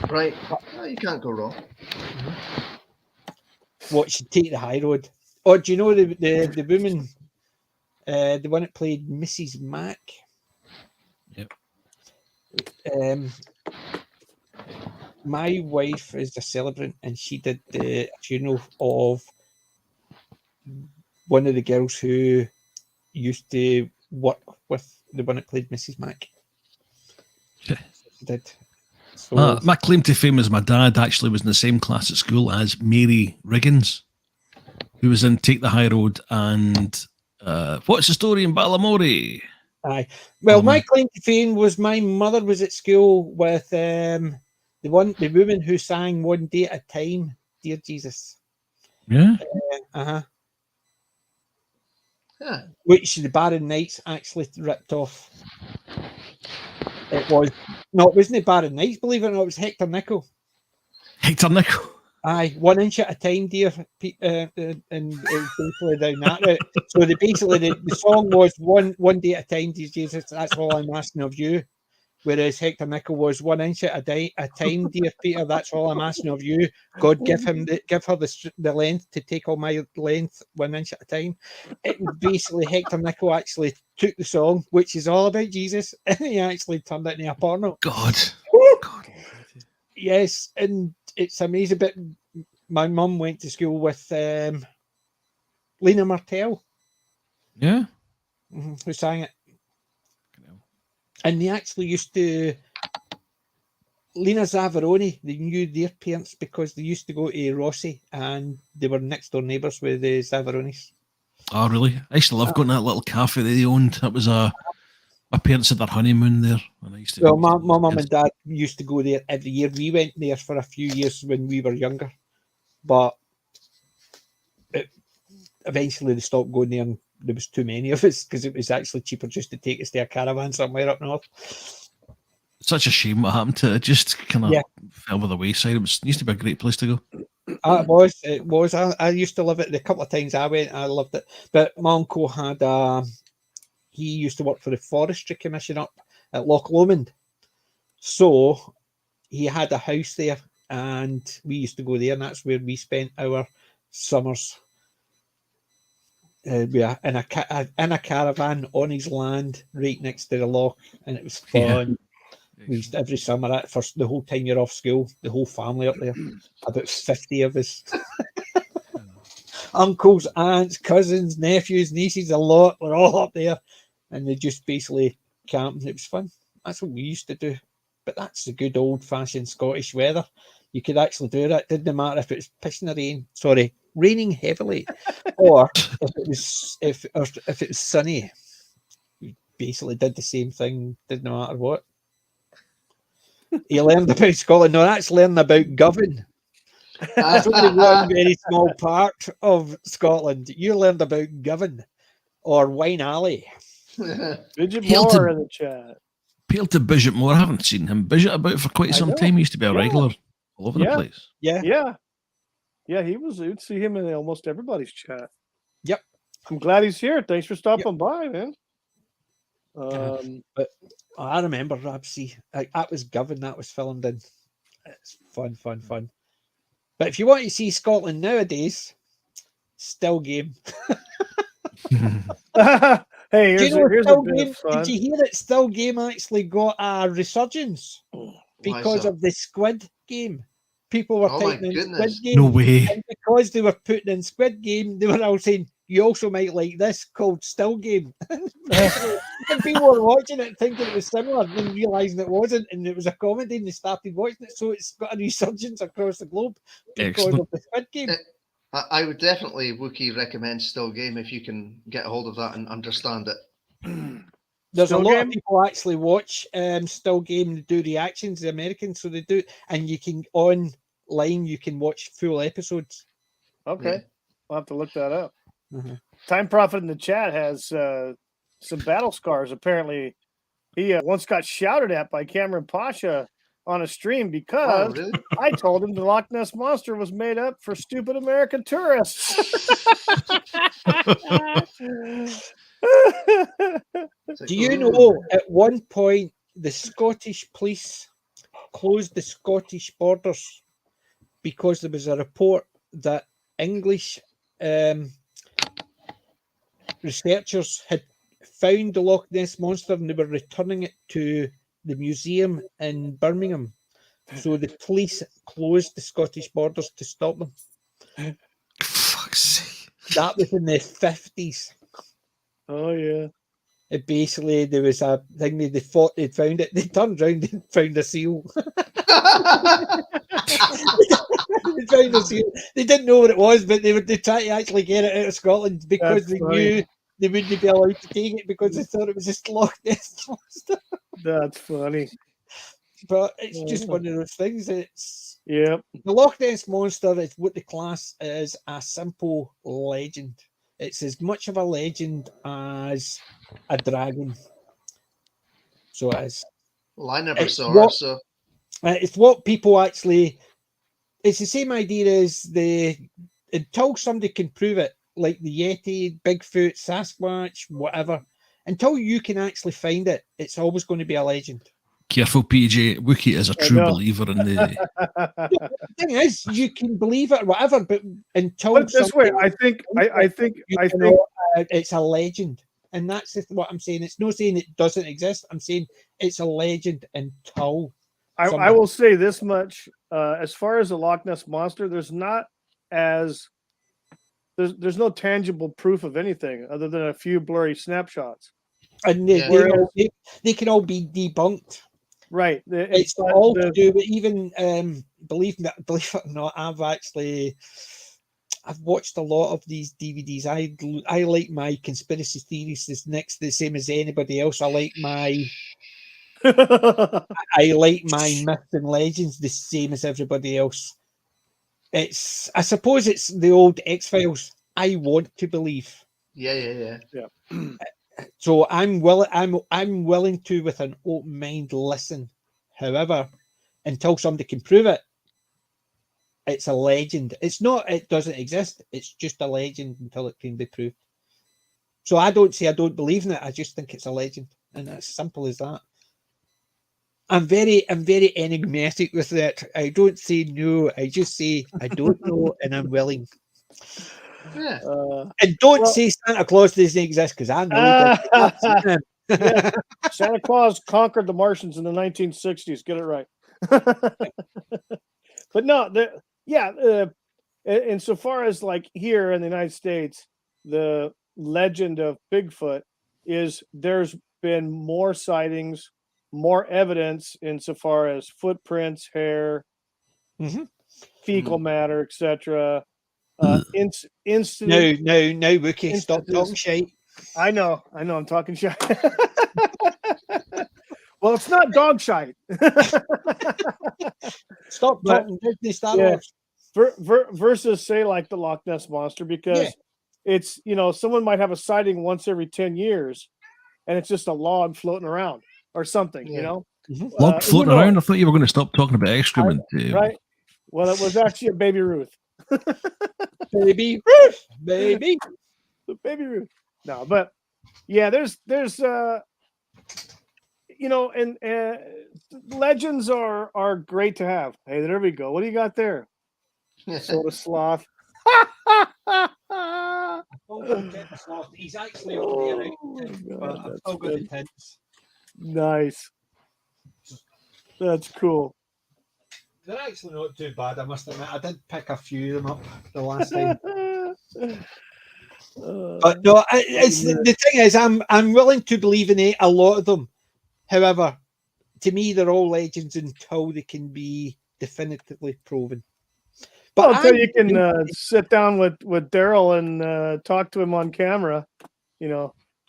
S4: Right. No, you can't go wrong.
S3: What should take the high road? Or do you know the woman, the one that played Mrs. Mac?
S2: Yep.
S3: My wife is a celebrant, and she did the funeral of one of the girls who used to work with the one that played Mrs. Mac.
S2: Yeah.
S3: She did. So,
S2: my claim to fame is my dad actually was in the same class at school as Mary Riggins, who was in Take the High Road and What's the Story in Balamory?
S3: Aye. Well, my claim to fame was my mother was at school with the woman who sang One Day at a Time, Dear Jesus.
S2: Yeah.
S3: Yeah. Which the Barron Knights actually ripped off. It was no, it wasn't Baron Knights, believe it or not, it was Hector Nickel.
S2: Hector Nickel.
S3: Aye, 1 inch at a time, dear, and it was basically down that route. So the song was one day at a time, Jesus. That's all I'm asking of you. Whereas Hector Nickel was 1 inch at a time, dear Peter. That's all I'm asking of you. God, give her the length to take all my length 1 inch at a time. It was basically Hector Nickel actually took the song, which is all about Jesus, and he actually turned it into a porno.
S2: God. God.
S3: Yes, and it's amazing. But my mum went to school with Lena Martell,
S2: Yeah.
S3: who sang it. And they actually used to, Lena Zavaroni, they knew their parents because they used to go to Rossi and they were next door neighbours with the Zavaronis.
S2: Oh, really? I used to love going to that little cafe that they owned. That was my parents had their honeymoon there. And I used to,
S3: Well, my mum and dad used to go there every year. We went there for a few years when we were younger, but eventually they stopped going there and there was too many of us because it was actually cheaper just to take us to a caravan somewhere up north.
S2: Such a shame what happened to it. It just kind of fell by the wayside. It used to be a great place to go.
S3: It was. I used to love it. The couple of times I went, I loved it. But my uncle had he used to work for the Forestry Commission up at Loch Lomond. So he had a house there and we used to go there, and that's where we spent our summers. In a caravan on his land right next to the loch, and it was fun. We used every summer for the whole time you're off school, the whole family up there, about 50 of us. Uncles, aunts, cousins, nephews, nieces, a lot. We're all up there, and they just basically camped. It was fun. That's what we used to do. But that's the good old-fashioned Scottish weather. You could actually do that. Didn't matter if it was pissing the rain. Sorry, raining heavily, or if it was sunny. We basically did the same thing. Didn't matter what. You learned about Scotland. No, that's learning about Govan. That's only one very small part of Scotland. You learned about Govan or Wine Alley.
S1: Bridget Moore in the chat.
S2: Appeal to Bridget Moore. I haven't seen him Bridget about for quite some time. He used to be a regular all over the place.
S1: Yeah, he was. You'd see him in almost everybody's chat.
S3: Yep.
S1: I'm glad he's here. Thanks for stopping by, man.
S3: But I remember Rabsy. That was Govan. That was filmed in. It's fun. But if you want to see Scotland nowadays, Still Game.
S1: Hey, here's a bit of fun.
S3: Did you hear that Still Game actually got a resurgence because of the Squid Game? People were typing in Squid Game.
S2: No way.
S3: And because they were putting in Squid Game, they were all saying, you also might like this called Still Game. And people were watching it thinking it was similar and realising it wasn't, and it was a comedy and they started watching it. So it's got a resurgence across the globe because of the Squid Game.
S4: I would definitely, Wookie, recommend Still Game if you can get a hold of that and understand it.
S3: There's a lot of people actually watch Still Game and do reactions, the Americans, so they do, and you can online you can watch full episodes.
S1: Okay, I'll have to look that up. Time Prophet in the chat has some battle scars. Apparently, he once got shouted at by Cameron Pasha on a stream because I told him the Loch Ness Monster was made up for stupid American tourists.
S3: Do you know at one point the Scottish police closed the Scottish borders because there was a report that English researchers had found the Loch Ness Monster and they were returning it to the museum in Birmingham. So the police closed the Scottish borders to stop them.
S2: Fuck's sake.
S3: That was in the 50s.
S1: Oh, yeah.
S3: It basically, there was a thing they thought they'd found it. They turned around and found a seal. They found a seal. They didn't know what it was, but they tried to actually get it out of Scotland because they knew they wouldn't be allowed to take it because they thought it was just Loch Ness Monster.
S1: That's funny.
S3: But it's just one of those things. It's
S1: the
S3: Loch Ness Monster is what the class is a simple legend. It's as much of a legend as a dragon. So it is.
S4: Well, I never
S3: It's
S4: saw
S3: what-
S4: it, so
S3: It's what people actually. It's the same idea as until somebody can prove it, like the Yeti, Bigfoot, Sasquatch, whatever. Until you can actually find it, it's always going to be a legend.
S2: Careful, PJ. Wookie is a true
S1: know.
S2: believer in the.
S3: The thing is, you can believe it or whatever, but until
S1: Put it this way,
S3: somebody-
S1: I think
S3: it's a legend, and that's what I'm saying. It's not saying it doesn't exist. I'm saying it's a legend until
S1: I will say this much: as far as the Loch Ness monster, there's no tangible proof of anything other than a few blurry snapshots.
S3: and
S4: Yeah.
S3: they can all be debunked.
S1: Right.
S3: It's all to do with even believe it or not, I've watched a lot of these DVDs. I like my conspiracy theories the same as anybody else. I like my myths and legends the same as everybody else. I suppose it's the old X-Files. I want to believe.
S4: yeah.
S3: So I'm willing to, with an open mind, listen. However, until somebody can prove it, it's a legend. It's not. It doesn't exist. It's just a legend until it can be proved. So I don't say I don't believe in it. I just think it's a legend, and it's simple as that. I'm very enigmatic with it. I don't say no. I just say I don't know, and I'm willing.
S4: Yeah.
S3: And don't say Santa Claus doesn't exist, because I know he did.
S1: Yeah. Santa Claus conquered the Martians in the 1960s. Get it right. But no, insofar as like here in the United States, the legend of Bigfoot is there's been more sightings, more evidence insofar as footprints, hair, fecal matter, etc. Incident.
S3: No, Wookie, stop talking shit.
S1: I know, I'm talking shit. Well, it's not dog shite.
S3: Stop talking Disney Star Wars.
S1: Versus, say, like the Loch Ness monster, because it's, someone might have a sighting once every 10 years, and it's just a log floating around or something,
S2: Log floating around? I thought you were going to stop talking about excrement.
S1: Right. Well, it was actually a baby Ruth.
S3: Baby Ruth, baby.
S1: Baby Ruth. No, but yeah, there's and legends are great to have. Hey, there we go. What do you got there? Soda sloth.
S3: He's actually over there. I've still got the tins.
S1: Nice. That's cool.
S3: They're actually not too bad, I must admit. I did pick a few of them up the last time. But no, the thing is, I'm willing to believe in a lot of them. However, to me, they're all legends until they can be definitively proven. But
S1: until you can sit down with Daryl and talk to him on camera,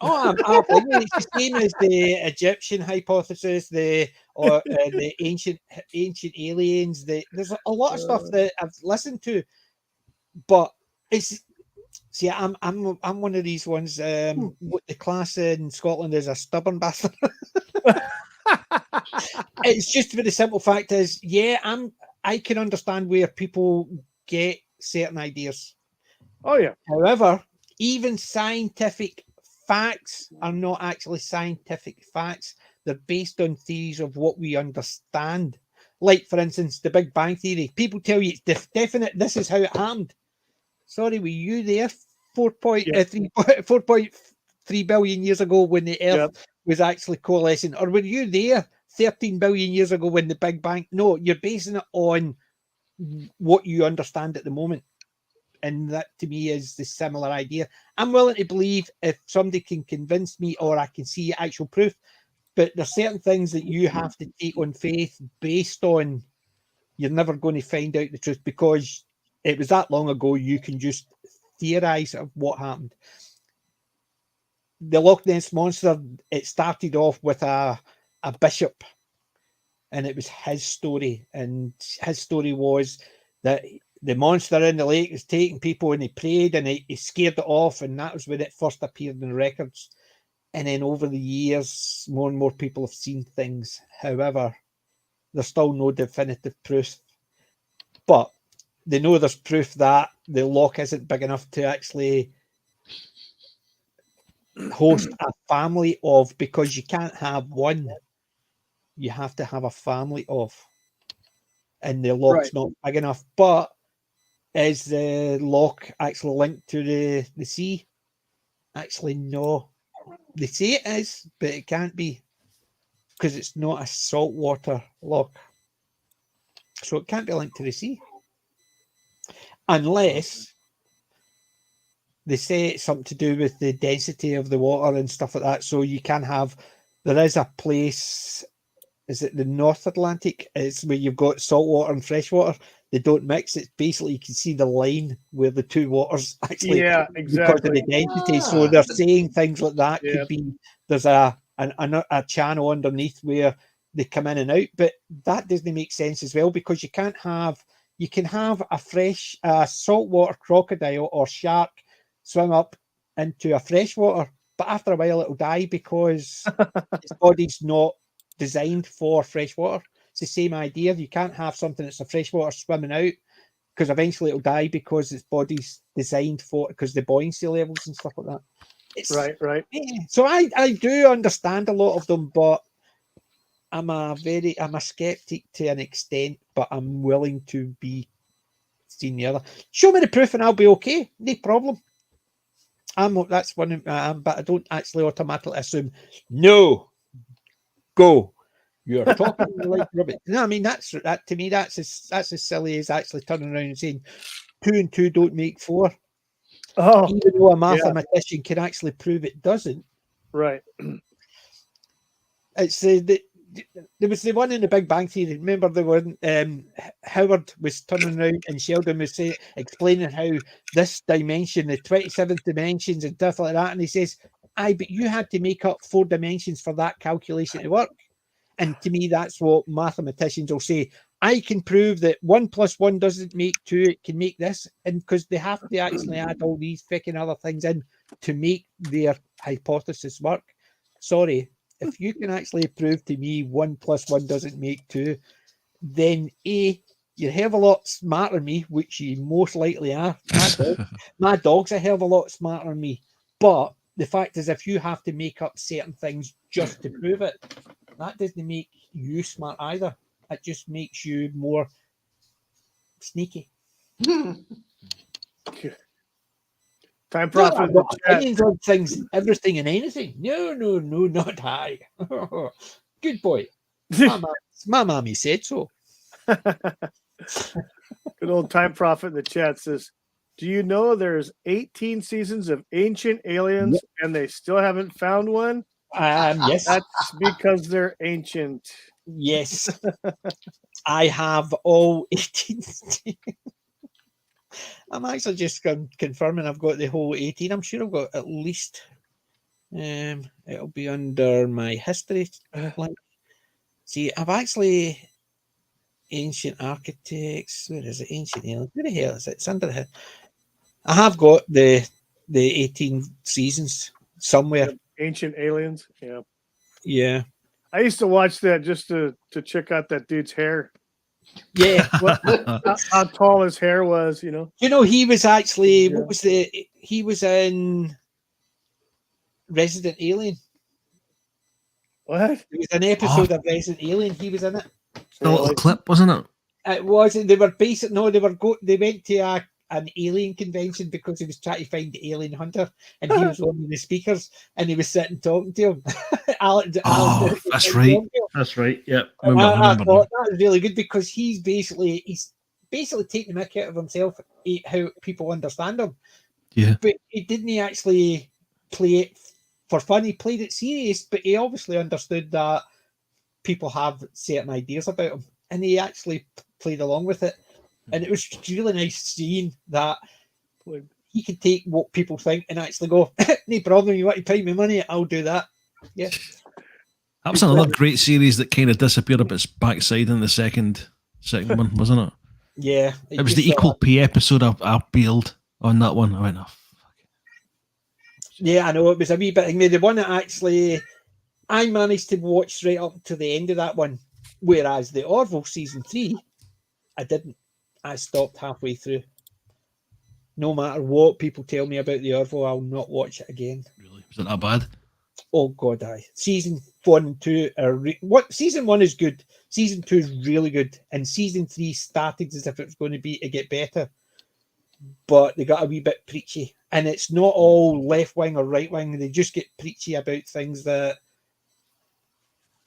S3: Oh, it's the same as the Egyptian hypothesis, the ancient aliens. There's a lot of stuff that I've listened to, but I'm one of these ones. The class in Scotland is a stubborn bastard. It's just for the simple fact is, I can understand where people get certain ideas.
S1: Oh yeah.
S3: However, even scientific facts are not actually scientific facts. They're based on theories of what we understand. Like, for instance, the Big Bang Theory. People tell you it's definite. This is how it happened. Sorry, were you there 4.3 billion years ago when the Earth was actually coalescing? Or were you there 13 billion years ago when the Big Bang? No, you're basing it on what you understand at the moment. And that, to me, is the similar idea. I'm willing to believe if somebody can convince me or I can see actual proof, but there's certain things that you have to take on faith based on you're never going to find out the truth because it was that long ago. You can just theorize of what happened. The Loch Ness Monster, it started off with a bishop, and it was his story. And his story was that the monster in the lake was taking people and he prayed and he scared it off, and that was when it first appeared in the records. And then over the years, more and more people have seen things. However, there's still no definitive proof. But they know there's proof that the loch isn't big enough to actually host a family of, because you can't have one. You have to have a family of. And the loch's not big enough. But is the loch actually linked to the sea? Actually, no. They say it is, but it can't be, because it's not a saltwater loch. So it can't be linked to the sea. Unless they say it's something to do with the density of the water and stuff like that. So you can have, there is a place, is it the North Atlantic? It's where you've got saltwater and freshwater. They don't mix. It's basically, you can see the line where the two waters actually,
S1: exactly,
S3: because of the density. So they're saying things like that could be, there's a channel underneath where they come in and out, but that doesn't make sense as well, because you can have a saltwater crocodile or shark swim up into a freshwater, but after a while it'll die because its body's not designed for freshwater. It's the same idea. You can't have something that's a freshwater swimming out, because eventually it'll die because its body's designed for it, because the buoyancy levels and stuff like that.
S1: Right.
S3: So I do understand a lot of them, but I'm a skeptic to an extent, but I'm willing to be seen the other. Show me the proof and I'll be okay. No problem. That's one, but I don't actually automatically assume, no, go. You're talking like rubbish. No, I mean, that to me, that's as silly as actually turning around and saying 2 and 2 don't make 4.
S1: Oh,
S3: even though a mathematician can actually prove it doesn't.
S1: Right.
S3: It's there was the one in the Big Bang Theory. Remember the one Howard was turning around and Sheldon was explaining how this dimension, the 27th dimensions and stuff like that, and he says, "Aye, but you had to make up 4 dimensions for that calculation to work." And to me, that's what mathematicians will say. I can prove that 1 + 1 doesn't make 2, it can make this. And because they have to actually add all these freaking other things in to make their hypothesis work. Sorry, if you can actually prove to me 1 + 1 doesn't make 2, then A, you're a hell of a lot smarter than me, which you most likely are. My dog's a hell of a lot smarter than me. But the fact is, if you have to make up certain things just to prove it, that doesn't make you smart either. It just makes you more sneaky.
S1: Time Prophet.
S3: No, opinions on things, everything and anything. No, not I. Good boy. My mommy said so.
S1: Good old Time Prophet in the chat says, "Do you know there's 18 seasons of Ancient Aliens and they still haven't found one?"
S3: Yes.
S1: That's because they're ancient.
S3: Yes. I have all 18. I'm actually just confirming I've got the whole 18. I'm sure I've got at least, it'll be under my history link. See, I've actually Ancient Architects. Where is it? Ancient Aliens. Where the hell is it? It's under here. I have got the 18 seasons somewhere.
S1: Ancient Aliens.
S3: Yeah.
S1: I used to watch that just to check out that dude's hair.
S3: Yeah.
S1: How tall his hair was, you know.
S3: You know, he was actually he was in Resident Alien.
S1: What?
S3: It was an episode of Resident Alien. He was in it.
S2: The little clip, wasn't it?
S3: It wasn't. They were they went to an alien convention because he was trying to find the alien hunter, and he was one of the speakers, and he was sitting talking to him.
S2: That's right. That's right. Yep.
S3: I thought that was really good because he's basically taking the mick out of himself how people understand him.
S2: Yeah.
S3: But he didn't actually play it for fun. He played it serious, but he obviously understood that people have certain ideas about him, and he actually played along with it. And it was really nice seeing that he could take what people think and actually go, no problem, you want to pay me money, I'll do that. Yeah.
S2: That was another great series that kind of disappeared up its backside in the second one, wasn't it?
S3: Yeah.
S2: It was the Equal Pay episode I bailed on that one. I went, oh, fuck
S3: Yeah, I know it was a wee bit. I mean, the one that actually I managed to watch right up to the end of that one, whereas the Orville season 3, I didn't. I stopped halfway through. No matter what people tell me about the Orville, I'll not watch it again.
S2: Really? Was it that bad?
S3: Oh God, aye. Season 1 and 2 are what? Season 1 is good. Season 2 is really good, and season 3 started as if it was going to get better, but they got a wee bit preachy, and it's not all left wing or right wing. They just get preachy about things that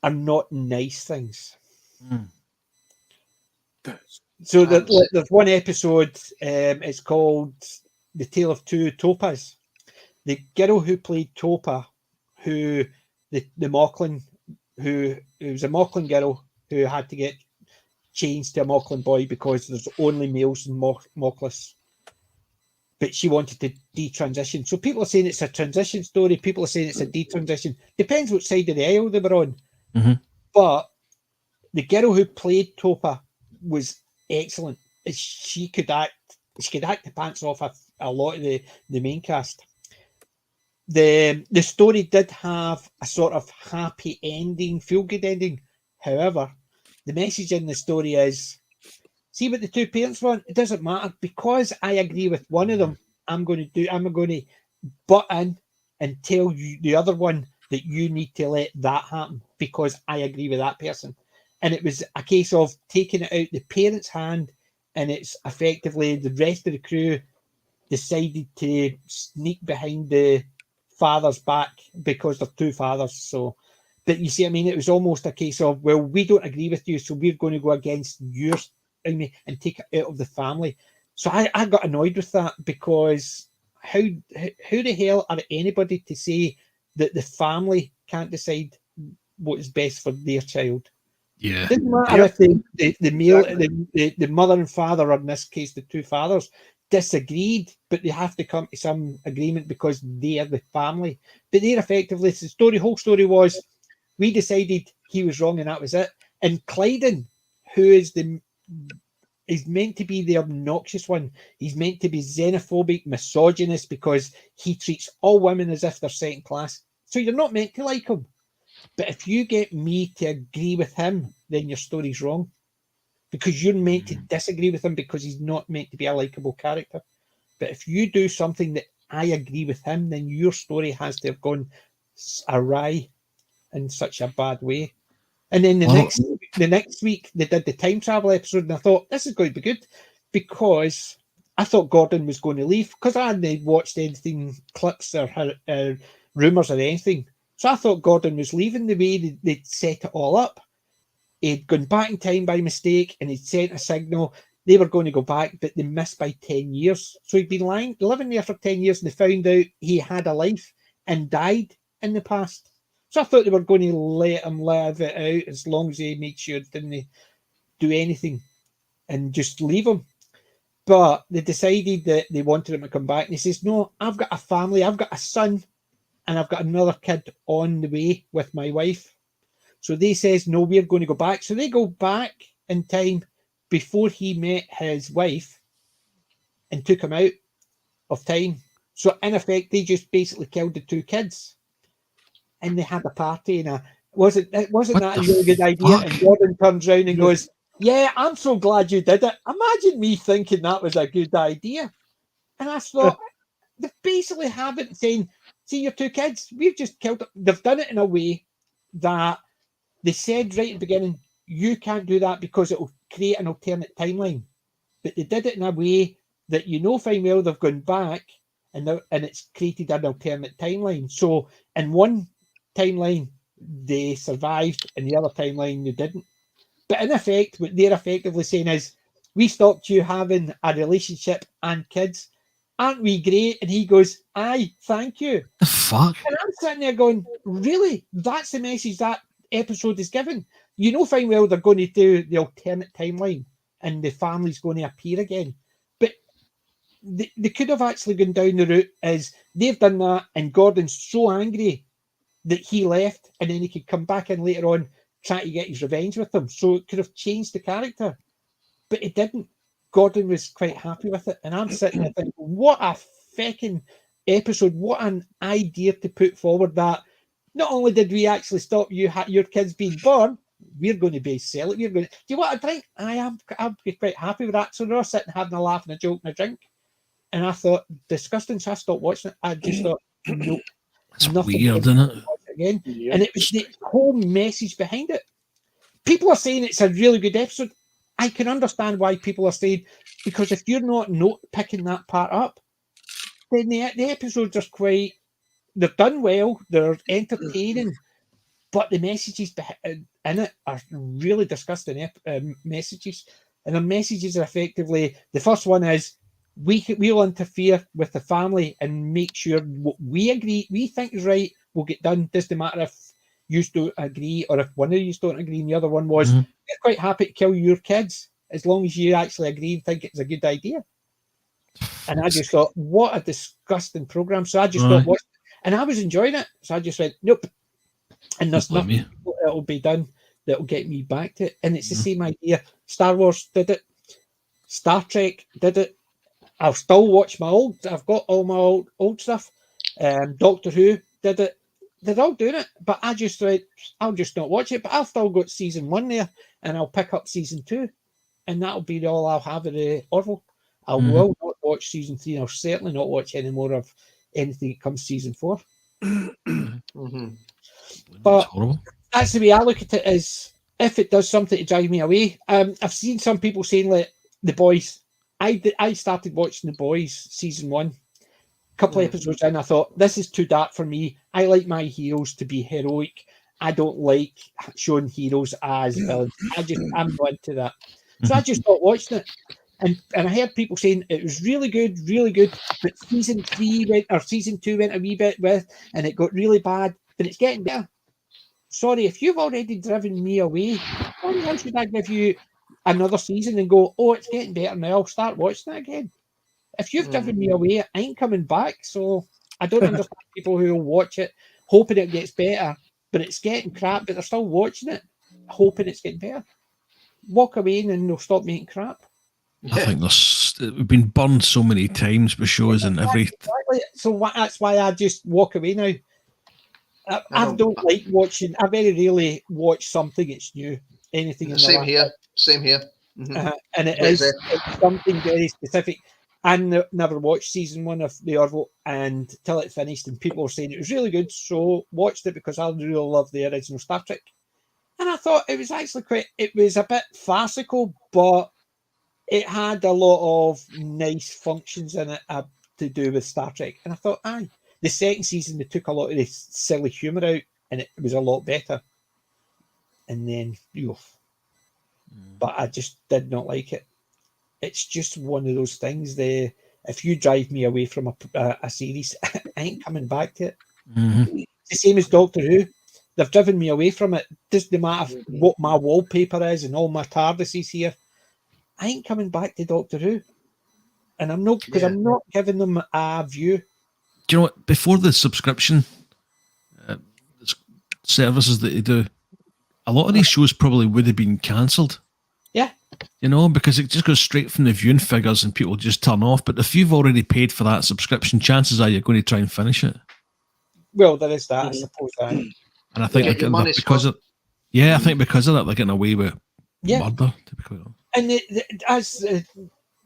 S3: are not nice things.
S2: Mm.
S3: So there's one episode. It's called "The Tale of Two Topas." The girl who played Topa, who the Mauchline, who was a Mauchline girl who had to get changed to a Mauchline boy because there's only males in Mauchlis. But she wanted to detransition. So people are saying it's a transition story. People are saying it's a detransition. Depends what side of the aisle they were on.
S2: Mm-hmm.
S3: But the girl who played Topa was excellent. She could act the pants off a lot of the main cast. The story did have a sort of happy ending, feel-good ending. However, the message in the story is, see what the two parents want? It doesn't matter. Because I agree with one of them, I'm going to butt in and tell you the other one that you need to let that happen because I agree with that person. And it was a case of taking it out the parents' hand, and it's effectively the rest of the crew decided to sneak behind the father's back because they're two fathers. So, but you see, I mean, it was almost a case of, well, we don't agree with you, so we're going to go against yours and take it out of the family. So I got annoyed with that because how the hell are anybody to say that the family can't decide what is best for their child?
S2: Yeah.
S3: It doesn't matter if the male, the mother and father, or in this case the two fathers, disagreed, but they have to come to some agreement because they are the family. But they're effectively, the whole story was, we decided he was wrong and that was it. And Clyden, who is meant to be the obnoxious one, he's meant to be xenophobic, misogynist, because he treats all women as if they're second class. So you're not meant to like him. But if you get me to agree with him, then your story's wrong. Because you're meant to disagree with him because he's not meant to be a likable character. But if you do something that I agree with him, then your story has to have gone awry in such a bad way. And then the next week they did the time travel episode, and I thought this is going to be good because I thought Gordon was going to leave because I hadn't watched anything, clips or rumors or anything. So I thought Gordon was leaving the way they'd set it all up. He'd gone back in time by mistake and he'd sent a signal. They were going to go back, but they missed by 10 years. So he'd been living there for 10 years and they found out he had a life and died in the past. So I thought they were going to let him live it out as long as he made sure didn't do anything and just leave him. But they decided that they wanted him to come back. And he says, no, I've got a family. I've got a son and I've got another kid on the way with my wife. So they says, no, we're going to go back. So they go back in time before he met his wife and took him out of time. So in effect, they just basically killed the two kids. And they had a party, and wasn't that a really good idea? And Gordon turns around and goes, yeah, I'm so glad you did it. Imagine me thinking that was a good idea. And I thought, they basically have it saying, see your two kids, we've just killed them. They've done it in a way that they said right at the beginning, you can't do that because it will create an alternate timeline. But they did it in a way that fine well they've gone back and it's created an alternate timeline. So in one timeline, they survived, and the other timeline, they didn't. But in effect, what they're effectively saying is, we stopped you having a relationship and kids. Aren't we great? And he goes, aye, thank you.
S2: The fuck?
S3: And I'm sitting there going, really? That's the message that episode is given? Fine well they're going to do the alternate timeline and the family's going to appear again. But they could have actually gone down the route as they've done that, and Gordon's so angry that he left, and then he could come back in later on trying to get his revenge with them. So it could have changed the character. But it didn't. Gordon was quite happy with it. And I'm sitting there thinking, what a fucking
S6: episode, what an idea to put forward that not only did we actually stop your kids being born, we're going to be selling. We're going. Do you want a drink? I'm quite happy with that. So they're all sitting having a laugh and a joke and a drink. And I thought, disgusting. So I stopped watching it. I just thought, no,
S2: It's
S6: nothing.
S2: weird, isn't it?
S6: Again,
S1: Yep.
S6: and it was the whole message behind it. People are saying it's a really good episode. I can understand why people are saying, because if you're not picking that part up, then the episodes are quite. They're done well. They're entertaining. But the messages in it are really disgusting messages. And the messages are effectively, the first one is, we'll interfere with the family and make sure what we think is right will get done. Doesn't matter if you don't agree or if one of you don't agree. And the other one was, we're quite happy to kill your kids as long as you actually agree and think it's a good idea. And I just thought, what a disgusting program. So I just thought, and I was enjoying it. So I just went, nope. And there's nothing that'll be done that'll get me back to it. And it's the same idea. Star Wars did it. Star Trek did it. I'll still watch I've got all my old stuff. Doctor Who did it. They're all doing it. But I just thought, I'll just not watch it. But I've still got season 1 there. And I'll pick up season 2. And that'll be all I'll have of the Orville. I will not watch season 3. And I'll certainly not watch any more of anything that comes season 4. But that's the way I look at it, is if it does something to drive me away. I've seen some people saying, like, The Boys. I started watching The Boys season 1. A couple of episodes in, I thought, this is too dark for me. I like my heroes to be heroic. I don't like showing heroes as villains. I'm not into that. So I just stopped watching it. And I heard people saying it was really good, but season 2 went a wee bit with, and it got really bad, but it's getting better. Sorry, if you've already driven me away, why should I give you another season and go, oh, it's getting better now, I'll start watching it again? If you've driven me away, I ain't coming back. So I don't understand people who will watch it hoping it gets better, but it's getting crap, but they're still watching it hoping it's getting better. Walk away and they'll stop making crap.
S2: I think we've been burned so many times with shows and every.
S6: Exactly. So that's why I just walk away now. I don't like watching. I very rarely watch something that's new. Anything.
S4: Same here.
S6: And it's something very specific. I never watched season 1 of The Orville until it finished, and people were saying it was really good, so watched it because I really love the original Star Trek. And I thought it was actually it was a bit farcical, but it had a lot of nice functions in it to do with Star Trek. And I thought, the second season, they took a lot of this silly humour out, and it was a lot better. And then, but I just did not like it. It's just one of those things. If you drive me away from a series, I ain't coming back to it. It's the same as Doctor Who. They've driven me away from it. Doesn't matter what my wallpaper is and all my TARDISes here. I ain't coming back to Doctor Who. And I'm not, because I'm not giving them a view.
S2: Do you know what? Before the subscription services that they do, a lot of these shows probably would have been cancelled.
S6: Yeah.
S2: You know, because it just goes straight from the viewing figures and people just turn off. But if you've already paid for that subscription, chances are you're going to try and finish it.
S6: Well, there is that, I suppose.
S2: And I think because of that, they're getting away with murder, to be quite honest.
S6: And as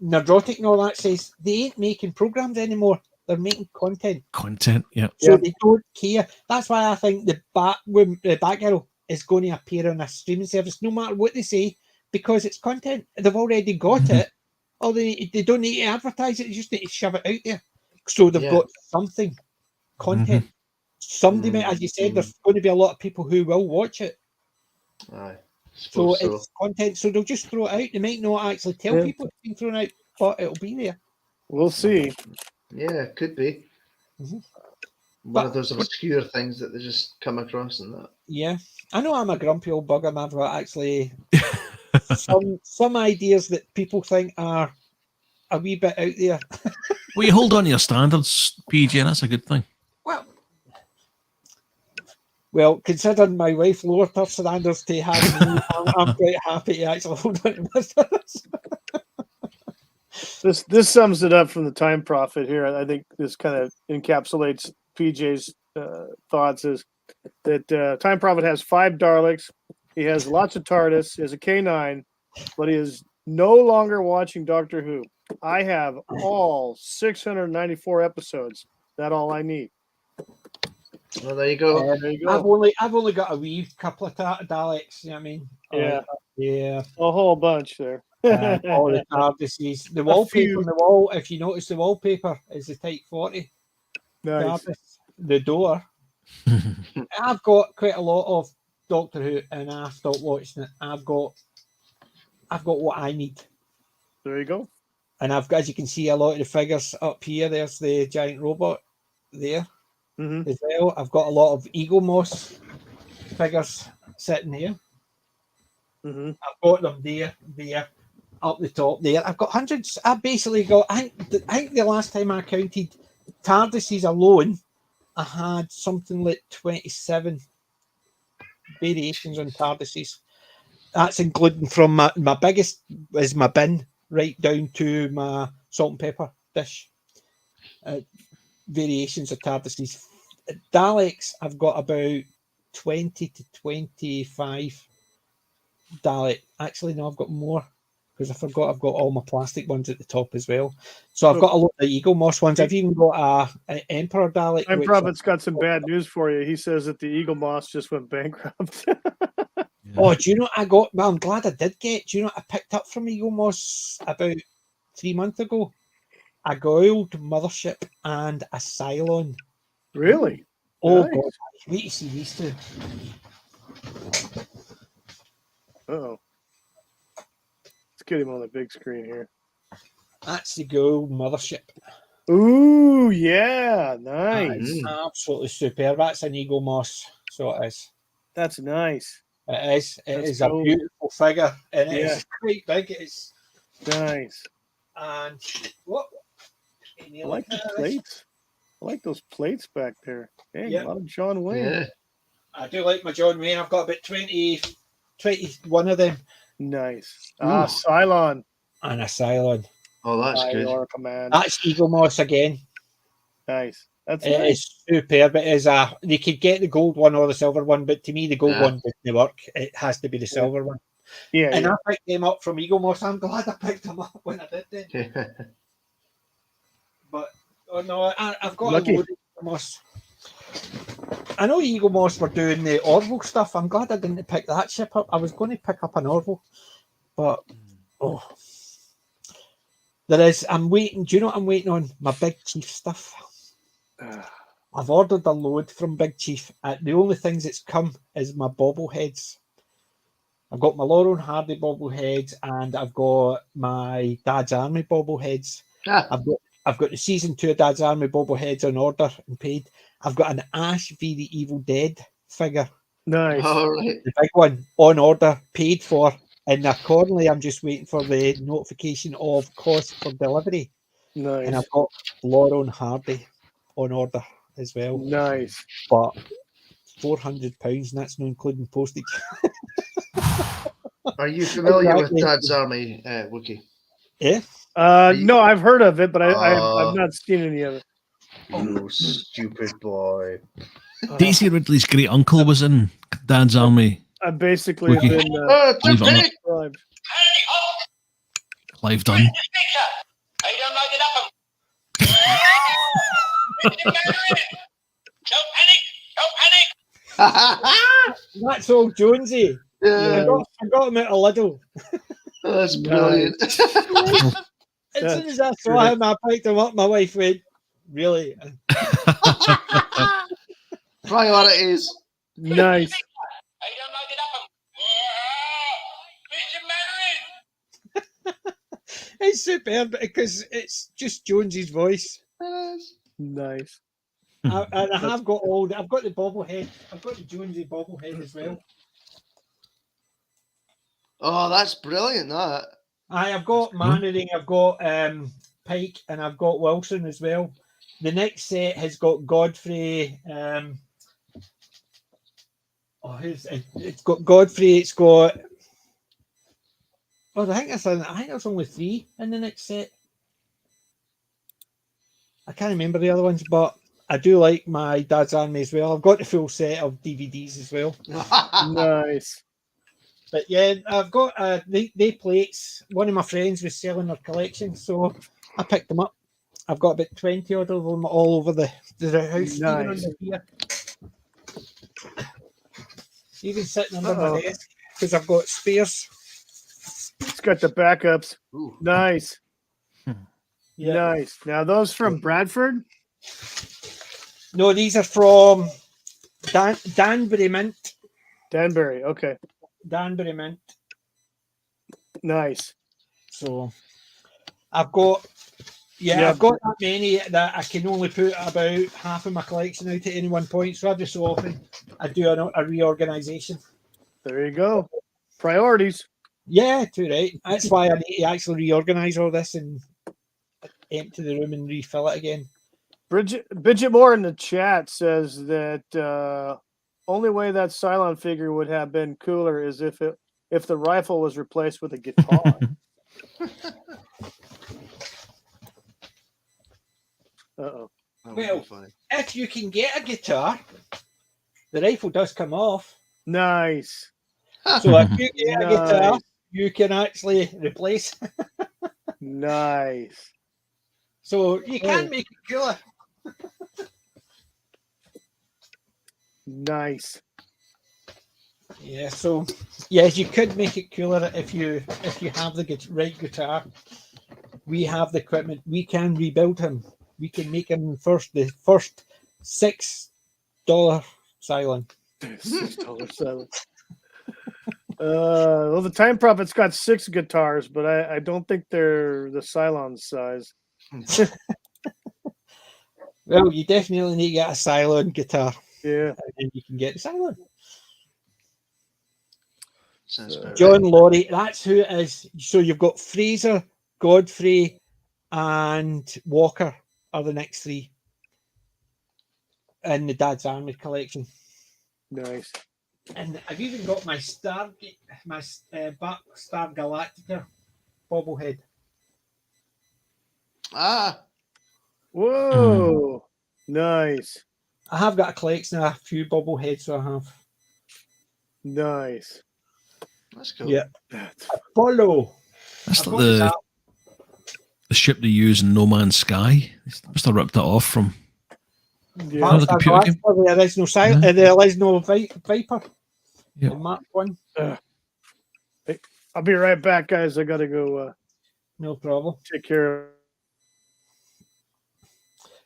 S6: Nerdrotic and all that says, they ain't making programs anymore. They're making content. So they don't care. That's why I think the Batgirl is going to appear on a streaming service, no matter what they say, because it's content. They've already got it. Or they don't need to advertise it. They just need to shove it out there. So they've got something, content. Somebody, as you said, there's going to be a lot of people who will watch it. So it's content. So they'll just throw it out. They might not actually tell people it's been thrown out, but it'll be there.
S1: We'll see.
S4: Yeah, it could be. One of those obscure things that they just come across and that.
S6: Yeah. I know I'm a grumpy old bugger, man, but actually some ideas that people think are a wee bit out there.
S2: Well, you hold on to your standards, PJ, and that's a good thing.
S6: Well, considering my wife lowered her standards to have me, I'm quite happy to actually hold on to my standards.
S1: This sums it up from the Time Prophet here. I think this kind of encapsulates PJ's thoughts. Is that Time Prophet has 5 Daleks. He has lots of TARDIS. He has a K9, but he is no longer watching Doctor Who. I have all 694 episodes. That's all I need.
S4: Well, there you go.
S1: There you go.
S6: I've only got a wee couple of Daleks. You know what I mean?
S1: Yeah.
S6: Yeah.
S1: A whole bunch there.
S6: All the TARDISes. The wallpaper on the wall, if you notice the wallpaper, is the Type 40.
S1: Nice.
S6: TARDIS. The door. I've got quite a lot of Doctor Who, and I stopped watching it. I've got what I need.
S1: There you go.
S6: And I've got, as you can see, a lot of the figures up here. There's the giant robot there as well. I've got a lot of Eagle Moss figures sitting here. I've got them there, up the top there. I've got hundreds. I basically got, I think the last time I counted TARDISes alone, I had something like 27 variations on TARDISes. That's including from my biggest is my bin, right down to my salt and pepper dish. Variations of TARDISes. Daleks, I've got about 20 to 25 Dalek. Actually, no, I've got more because I forgot I've got all my plastic ones at the top as well. So I've got a lot of Eagle Moss ones. I've even got an Emperor Dalek.
S1: Time Prophet's got some bad news for you. He says that the Eagle Moss just went bankrupt.
S6: Oh, do you know what I got? Well, I'm glad I did get. Do you know what I picked up from Eagle Moss about 3 months ago? A Goiled Mothership and a Cylon.
S1: Really?
S6: Oh,
S1: Nice.
S6: God. Wait to see these two.
S1: Uh-oh. Let's get him on the big screen here.
S6: That's the Goiled Mothership.
S1: Ooh, yeah. Nice.
S6: Absolutely superb. That's an Eagle Moss. So it is.
S1: That's nice.
S6: It is. It
S1: That's
S6: is
S1: cool.
S6: a beautiful figure. And it is quite big. It's
S1: nice.
S6: And what?
S1: I like the plates. I like those plates back there. Hey,
S6: Yeah.
S1: a lot of John Wayne.
S4: Yeah.
S6: I do like my John Wayne. I've got about 21 of them.
S1: Nice.
S4: Ooh.
S1: Cylon.
S6: And a Cylon.
S4: Oh, that's good.
S1: Your command.
S6: That's Eagle Moss again.
S1: Nice. That's
S6: It
S1: nice.
S6: is superb. It is they could get the gold one or the silver one, but to me the gold one doesn't work. It has to be the silver one.
S1: Yeah.
S6: And I picked them up from Eagle Moss. I'm glad I picked them up when I did then. But oh no, I've got
S1: Lucky.
S6: a load of Eagle Moss. I know Eagle Moss were doing the Orville stuff. I'm glad I didn't pick that ship up. I was going to pick up an Orville, but there is. I'm waiting. Do you know what I'm waiting on? My Big Chief stuff. I've ordered a load from Big Chief. The only things that's come is my bobbleheads. I've got my Laurel and Hardy bobbleheads, and I've got my Dad's Army bobbleheads. I've got the season 2 of Dad's Army bobbleheads on order and paid. I've got an Ash v the Evil Dead figure.
S1: Nice.
S4: All right.
S6: The big one on order, paid for. And accordingly, I'm just waiting for the notification of cost for delivery.
S1: Nice.
S6: And I've got Laurel and Hardy on order as well.
S1: Nice.
S6: But £400, and that's not including postage.
S4: Are you familiar
S6: Exactly.
S4: with Dad's Army, Wookie?
S6: Yeah.
S1: No, I've heard of it, but I've not seen any of it.
S4: You stupid boy.
S2: Daisy Ridley's great uncle was in Dad's Army.
S1: I basically have
S2: Wookie.
S1: been
S2: Believe it or not.
S1: described.
S2: Clive Dunn.
S7: I don't like it up. No panic!
S6: That's old Jonesy.
S4: Yeah,
S6: I got him at a Lidl.
S4: that's brilliant.
S6: As soon as I saw him, I picked him up. My wife went, "Really?"
S4: Priorities.
S1: Nice.
S7: I don't like it up. Mr. Marilyn!
S6: It's superb because it's just Jonesy's voice.
S1: Nice.
S6: And I have got I've got the bobblehead. I've got the Jonesy bobblehead as well.
S4: Oh, that's brilliant, that.
S6: I've got Mannering, I've got Pike, and I've got Wilson as well. The next set has got Godfrey. It's got Godfrey. It's got. Oh, I think there's only 3 in the next set. I can't remember the other ones, but I do like my Dad's Army as well. I've got the full set of DVDs as well.
S1: Nice.
S6: But yeah, I've got they plates. One of my friends was selling their collection, so I picked them up. I've got about 20 odd of them all over the house, even
S1: Nice.
S6: under here. Even sitting under
S1: Uh-oh.
S6: my desk because I've got spares.
S1: It's got the backups.
S4: Ooh.
S1: Nice.
S6: Yeah.
S1: Nice. Now those from Bradford?
S6: No, these are from Danbury Mint.
S1: Danbury. Okay.
S6: Danbury Mint.
S1: Nice.
S6: So I've got I've got that many that I can only put about half of my collection out at any one point. So every so often I do a reorganization.
S1: There you go. Priorities.
S6: Yeah, too right. That's why I need to actually reorganize all this and empty the room and refill it again.
S1: Bridget Moore in the chat says that only way that Cylon figure would have been cooler is if the rifle was replaced with a guitar. Uh-oh.
S6: Well, if you can get a guitar, the rifle does come off.
S1: Nice.
S6: So if you get a guitar,
S1: Nice.
S6: you can actually replace.
S1: Nice.
S6: So you can make it cooler.
S1: Nice.
S6: Yeah, so yes, you could make it cooler if you have the right guitar. We have the equipment. We can rebuild him. We can make him the first $6 Cylon.
S1: $6 Cylon. Well, the Time Prophet's got 6 guitars, but I don't think they're the Cylon size.
S6: Well, you definitely need to get a Cylon guitar.
S1: Yeah.
S6: And then you can get the Cylon.
S4: Sounds about
S6: John Laurie, that's who it is. So you've got Fraser, Godfrey, and Walker are the next 3 in the Dad's Army collection.
S1: Nice.
S6: And I've even got my Star Galactica bobblehead.
S4: Ah.
S1: Whoa. Nice.
S6: I have got a collection of a few bobbleheads, so I have.
S1: Nice.
S4: That's cool.
S6: Yeah. Apollo.
S2: That's like the ship they use in No Man's Sky. They must have ripped it off from
S1: Yeah.
S2: the computer game.
S6: The original the original Viper.
S2: Yeah.
S6: Mark 1.
S1: I'll be right back, guys. I gotta go.
S6: No problem.
S1: Take care of.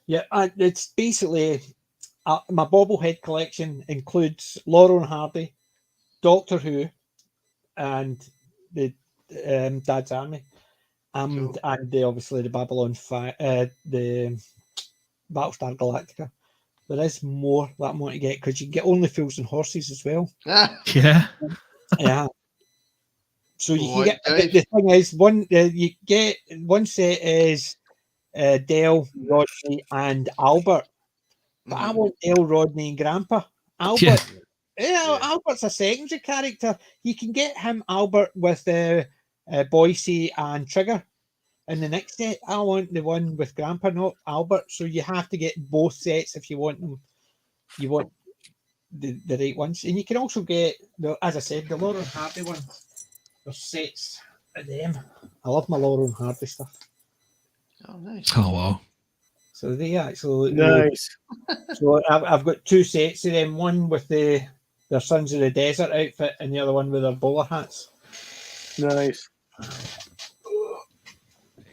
S6: Yeah, it's basically my bobblehead collection includes Laurel and Hardy, Doctor Who, and the Dad's Army, and obviously the the Battlestar Galactica. There is more that I want to get because you can get Only Fools and Horses as well.
S2: Yeah.
S6: Yeah. So you can
S4: What,
S6: get the thing is you get one set is Del, Rodney, and Albert. But I want Del, Rodney, and Grandpa. Albert, Albert's a secondary character. You can get him, Albert, with Boise and Trigger. In the next set, I want the one with Grandpa, not Albert. So you have to get both sets if you want them. You want the right ones, and you can also get as I said, the Laurel and Hardy one. There's sets of them. I love my Laurel and Hardy stuff.
S4: Oh, nice.
S2: Oh, wow.
S6: So they actually
S1: Nice.
S6: So I've got 2 sets of them. One with their Sons of the Desert outfit, and the other one with their bowler hats.
S1: Nice.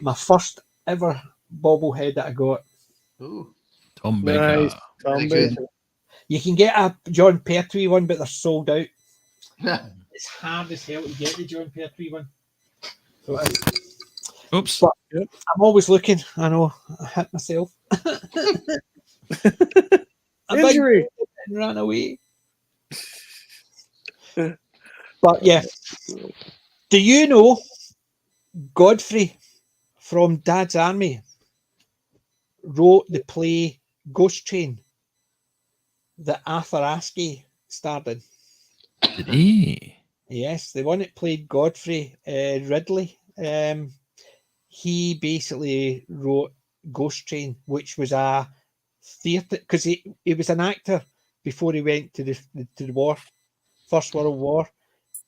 S6: My first ever bobblehead that I got.
S4: Ooh.
S2: Tom Baker.
S1: Nice. Tom
S4: Really
S1: Baker.
S4: good.
S6: You can get a John Pertwee one, but they're sold out.
S4: Yeah.
S6: It's hard as hell to get the John Pertwee one. So
S2: Oops.
S6: But I'm always looking. I know I hit myself.
S1: Injury.
S6: And ran away. But yeah, do you know Godfrey from Dad's Army wrote the play Ghost Train that Arthur Askey starred in?
S2: Did he?
S6: Yes, the one that played Godfrey Ridley. He basically wrote Ghost Train, which was a theatre, because he was an actor before he went to the war, First World War,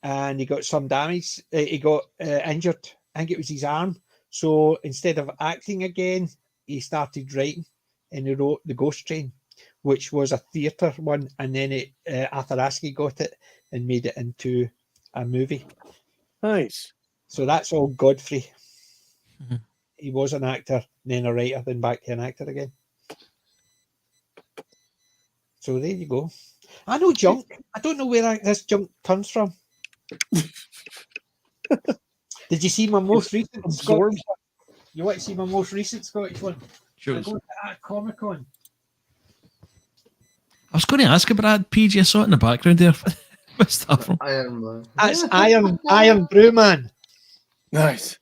S6: and he got some damage. He got injured. I think it was his arm. So instead of acting again, he started writing, and he wrote The Ghost Train, which was a theatre one, and then Arthur Askey got it and made it into a movie.
S1: Nice.
S6: So that's all Godfrey.
S2: Mhm.
S6: He was an actor, then a writer, then back to an actor again. So there you go. I know junk. I don't know where this junk comes from. Did you see my most recent Scottish one? You want to see my most recent Scottish one?
S2: Sure.
S6: I go to that Comic-Con.
S2: I was going to ask about that, PG. I saw it in the background there. What's that from?
S4: Iron Man.
S6: That's Iron Brew Man.
S1: Nice.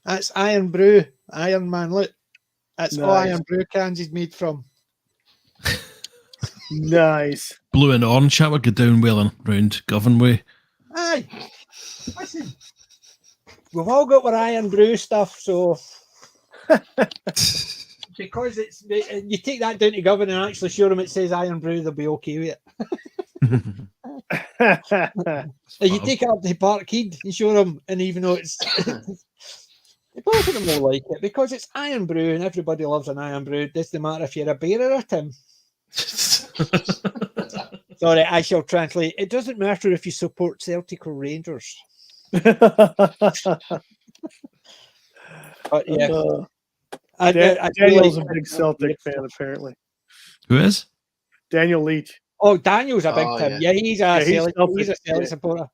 S6: That's Iron Brew. Iron Man. Look. That's all
S1: Nice.
S6: Iron Brew cans is made from.
S1: Nice.
S2: Blue and orange. That would go down well and round Govan way.
S6: Aye. Listen. We've all got our Iron Brew stuff, so because it's you take that down to Govan and actually show them it says Iron Brew, they'll be okay with it. And you take it up to Parkhead and show them, and even though it's both of them will like it because it's Iron Brew and everybody loves an Iron Brew. It doesn't matter if you're a bearer or Tim. Sorry, I shall translate. It doesn't matter if you support Celtic or Rangers. But yeah,
S1: Daniel's a big Celtic fan, apparently.
S2: Who is?
S1: Daniel Leach.
S6: Oh, Daniel's a big Tim.
S4: Yeah.
S6: Yeah, he's a
S1: he's
S6: Celtic,
S1: Celtic,
S6: he's a Celtic
S1: yeah.
S6: supporter.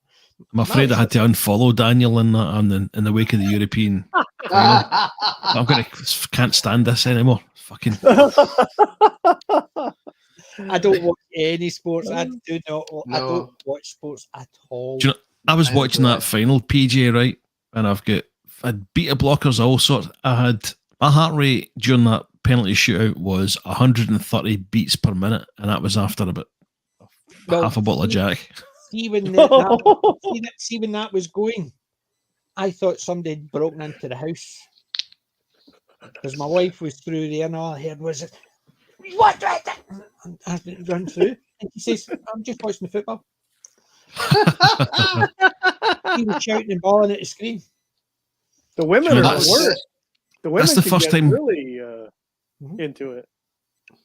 S2: I'm afraid I had to unfollow Daniel in that in the wake of the European. I'm can't stand this anymore. Fucking.
S6: I don't watch any sports. I do not. I
S4: No.
S6: don't watch sports at all.
S2: Do you know, I was
S4: I
S2: watching
S4: enjoy
S2: that
S4: it.
S2: final, PJ, right? And I've had beta blockers, all sorts. I had my heart rate during that penalty shootout was 130 beats per minute, and that was after about half a bottle of Jack.
S6: See when that was going, I thought somebody had broken into the house because my wife was through there, and all I heard was, "What?" And I didn't run through, and she says, "I'm just watching the football." He was shouting and bawling at the screen.
S1: The women
S2: You know,
S1: are the
S2: that's-
S1: worst. The women
S2: that's the
S1: can
S2: first
S1: get
S2: time-
S1: really into it.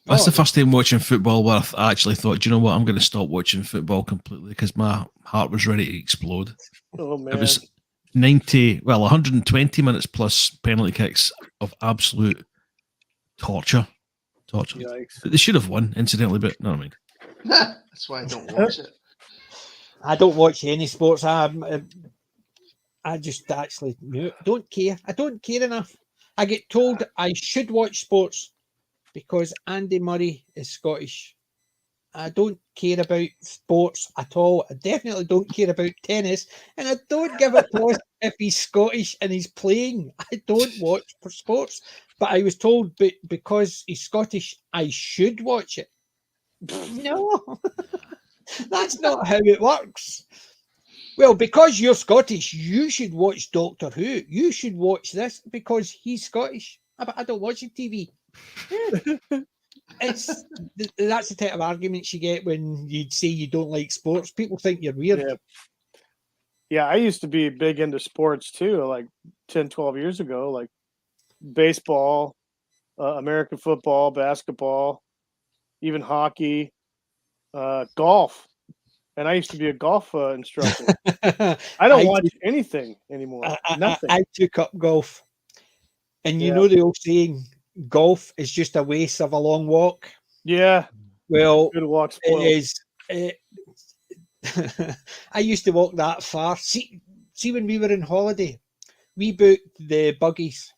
S2: That's the first time watching football where I actually thought, do you know what? I'm going to stop watching football completely because my heart was ready to explode.
S1: Oh man.
S2: It was 120 minutes plus penalty kicks of absolute torture.
S1: Yikes.
S2: They should have won, incidentally, but no, I mean.
S4: That's why I don't watch it.
S6: I don't watch any sports. I just actually don't care. I don't care enough. I get told I should watch sports because Andy Murray is Scottish. I don't care about sports at all. I definitely don't care about tennis, and I don't give a toss if he's Scottish and he's playing. I don't watch for sports, but I was told because he's Scottish, I should watch it. No, that's not how it works. Well, because you're Scottish, you should watch Doctor Who. You should watch this because he's Scottish. But I don't watch the TV. That's the type of arguments you get when you say you don't like sports. People think you're weird.
S1: Yeah, I used to be big into sports too, like 10, 12 years ago, like baseball, American football, basketball, even hockey, golf. And I used to be a golf instructor. I don't watch anything anymore. Nothing.
S6: I took up golf. And you
S1: Yeah.
S6: know the old saying, golf is just a waste of a long walk.
S1: Yeah.
S6: Well,
S1: Good walk
S6: it
S1: spoiled.
S6: is. I used to walk that far. See, when we were on holiday, we booked the buggies.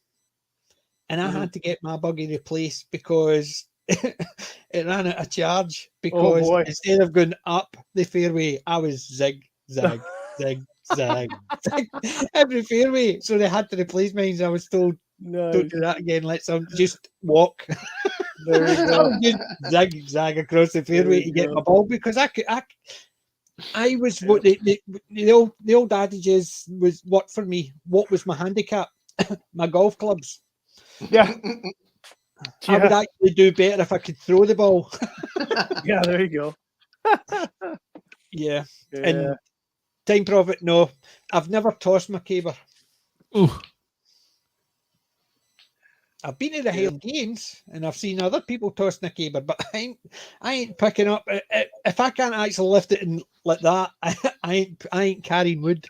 S6: And I had to get my buggy replaced because it ran out of charge. Because
S1: boy.
S6: instead of going up the fairway, I was zig, zag, zig, zag, zag, every fairway. So they had to replace mine. I was told,
S1: Nice.
S6: don't do that again. Let some just walk.
S1: There you go.
S6: Just zag across the fairway to
S1: you
S6: get
S1: go.
S6: my ball because I was what the old adage is was what for me. What was my handicap? My golf clubs.
S1: Yeah.
S6: I would actually do better if I could throw the ball.
S1: Yeah, there you go.
S6: Yeah.
S1: Yeah.
S6: And Time Prophet, no. I've never tossed my caber.
S2: Oh,
S6: I've been to the
S1: Yeah.
S6: Highland Games and I've seen other people tossing a caber, but I ain't picking up. If I can't actually lift it and like that, I ain't carrying wood.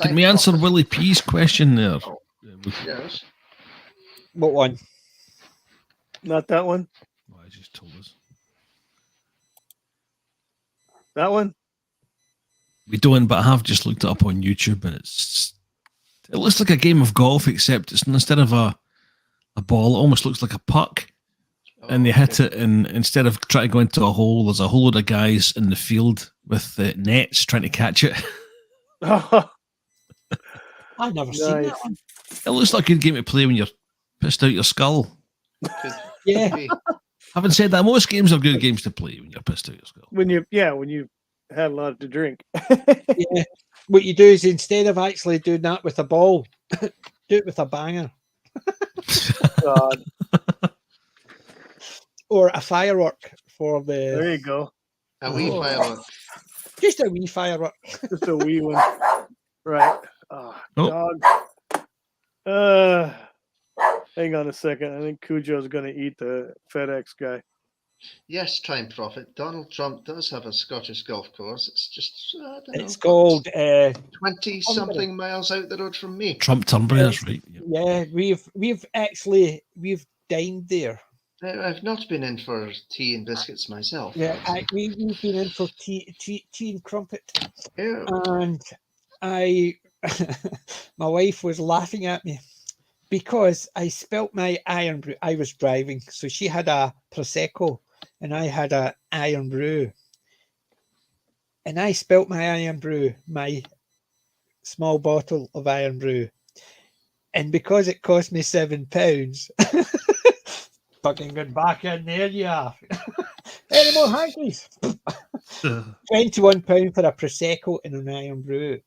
S2: can we answer Willie P's question there?
S4: Yes.
S6: What one?
S1: Not that one.
S2: Oh, I just told us.
S1: That one.
S2: We don't, but I have just looked it up on YouTube, and it looks like a game of golf, except it's instead of a ball, it almost looks like a puck. And they hit it, and instead of trying to go into a hole, there's a whole load of guys in the field with nets trying to catch it.
S6: I've never seen that
S1: Nice.
S6: one.
S2: It looks like a good game to play when you're pissed out your skull.
S6: Yeah.
S2: Having said that, most games are good games to play when you're pissed out your skull.
S1: When you had a lot to drink.
S6: Yeah. What you do is instead of actually doing that with a ball, do it with a banger
S1: God.
S6: or a firework for
S1: There
S6: the
S1: you go.
S4: A wee firework.
S6: just a wee firework.
S1: Just a wee one. Right. Oh,
S2: Oh.
S1: dog. Hang on a second. I think Cujo's going to eat the FedEx guy.
S4: Yes, Time Prophet. Donald Trump does have a Scottish golf course. It's just, I don't know,
S6: It's called
S4: 20-something miles out the road from me.
S2: Trump Turnbury, that's right. Yep.
S6: yeah, we've dined there.
S4: I've not been in for tea and biscuits myself.
S6: Yeah, we've been in for tea and crumpet.
S4: Yeah.
S6: And my wife was laughing at me because I spilt my iron brew. I was driving, so she had a Prosecco and I had a iron brew. And I spilt my iron brew, my small bottle of iron brew. And because it cost me £7, fucking good back in there, you are. Any more hankies? £21 for a Prosecco and an iron brew.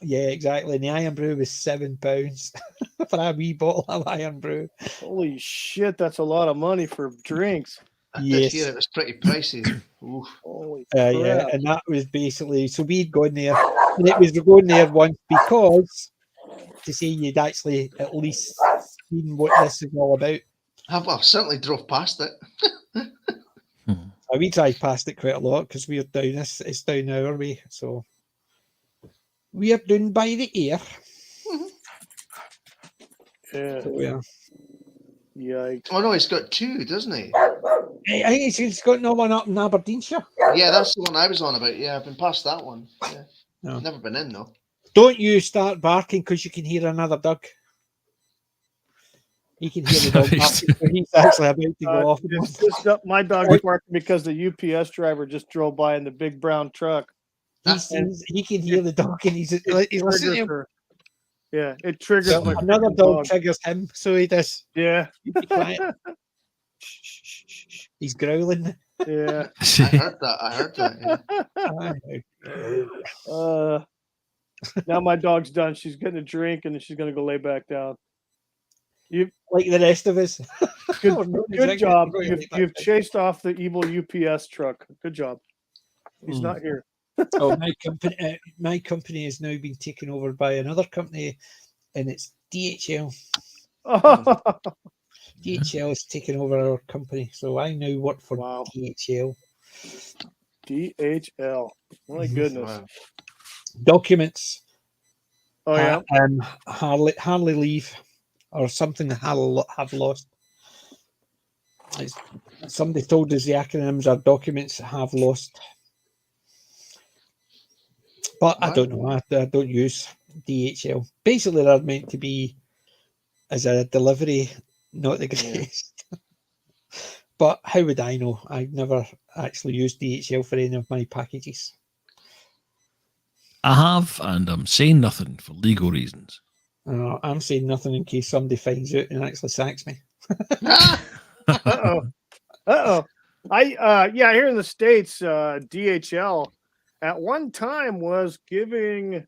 S6: Yeah, exactly. And the iron brew was £7 for a wee bottle of iron brew.
S1: Holy shit, that's a lot of money for drinks.
S4: I did hear it was pretty pricey. Oof.
S1: Holy
S6: Yeah,
S1: crap.
S6: and that was basically so we'd gone there, and it was going there once because to say you'd actually at least seen what this is all about.
S4: I certainly drove past it.
S6: We drive past it quite a lot because we're down this. It's down our way, so we are down by the air.
S1: Yeah.
S6: So, yeah.
S1: Yikes.
S4: Oh no, he's got two, doesn't he?
S6: I think he's got no one up in Aberdeenshire.
S4: Yeah, that's the one I was on about. Yeah, I've been past that one. Yeah.
S6: No.
S4: Never been in though.
S6: Don't you start barking because you can hear another dog. You can hear the dog barking. So he's actually about to go off.
S1: My dog barking because the UPS driver just drove by in the big brown truck.
S6: He can hear the dog and he's listening to him.
S1: Yeah, it triggers
S6: So
S1: my
S6: another dog triggers him, so he does.
S1: Yeah.
S6: Be quiet. He's growling.
S1: Yeah.
S4: I heard that.
S1: Yeah. Now my dog's done. She's getting a drink and then she's gonna go lay back down. You
S6: like the rest of us.
S1: Good job. You've chased off the evil UPS truck. Good job. He's not here.
S6: Oh, my company has now been taken over by another company, and it's DHL. DHL has taken over our company, so I now work for DHL.
S1: DHL. My goodness.
S4: Wow.
S6: Documents.
S1: Oh yeah.
S6: Hardly leave, or something that have lost. Somebody told us the acronyms are documents have lost. But I don't know. I don't use DHL. Basically, they're meant to be as a delivery, not the greatest. But how would I know? I've never actually used DHL for any of my packages.
S2: I have, and I'm saying nothing for legal reasons.
S6: I'm saying nothing in case somebody finds out and actually sacks me.
S1: Uh-oh. Here in the States, DHL at one time was giving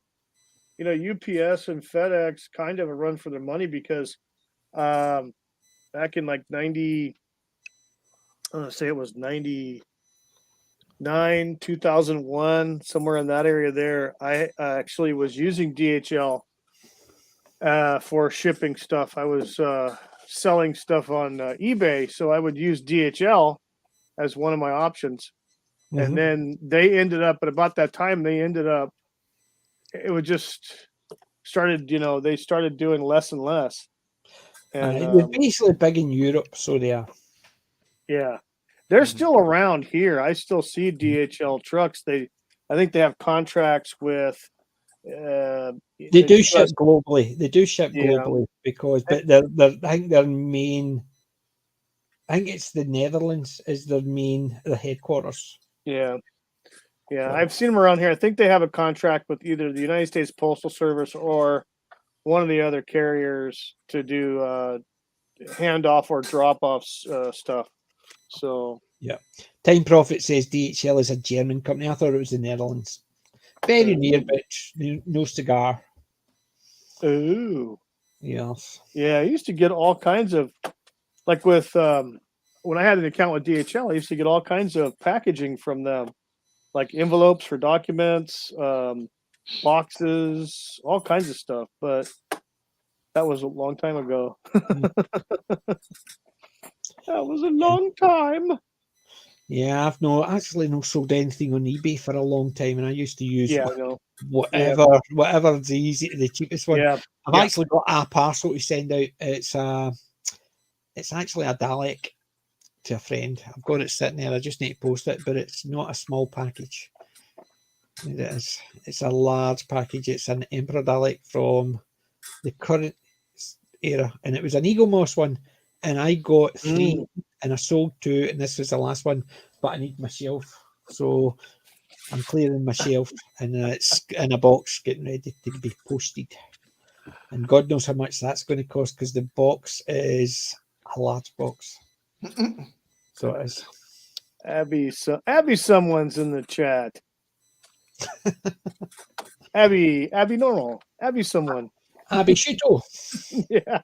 S1: you know, UPS and FedEx kind of a run for their money because back in like 90, I want to say it was 99, 2001, somewhere in that area there, I actually was using DHL for shipping stuff. I was selling stuff on eBay, so I would use DHL as one of my options. And then they ended up, at about that time, it would just started, you know, they started doing less and less. And
S6: they're basically big in Europe, so they are.
S1: yeah, they're still around here. I still see DHL trucks. I think they have contracts with.
S6: They
S1: the
S6: do ship
S1: US
S6: globally. They do ship
S1: Yeah.
S6: globally because, but I think their main. I think it's the Netherlands is their headquarters.
S1: Yeah. Yeah,
S6: So-
S1: I've seen them around here. I think they have a contract with either the United States Postal Service or one of the other carriers to do handoff or drop off stuff. So
S6: Yeah. Time Profit says DHL is a German company. I thought it was the Netherlands. Very near, but no cigar.
S1: ooh,
S6: Yes.
S1: yeah, I used to get all kinds of, like with when I had an account with DHL, I used to get all kinds of packaging from them, like envelopes for documents, boxes, all kinds of stuff. But that was a long time ago. That was a long time.
S6: Yeah, I've actually not sold anything on eBay for a long time, and I used to use
S1: Yeah, I know.
S6: whatever's the cheapest one.
S1: Yeah,
S6: I've actually got a parcel to send out. It's actually a Dalek to a friend. I've got it sitting there. I just need to post it, but it's not a small package. It is. It's a large package. It's an Emperor Dalek from the current era, and it was an Eagle Moss one, and I got 3 and I sold 2, and this was the last one, but I need my shelf, so I'm clearing my shelf, and it's in a box getting ready to be posted, and God knows how much that's going to cost because the box is a large box. So it is.
S1: Abby, someone's in the chat. Abby normal. Abby someone.
S6: Abby Shuto.
S1: Yeah.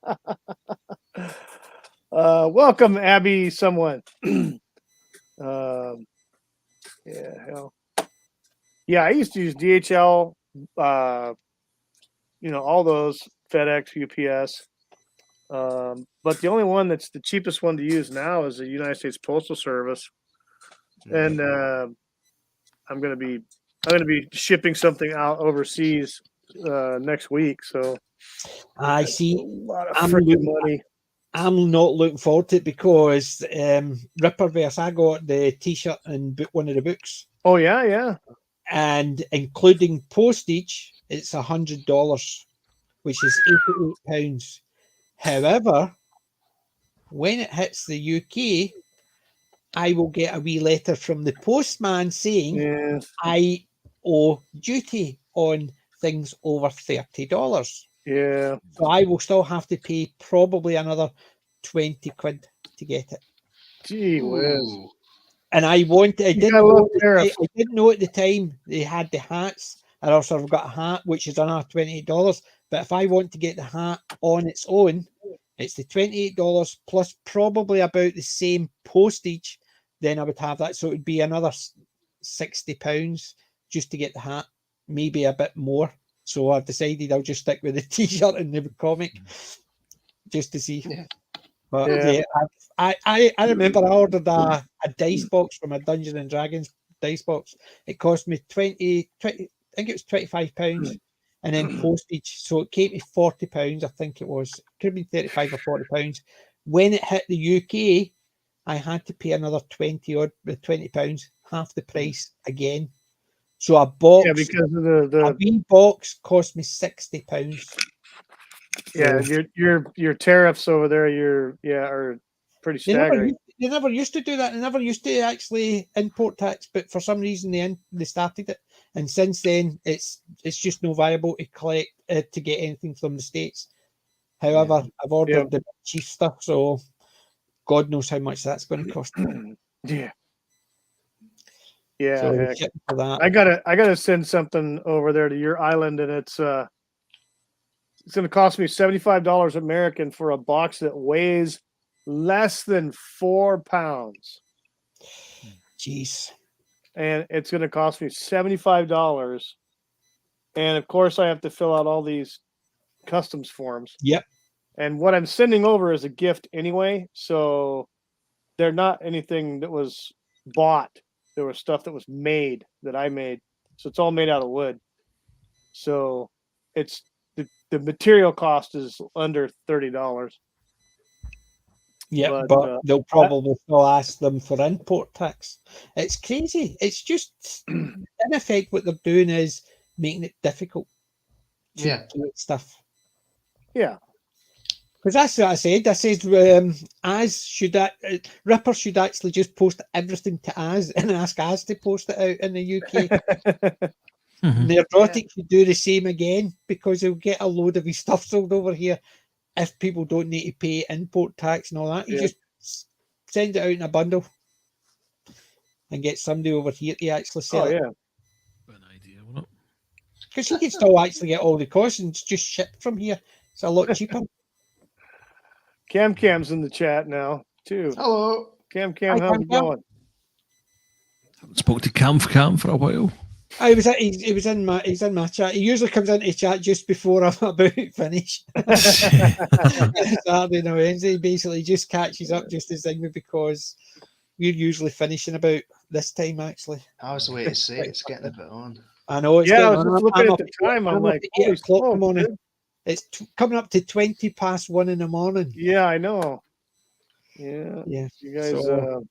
S1: Welcome, Abby someone. Yeah, hell. Yeah, I used to use DHL, you know, all those, FedEx, UPS. But the only one that's the cheapest one to use now is the United States Postal Service. And I'm gonna be shipping something out overseas next week. So
S6: I see.
S1: a lot of freaking money.
S6: I'm not looking forward to it because Ripperverse, I got the T-shirt and one of the books.
S1: Oh yeah.
S6: And including postage, it's $100, which is £88. However, when it hits the UK, I will get a wee letter from the postman saying I owe duty on things over $30.
S1: Yeah.
S6: So I will still have to pay probably another 20 quid to get it.
S1: Gee whiz.
S6: And I didn't know at the time they had the hats. And also I've got a hat, which is another $28. But if I want to get the hat on its own, it's the $28 plus probably about the same postage. Then I would have that. So it would be another £60 just to get the hat, maybe a bit more. So I've decided I'll just stick with the T-shirt and the comic just to see. Yeah. But yeah, I remember I ordered a dice box from a Dungeons and Dragons dice box. It cost me 20 I think it was £25, and then postage. So it came to £40, I think it was. It could have been 35 or £40. When it hit the UK, I had to pay another £20, half the price again. So a box,
S1: because of the
S6: wee box cost me £60.
S1: Yeah, your tariffs over there, are pretty staggering.
S6: They never used to do that. They never used to actually import tax, but for some reason they started it, and since then it's just no viable to collect to get anything from the States. However, I've ordered the cheap stuff, so God knows how much that's going to cost.
S1: Yeah.
S6: So for that.
S1: I gotta send something over there to your island, and it's It's going to cost me $75 American for a box that weighs less than 4 pounds.
S6: Jeez.
S1: And it's going to cost me $75. And of course, I have to fill out all these customs forms.
S6: Yep.
S1: And what I'm sending over is a gift anyway. So they're not anything that was bought. There was stuff that was made that I made. So it's all made out of wood. So it's the material cost is under $30.
S6: Yeah,
S1: But,
S6: but they'll probably still ask them for import tax. It's crazy. It's just, in effect, what they're doing is making it difficult to get stuff.
S1: Yeah.
S6: Because that's what I said. I said, Ripper should actually just post everything to Az and ask Az to post it out in the UK. Neurotic should do the same again, because he'll get a load of his stuff sold over here if people don't need to pay import tax and all that. You just send it out in a bundle and get somebody over here to actually sell it.
S2: An idea, wouldn't it?
S6: Because he can still actually get all the costs and just ship from here. It's a lot cheaper.
S1: Cam's in the chat now too.
S4: Hello,
S1: Cam.
S6: Hi,
S1: How's it
S6: Cam.
S1: going?
S2: Haven't spoke to Cam for a while.
S6: He's in my chat. He usually comes into chat just before I'm about finished. Saturday and Wednesday, he basically just catches up just as thing, because we're usually finishing about this time actually.
S4: I was waiting to say it's getting a bit on.
S6: I know it's
S1: Yeah, I
S6: getting
S1: was
S6: on.
S1: just looking
S6: I'm
S1: at
S6: up
S1: the time. I'm
S6: up
S1: like,
S6: at 8
S1: holy
S6: o'clock in the
S1: smoke,
S6: morning.
S1: dude.
S6: It's coming up to 20 past 1 in the morning.
S1: Yeah, I know. Yeah.
S6: Yeah.
S1: You guys,
S6: So-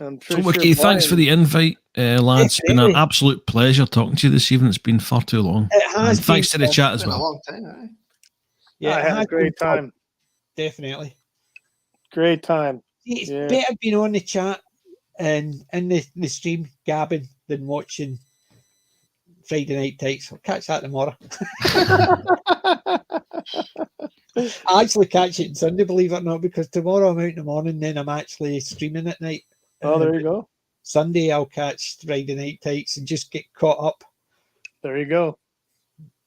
S1: I'm
S2: So,
S1: pretty
S2: Wookie,
S1: sure
S2: thanks for the invite, lads. It's been an
S6: Definitely.
S2: absolute pleasure talking to you this evening. It's been far too long.
S6: It has
S2: And thanks to the
S6: been-
S2: chat
S4: It's
S2: as
S4: been a
S2: well.
S4: long time, eh?
S6: Yeah,
S1: I
S6: it
S1: had a
S6: has
S1: great
S6: been fun.
S1: time.
S6: Definitely.
S1: Great time.
S6: It's
S1: Yeah.
S6: better being on the chat and in the stream gabbing than watching Friday Night Tights. I'll catch that tomorrow. I actually catch it on Sunday, believe it or not, because tomorrow I'm out in the morning, then I'm actually streaming at night.
S1: Oh, there you go.
S6: Sunday I'll catch Friday Night Tights and just get caught up.
S1: There you go.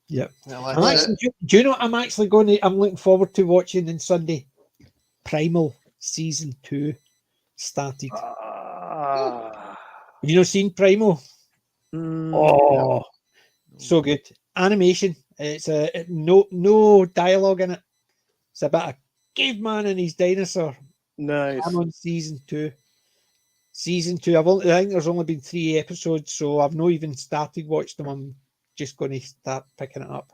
S6: Yep.
S4: Well,
S6: I'm
S4: that's
S6: actually, do you know what I'm actually going to? I'm looking forward to watching on Sunday. Primal season 2 started. Have you not seen Primal? Oh, so good. Animation. It's no dialogue in it. It's about a caveman and his dinosaur.
S1: Nice.
S6: I'm on season 2. Season 2. I think there's only been 3 episodes, so I've not even started watching them. I'm just going to start picking it up.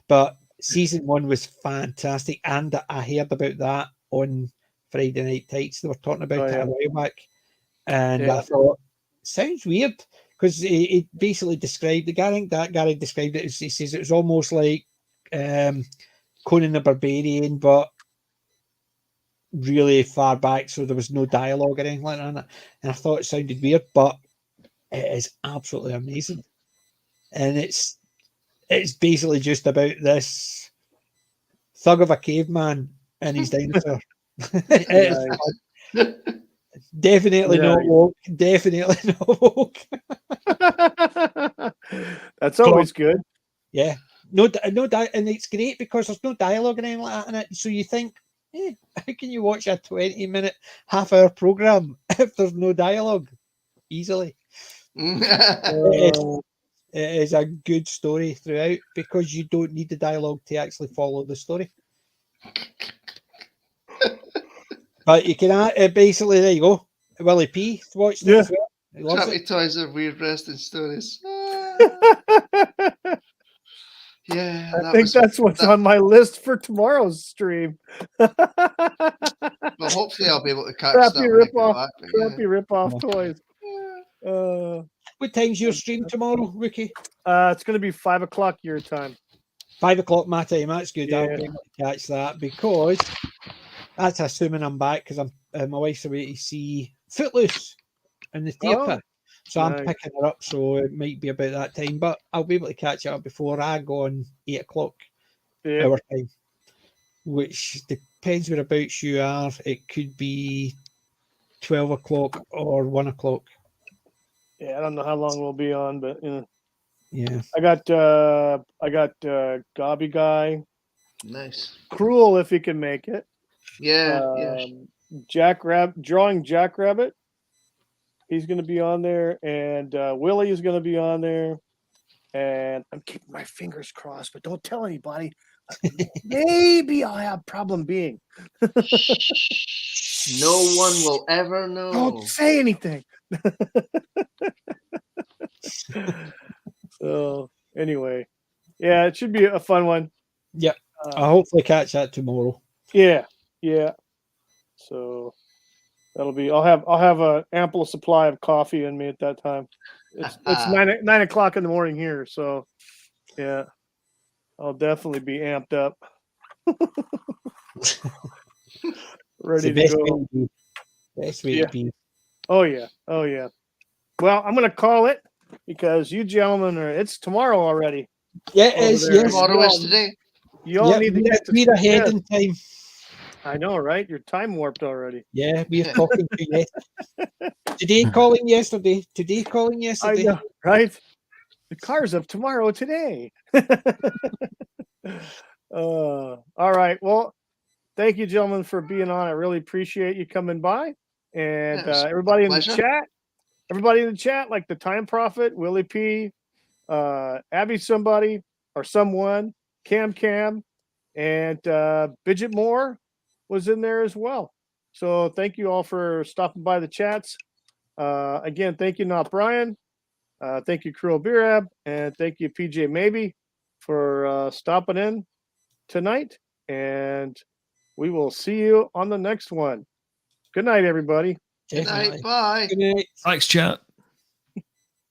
S6: But season 1 was fantastic, and I heard about that on Friday Night Tights. They were talking about it a while back, and I thought, sounds weird, because it basically described I think that Gary described it as, he says it was almost like Conan the Barbarian, but really far back, so there was no dialogue or anything like that. And I thought it sounded weird, but it is absolutely amazing. And it's basically just about this thug of a caveman and his dinosaur. Definitely not woke. Definitely not woke.
S1: That's always good.
S6: Yeah. No, and it's great because there's no dialogue or anything like that in it. So you think, how can you watch a 20-minute, half-hour program if there's no dialogue? Easily. It is a good story throughout because you don't need the dialogue to actually follow the story. But you can basically, there you go. Willie P watched it as well. He loves
S4: Trappy
S6: it.
S4: Toys are weird resting stories. Yeah,
S1: I think that's what's on my list for tomorrow's stream.
S4: Well, hopefully I'll be able to catch
S1: Crappy
S4: that when I get
S1: rip-off,
S4: back. but
S1: crappy rip-off toys.
S6: What time's your stream tomorrow, Wookie?
S1: It's going to be 5 o'clock your time.
S6: 5 o'clock my time. That's good.
S1: Yeah.
S6: I'll be able to catch that because that's assuming I'm back because my wife's away to see Footloose in the theatre. So I'm picking her up, so it might be about that time. But I'll be able to catch it up before I go on 8 o'clock our time, which depends whereabouts you are. It could be 12 o'clock or 1 o'clock.
S1: Yeah, I don't know how long we'll be on, but
S6: Yeah.
S1: I got Gobby Guy,
S4: Nice.
S1: Cruel if he can make it.
S4: Yeah.
S1: Drawing Jackrabbit. He's going to be on there, and Willie is going to be on there. And I'm keeping my fingers crossed, but don't tell anybody. Maybe I'll have problem being.
S4: No one will ever know.
S1: Don't say anything. So anyway, yeah, it should be a fun one.
S6: Yep. I'll hopefully catch that tomorrow.
S1: Yeah. So that'll be. I'll have a ample supply of coffee in me at that time. It's 9 o'clock in the morning here, so yeah, I'll definitely be amped up, ready to go.
S6: Best way to be.
S1: Oh yeah. Well, I'm gonna call it because you gentlemen it's tomorrow already.
S6: Yeah, it is. Yes.
S4: Tomorrow is today.
S1: You all need to get to
S6: we're ahead in time.
S1: I know, right? You're time warped already.
S6: Yeah, we're talking to you. Today calling yesterday.
S1: I know, right? The car's up tomorrow today. All right. Well, thank you, gentlemen, for being on. I really appreciate you coming by. And everybody in the chat. Everybody in the chat, like the Time Prophet, Willie P, Abby somebody or someone, Cam, and Bidget Moore was in there as well. So thank you all for stopping by the chats. Again, thank you, Not Brian. Thank you, Crual Birab, and thank you, PJ Maybe, for stopping in tonight. And we will see you on the next one. Good night, everybody.
S4: Good night. Bye.
S6: Good night.
S2: Thanks, chat.